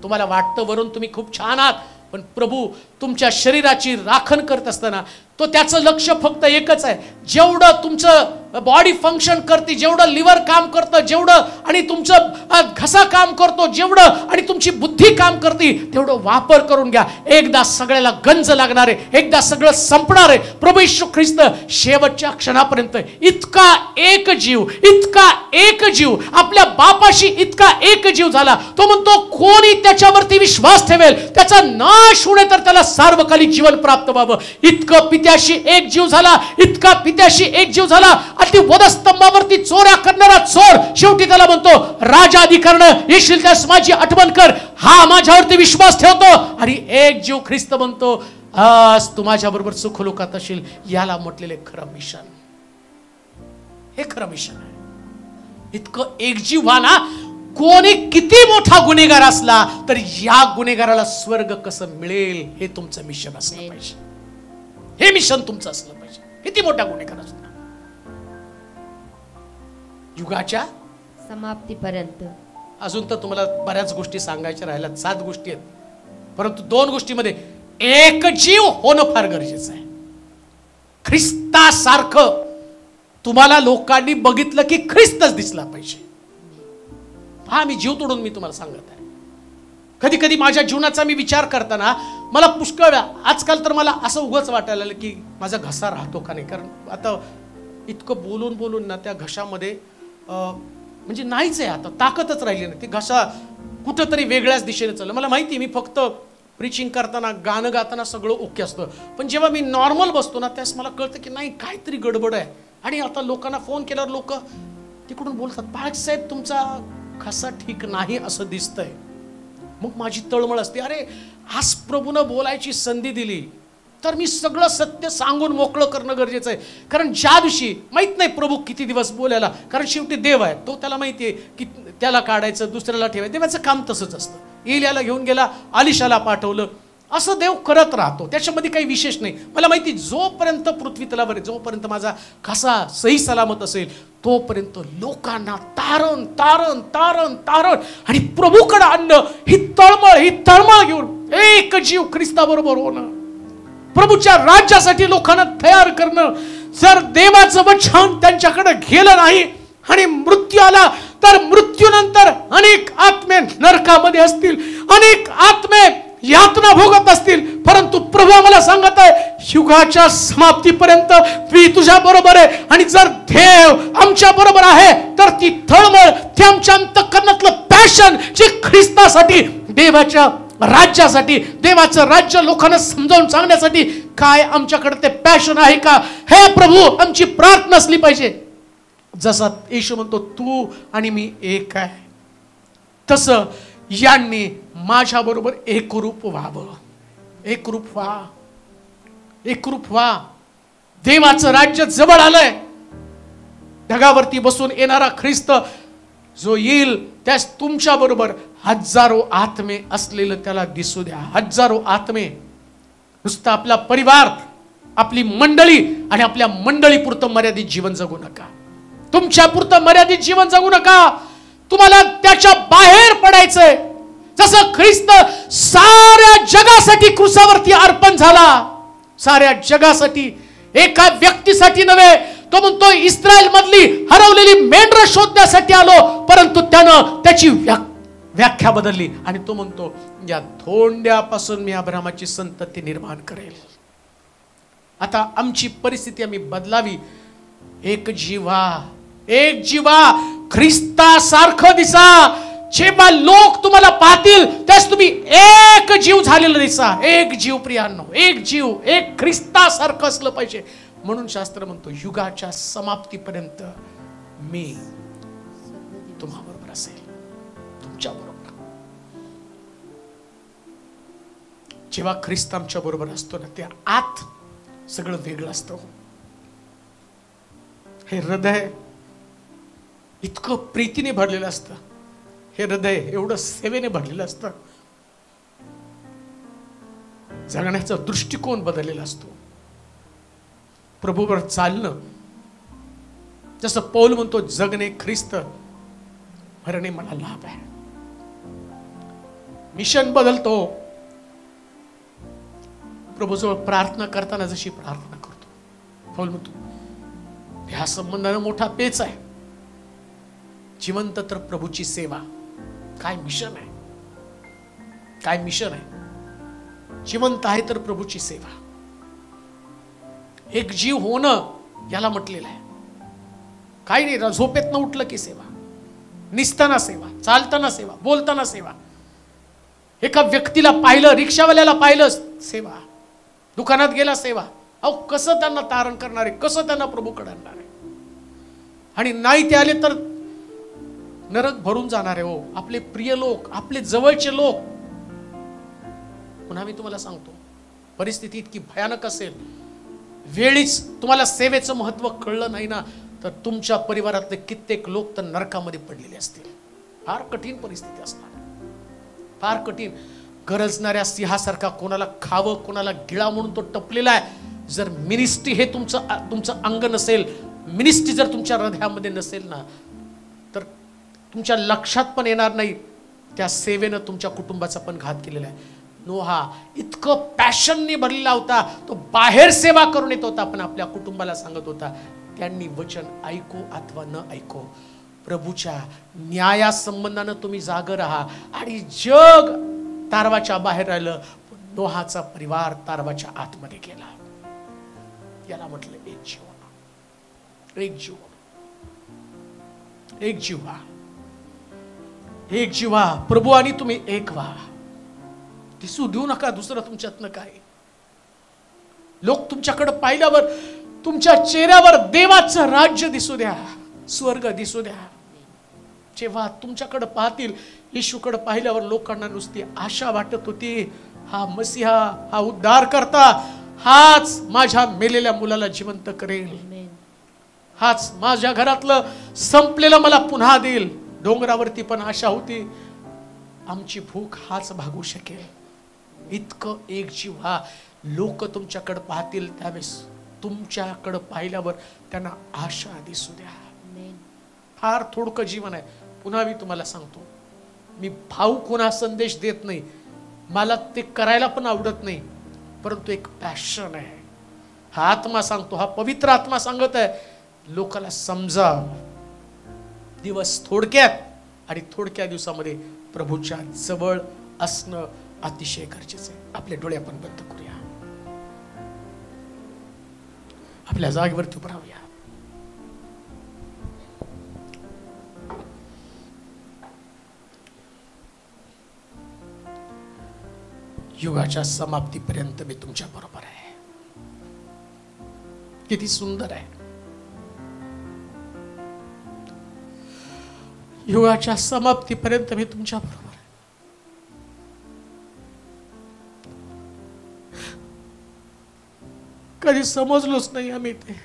तुम्हाला वाटतं वरून तुम्ही खूप छान आहात, पण प्रभू तुमच्या शरीराची राखण करत असताना तो त्याचं लक्ष फक्त एकच आहे. जेवढं तुमचं बॉडी फंक्शन करते, जेवढं लिव्हर काम करतं, जेवढं आणि तुमचं घसा काम करतो, जेवढं आणि तुमची बुद्धी काम करते, तेवढं वापर करून घ्या. एकदा सगळ्याला गंज लागणार आहे, एकदा सगळं संपणार आहे. प्रभू येशू ख्रिस्त शेवटच्या क्षणापर्यंत इतका एक जीव, इतका एक जीव, आपल्या बापाशी इतका एक जीव झाला. तो म्हणतो कोणी त्याच्यावरती विश्वास ठेवेल त्याचा नाश होणे तर त्याला सार्वकालिक जीवन प्राप्त व्हावं. इतकं पित्याशी एक जीव झाला, इतका पित्याशी एक जीव झाला. अति वधस्तंभावरती चोऱ्या करणारा चोर शेवटी त्याला म्हणतो राजा अधिकरण येशील त्यास माझी आठवण कर. हा माझ्यावरती विश्वास ठेवतो आणि एक जीव ख्रिस्त म्हणतो आज तू माझ्या बरोबर सुखलोकात असेल. याला म्हटलेले खरं मिशन, हे खरं मिशन आहे. इतकं एकजीव व्हा ना. कोणी किती मोठा गुन्हेगार असला तर या गुन्हेगाराला स्वर्ग कसं मिळेल हे तुमचं मिशन असलं पाहिजे. हे मिशन तुमचं असलं पाहिजे. किती मोठा गुन्हेगार असला, युगाच्या समाप्तीपर्यंत. अजून तर तुम्हाला बऱ्याच गोष्टी सांगायच्या राहिल्या, 7 गोष्टी आहेत, परंतु 2 गोष्टीमध्ये एक जीव होणं फार गरजेचं आहे. ख्रिस्तासारखं तुम्हाला लोकांनी बघितलं की ख्रिस्तच दिसला पाहिजे. हा मी जीव तोडून मी तुम्हाला सांगत आहे. कधी कधी माझ्या जीवनाचा मी विचार करताना मला पुष्कळ आजकाल तर मला असं उगाच वाटायला लागलं की माझा घसा राहतो का नाही. कारण आता इतकं बोलून बोलून ना त्या घशामध्ये म्हणजे नाहीच आहे, आता ताकदच राहिली नाही. ते घसा कुठंतरी वेगळ्याच दिशेने चाललं. मला माहिती मी फक्त प्रीचिंग करताना गाणं गाताना सगळं ओके असतं, पण जेव्हा मी नॉर्मल बसतो ना त्यास मला कळतं की नाही काहीतरी गडबड आहे. आणि आता लोकांना फोन केल्यावर लोक तिकडून बोलतात पाळक साहेब तुमचा घसा ठीक नाही असं दिसतंय. मग माझी तळमळ असते, अरे आज प्रभूनं बोलायची संधी दिली तर मी सगळं सत्य सांगून मोकळं करणं गरजेचं आहे. कारण ज्या दिवशी माहित नाही प्रभू किती दिवस बोलायला, कारण शेवटी देव आहे, तो त्याला माहिती आहे की त्याला काढायचं दुसऱ्याला ठेवायचं. देवाचं काम तसंच असतं. एलियाला घेऊन गेला, अलिशाला पाठवलं, असं देव करत राहतो. त्याच्यामध्ये काही विशेष नाही. मला माहिती जोपर्यंत पृथ्वी तलावर, जोपर्यंत माझा घसा सही सलामत असेल तोपर्यंत लोकांना तारण तारण तारण तारण आणि प्रभूकडे आणणं ही तळमळ घेऊन एक जीव ख्रिस्ताबरोबर होणं, प्रभूच्या राज्यासाठी लोकांना तयार करणं. जर देवाचं वचन त्यांच्याकडे गेलं नाही आणि मृत्यू आला तर मृत्यूनंतर अनेक आत्मे नरकामध्ये असतील, अनेक आत्मे यातना भोगत असतील. परंतु प्रभू आम्हाला सांगत आहे युगाच्या समाप्तीपर्यंत मी तुझ्या बरोबर आहे. आणि जर देव आमच्या बरोबर आहे तर ती तळमळ, ते आमच्या अंतःकरणातलं पॅशन जे ख्रिस्तासाठी, देवाच्या राज्यासाठी, देवाचं राज्य लोकांना समजावून सांगण्यासाठी काय आमच्याकडे ते पॅशन आहे का? हे प्रभू आमची प्रार्थना असली पाहिजे. जसा येशू म्हणतो तू आणि मी एक आहे, तसं यांनी माझ्या बरोबर एकरूप व्हावं. एकरूप व्हा, एकरूप व्हा. देवाचं राज्य जवळ आलंय. ढगावरती बसून येणारा ख्रिस्त जो येईल त्यास तुमच्या बरोबर हजारो आत्मे असलेलं त्याला दिसू द्या. हजारो आत्मे. नुसतं आपला परिवार, आपली मंडळी आणि आपल्या मंडळीपुरतं मर्यादित जीवन जगू नका. तुमच्या पुरतं मर्यादित जीवन जगू नका. तुम्हाला त्याच्या बाहेर पडायचंय. जसं ख्रिस्त साऱ्या जगासाठी क्रूसावरती अर्पण झाला, साऱ्या जगासाठी, एका व्यक्तीसाठी नव्हे. तो म्हणतो इस्रायल मधली हरवलेली मेंढरं शोधण्यासाठी आलो, परंतु त्यानं त्याची व्याख्या बदलली आणि तो म्हणतो या धोंड्यापासून मी अब्राहामाची संतती निर्माण करेल. आता आमची परिस्थिती आम्ही बदलावी. एक जीवा, एक जीवा ख्रिस्तासारखं दिसा. जेव्हा लोक तुम्हाला पाहतील त्यास तुम्ही एक जीव झालेला दिसा. एक जीव प्रियांनो, एक जीव, एक ख्रिस्तासारखं असलं पाहिजे. म्हणून शास्त्र म्हणतो युगाच्या समाप्तीपर्यंत मी तुम्हाबरोबर असेल, तुमच्या बरोबर. जेव्हा ख्रिस्त आमच्या बरोबर असतो ना, त्या आत सगळं वेगळं असतं. हे हृदय इतकं प्रीतीने भरलेलं असतं. हे हृदय एवढं सेवेने भरलेलं असतं. जगण्याचा दृष्टिकोन बदललेला असतो. प्रभूवर चालणं, जसं पौल म्हणतो जगणे ख्रिस्त, मरणे मला लाभ आहे. मिशन बदलतो. प्रभूजवळ प्रार्थना करताना जशी प्रार्थना करतो, पौल म्हणतो ह्या संबंधाने मोठा पेच आहे. जिवंत तर प्रभूची सेवा. काय मिशन आहे, काय मिशन आहे. जिवंत आहे तर प्रभूची सेवा. एक जीव होणं याला म्हटलेलं आहे. काही नाही, झोपेतनं उठलं की सेवा, निसताना सेवा, चालताना सेवा, बोलताना सेवा. एका व्यक्तीला पाहिलं, रिक्षावाल्याला पाहिलं, सेवा. दुकानात गेला, सेवा. अहो कसं त्यांना तारण करणार आहे, कसं त्यांना प्रभूकडे आणणार आहे. आणि नाही ते आले तर नरक भरून जाणार आहे. हो आपले प्रिय लोक, आपले जवळचे लोक. पुन्हा मी तुम्हाला सांगतो, परिस्थिती इतकी भयानक असेल, वेळीच तुम्हाला सेवेचं महत्व कळलं नाही ना, तर तुमच्या परिवारातले कित्येक लोक तर नरकामध्ये पडलेले असतील. फार कठीण परिस्थिती असणार, फार कठीण. गरजणाऱ्या सिंहासारखा कोणाला खावं, कोणाला गिळा म्हणून तो टपलेला आहे. जर मिनिस्ट्री हे तुमचं अंग नसेल, मिनिस्ट्री जर तुमच्या हृदयामध्ये नसेल ना, तर तुमच्या लक्षात पण येणार नाही त्या सेवेनं तुमच्या कुटुंबाचा पण घात केलेला आहे. नोहा इतकं पॅशनने भरलेला होता, तो बाहेर सेवा करून येत होता, पण आपल्या कुटुंबाला सांगत होता त्यांनी वचन ऐको अथवा न ऐको, प्रभूच्या न्याया संबंधानं तुम्ही जाग राहा. आणि जग तारवाच्या बाहेर राहिलं, नोहाचा परिवार तारवाच्या आतमध्ये गेला. याला म्हटलं एक जीव, एक जीव, एक जीव व्हा, एक जीव व्हा. प्रभू आणि तुम्ही एक व्हा. दिसू देऊ नका दुसरं तुमच्यातनं काय. लोक तुमच्याकडे पाहिल्यावर तुमच्या चेहऱ्यावर देवाचं राज्य दिसू द्या, स्वर्ग दिसू द्या. जेव्हा तुमच्याकडे पाहतील, येशूकडे पाहिल्यावर लोकांना नुसती आशा वाटत होती, हा मसीहा, हा उद्धार करता, हाच माझ्या मेलेल्या मुलाला जिवंत करेल, हाच माझ्या घरातलं संपलेलं मला पुन्हा देईल. डोंगरावरती पण आशा होती, आमची भूक हाच भागू शकेल. इतकं एक जीव हा. लोक तुमच्याकडे पाहतील त्यावेळेस तुमच्याकडे पाहिल्यावर त्यांना आशा दिसू द्या. फार थोडकं जीवन आहे. पुन्हा मी तुम्हाला सांगतो, मी भाऊ कोणा संदेश देत नाही, मला ते करायला पण आवडत नाही, परंतु एक पॅशन आहे. हा आत्मा सांगतो, हा पवित्र आत्मा सांगत आहे लोकाला समजा. दिवस थोडक्यात आणि थोडक्या दिवसामध्ये प्रभूच्या जवळ असणं अतिशय गरजेचं आहे. आपले डोळे आपण बंद करूया, आपल्या जागेवरती उभं राहूया. युगाच्या समाप्तीपर्यंत मी तुमच्या बरोबर आहे. किती सुंदर आहे. युगाच्या समाप्तीपर्यंत मी तुमच्या बरोबर आहे. कधी समजलोच नाही आम्ही ते.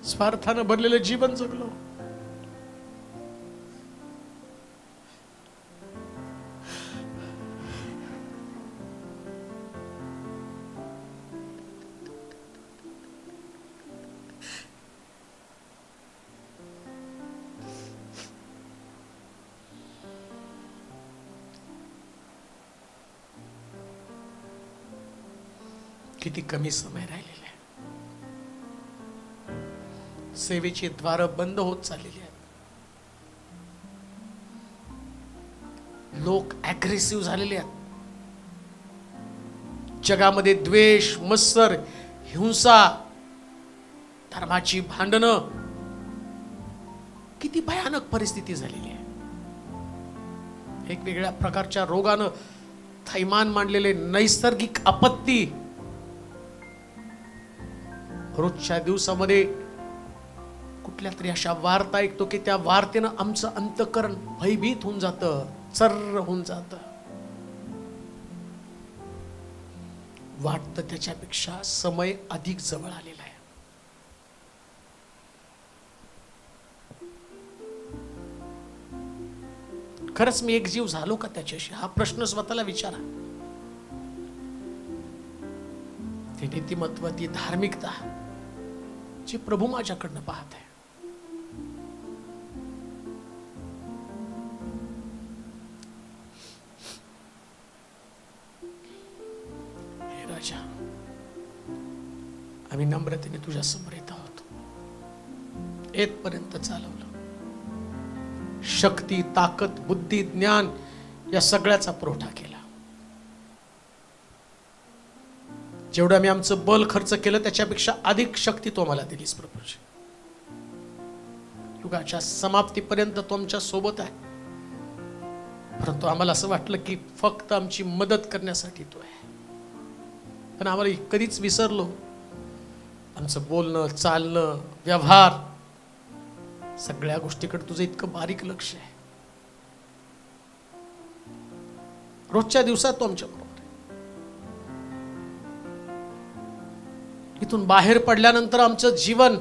स्वार्थानं भरलेलं जीवन जगलो. किती कमी समय राहिलेला आहे. सेवेची द्वार बंद होत चाललेली आहेत. लोक ऍग्रेसिव्ह झालेले आहेत. जगामध्ये द्वेष, मत्सर, हिंसा, धर्माची भांडणं, किती भयानक परिस्थिती झालेली आहे. वेगवेगळ्या प्रकारच्या रोगानं थैमान मांडलेले नैसर्गिक आपत्ती. रोजच्या दिवसामध्ये कुठल्या तरी अशा वार्ता ऐकतो की त्या वार्तेनं आमचं अंतःकरण भयभीत होऊन जातं, चर्र होऊन जातं. वाटतं त्याच्यापेक्षा समय अधिक जवळ आलेला आहे. खरंच मी एक जीव झालो का त्याच्याशी? हा प्रश्न स्वतःला विचारा. ती नीतिमत्व, ती धार्मिकता जी प्रभू माझ्याकडनं पाहत आहे. हे राजा, आम्ही नम्रतेने तुझ्या समोर येत आहोत. येतपर्यंत चालवलं. शक्ती, ताकद, बुद्धी, ज्ञान या सगळ्याचा पुरवठा केला. जेवढं आम्ही आमचं बल खर्च केलं त्याच्यापेक्षा अधिक शक्ती तो आम्हाला दिलीस प्रभूजी. युगाच्या समाप्तीपर्यंत तो आमच्या सोबत आहे. परंतु आम्हाला असं वाटलं की फक्त आमची मदत करण्यासाठी तो आहे. पण आम्हाला कधीच विसरलो आमचं बोलणं, चालणं, व्यवहार, सगळ्या गोष्टीकडे तुझं इतकं बारीक लक्ष आहे. रोजच्या दिवसात तो आमच्या बरोबर आहे. इथून बाहेर पडल्यानंतर आमचं जीवन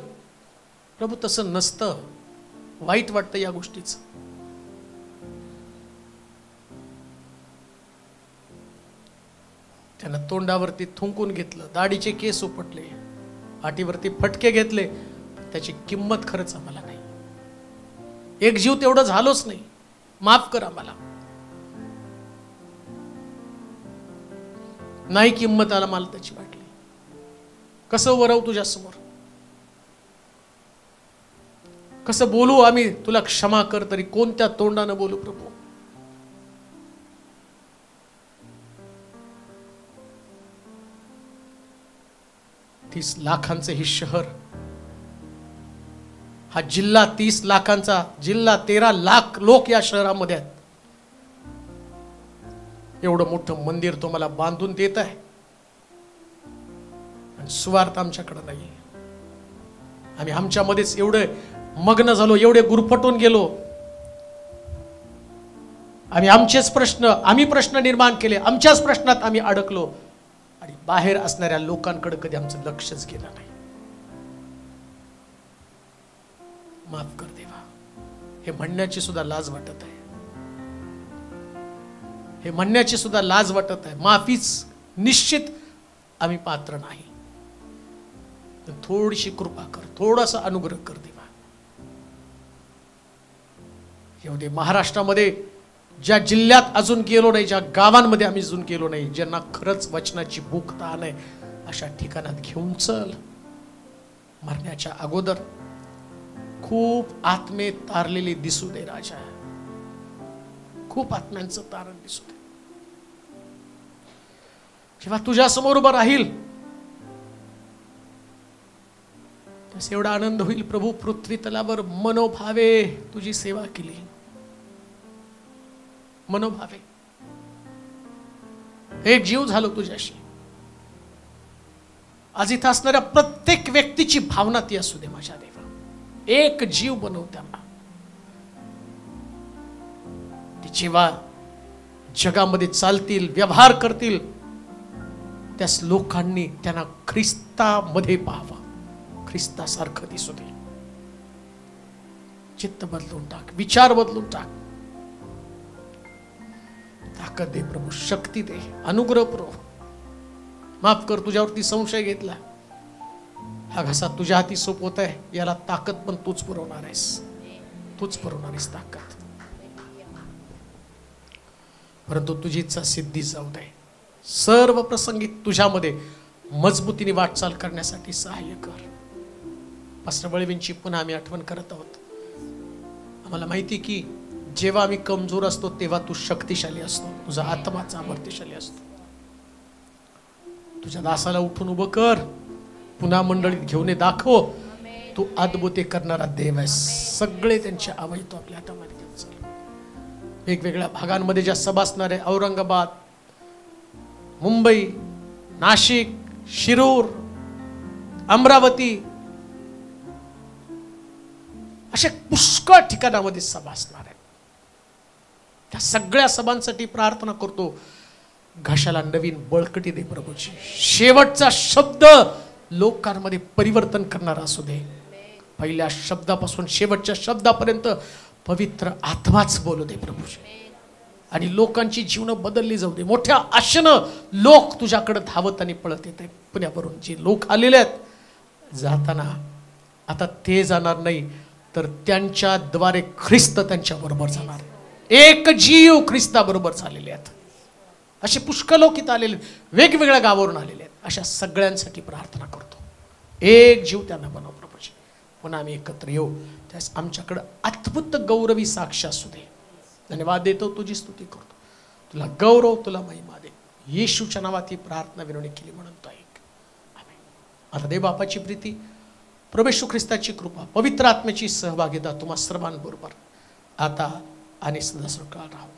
प्रभू तसं नसतं. वाईट वाटतं या गोष्टीचं. त्यानं तोंडावरती थुंकून घेतलं, दाढीचे केस उपटले, पाठीवरती फटके घेतले, त्याची किंमत खरंच आम्हाला नाही. एक जीव तेवढं झालोच नाही. माफ कर आम्हाला. नाही किंमत आला मला त्याची वाटली. कसं वरव तुझ्या समोर, कसं बोलू आम्ही तुला क्षमा कर, तरी कोणत्या तोंडानं बोलू प्रभू? तीस लाखांचे हे शहर, हा जिल्हा 30 लाखांचा जिल्हा, 13 लाख लोक या शहरामध्ये आहेत. एवढं मोठं मंदिर तो मला बांधून देत आहे. सुवार्थ आमच्याकडे नाही. आम्ही आमच्यामध्येच एवढे मग्न झालो, एवढे गुरफटून गेलो. आम्ही प्रश्न निर्माण केले, आमच्याच प्रश्नात आम्ही अडकलो आणि बाहेर असणाऱ्या लोकांकडे कधी आमचं लक्षच गेलं नाही. माफ कर देवा. हे म्हणण्याची सुद्धा लाज वाटत आहे. हे म्हणण्याची सुद्धा लाज वाटत आहे. माफीच निश्चित आम्ही पात्र नाही. थोडीशी कृपा कर, थोडासा अनुग्रह कर देवा. येऊ दे. महाराष्ट्रामध्ये ज्या जिल्ह्यात अजून गेलो नाही, ज्या गावांमध्ये आम्ही अजून गेलो नाही, ज्यांना खरंच वचनाची भूक तहान आहे, अशा ठिकाणात घेऊन चल. मरण्याच्या अगोदर खूप आत्मे तारलेले दिसू दे राजा, खूप आत्म्यांचं तारण दिसू दे. जेव्हा तुझ्या समोर उभं राहील त्यास एवढा आनंद होईल, प्रभू पृथ्वी तलावर मनोभावे तुझी सेवा केली, मनोभावे एक जीव झालो तुझ्याशी. आज इथं असणाऱ्या प्रत्येक व्यक्तीची भावना ती असू दे माझ्या देवा, एक जीव बनव त्यांना. ते जेव्हा जगामध्ये चालतील, व्यवहार करतील, त्यास लोकांनी त्यांना ख्रिस्तामध्ये पाहावा, ख्रिस्तासारखं दिसू दे. चित्त बदलून टाक, विचार बदलून टाक. ताकद दे प्रभू, शक्ती दे, अनुग्रह प्रभू. माफ कर, तुझ्यावरती संशय घेतला. हा घसा तुझ्या हाती सोपवत आहे, याला ताकद पण तूच पुरवणार आहेस, तूच पुरवणार आहेस ताकद. परंतु तुझी इच्छा सिद्धी जाऊ दे. सर्व प्रसंगी तुझ्यामध्ये मजबूतीने वाटचाल करण्यासाठी सहाय्य कर. पास्टर बळवींची पुन्हा आम्ही आठवण करत आहोत. आम्हाला माहिती की जेव्हा आम्ही कमजोर असतो तेव्हा तू शक्तिशाली असतो, तुझा आत्मा सामर्थ्यशाली असतो. तुझ्या दासाला उठून उभं कर, पुन्हा मंडळीत घेऊन दाखव, तू अद्भुते करणारा देव आहेस. सगळे त्यांचे अवयव तू आपल्या हातामध्ये घेऊन चाल. वेगवेगळ्या भागांमध्ये ज्या सभा असणार आहे, औरंगाबाद, मुंबई, नाशिक, शिरूर, अमरावती, अशा पुष्कळ ठिकाणामध्ये सभा असणार आहे. त्या सगळ्या सभांसाठी प्रार्थना करतो. घशाला नवीन बळकटी दे प्रभूची. शेवटचा शब्द लोकांमध्ये परिवर्तन करणारा असू दे. पहिल्या शब्दापासून शेवटच्या शब्दापर्यंत पवित्र आत्माच बोलू दे प्रभूची. आणि लोकांची जीवन बदलली जाऊ दे. मोठ्या आशेनं लोक तुझ्याकडे धावत आणि पळत येते. पुण्यावरून जे लोक आलेले आहेत, जाताना आता ते जाणार नाही, तर त्यांच्याद्वारे ख्रिस्त त्यांच्या बरोबर जाणार. एक जीव ख्रिस्ता बरोबर झालेले आहेत. असे पुष्कळ लोक इथं आलेले, वेगवेगळ्या गावावरून आलेले आहेत. अशा सगळ्यांसाठी प्रार्थना करतो. एक जीव त्यांना बनव प्रभूजी. पुन्हा आम्ही एकत्र येऊ, त्यास आमच्याकडे अद्भुत गौरवी साक्ष असू दे. धन्यवाद देतो, तुझी स्तुती करतो. तुला गौरव, तुला महिमा दे. येशूच्या नावात ही प्रार्थना विनवणी केली म्हणून तो ऐक. आमेन. आता देव बापाची प्रीती, प्रभू येशू ख्रिस्ताची कृपा, पवित्र आत्म्याची सहभागिता तुम्हा सर्वांबरोबर आता आणि सदा सकाळ राहू.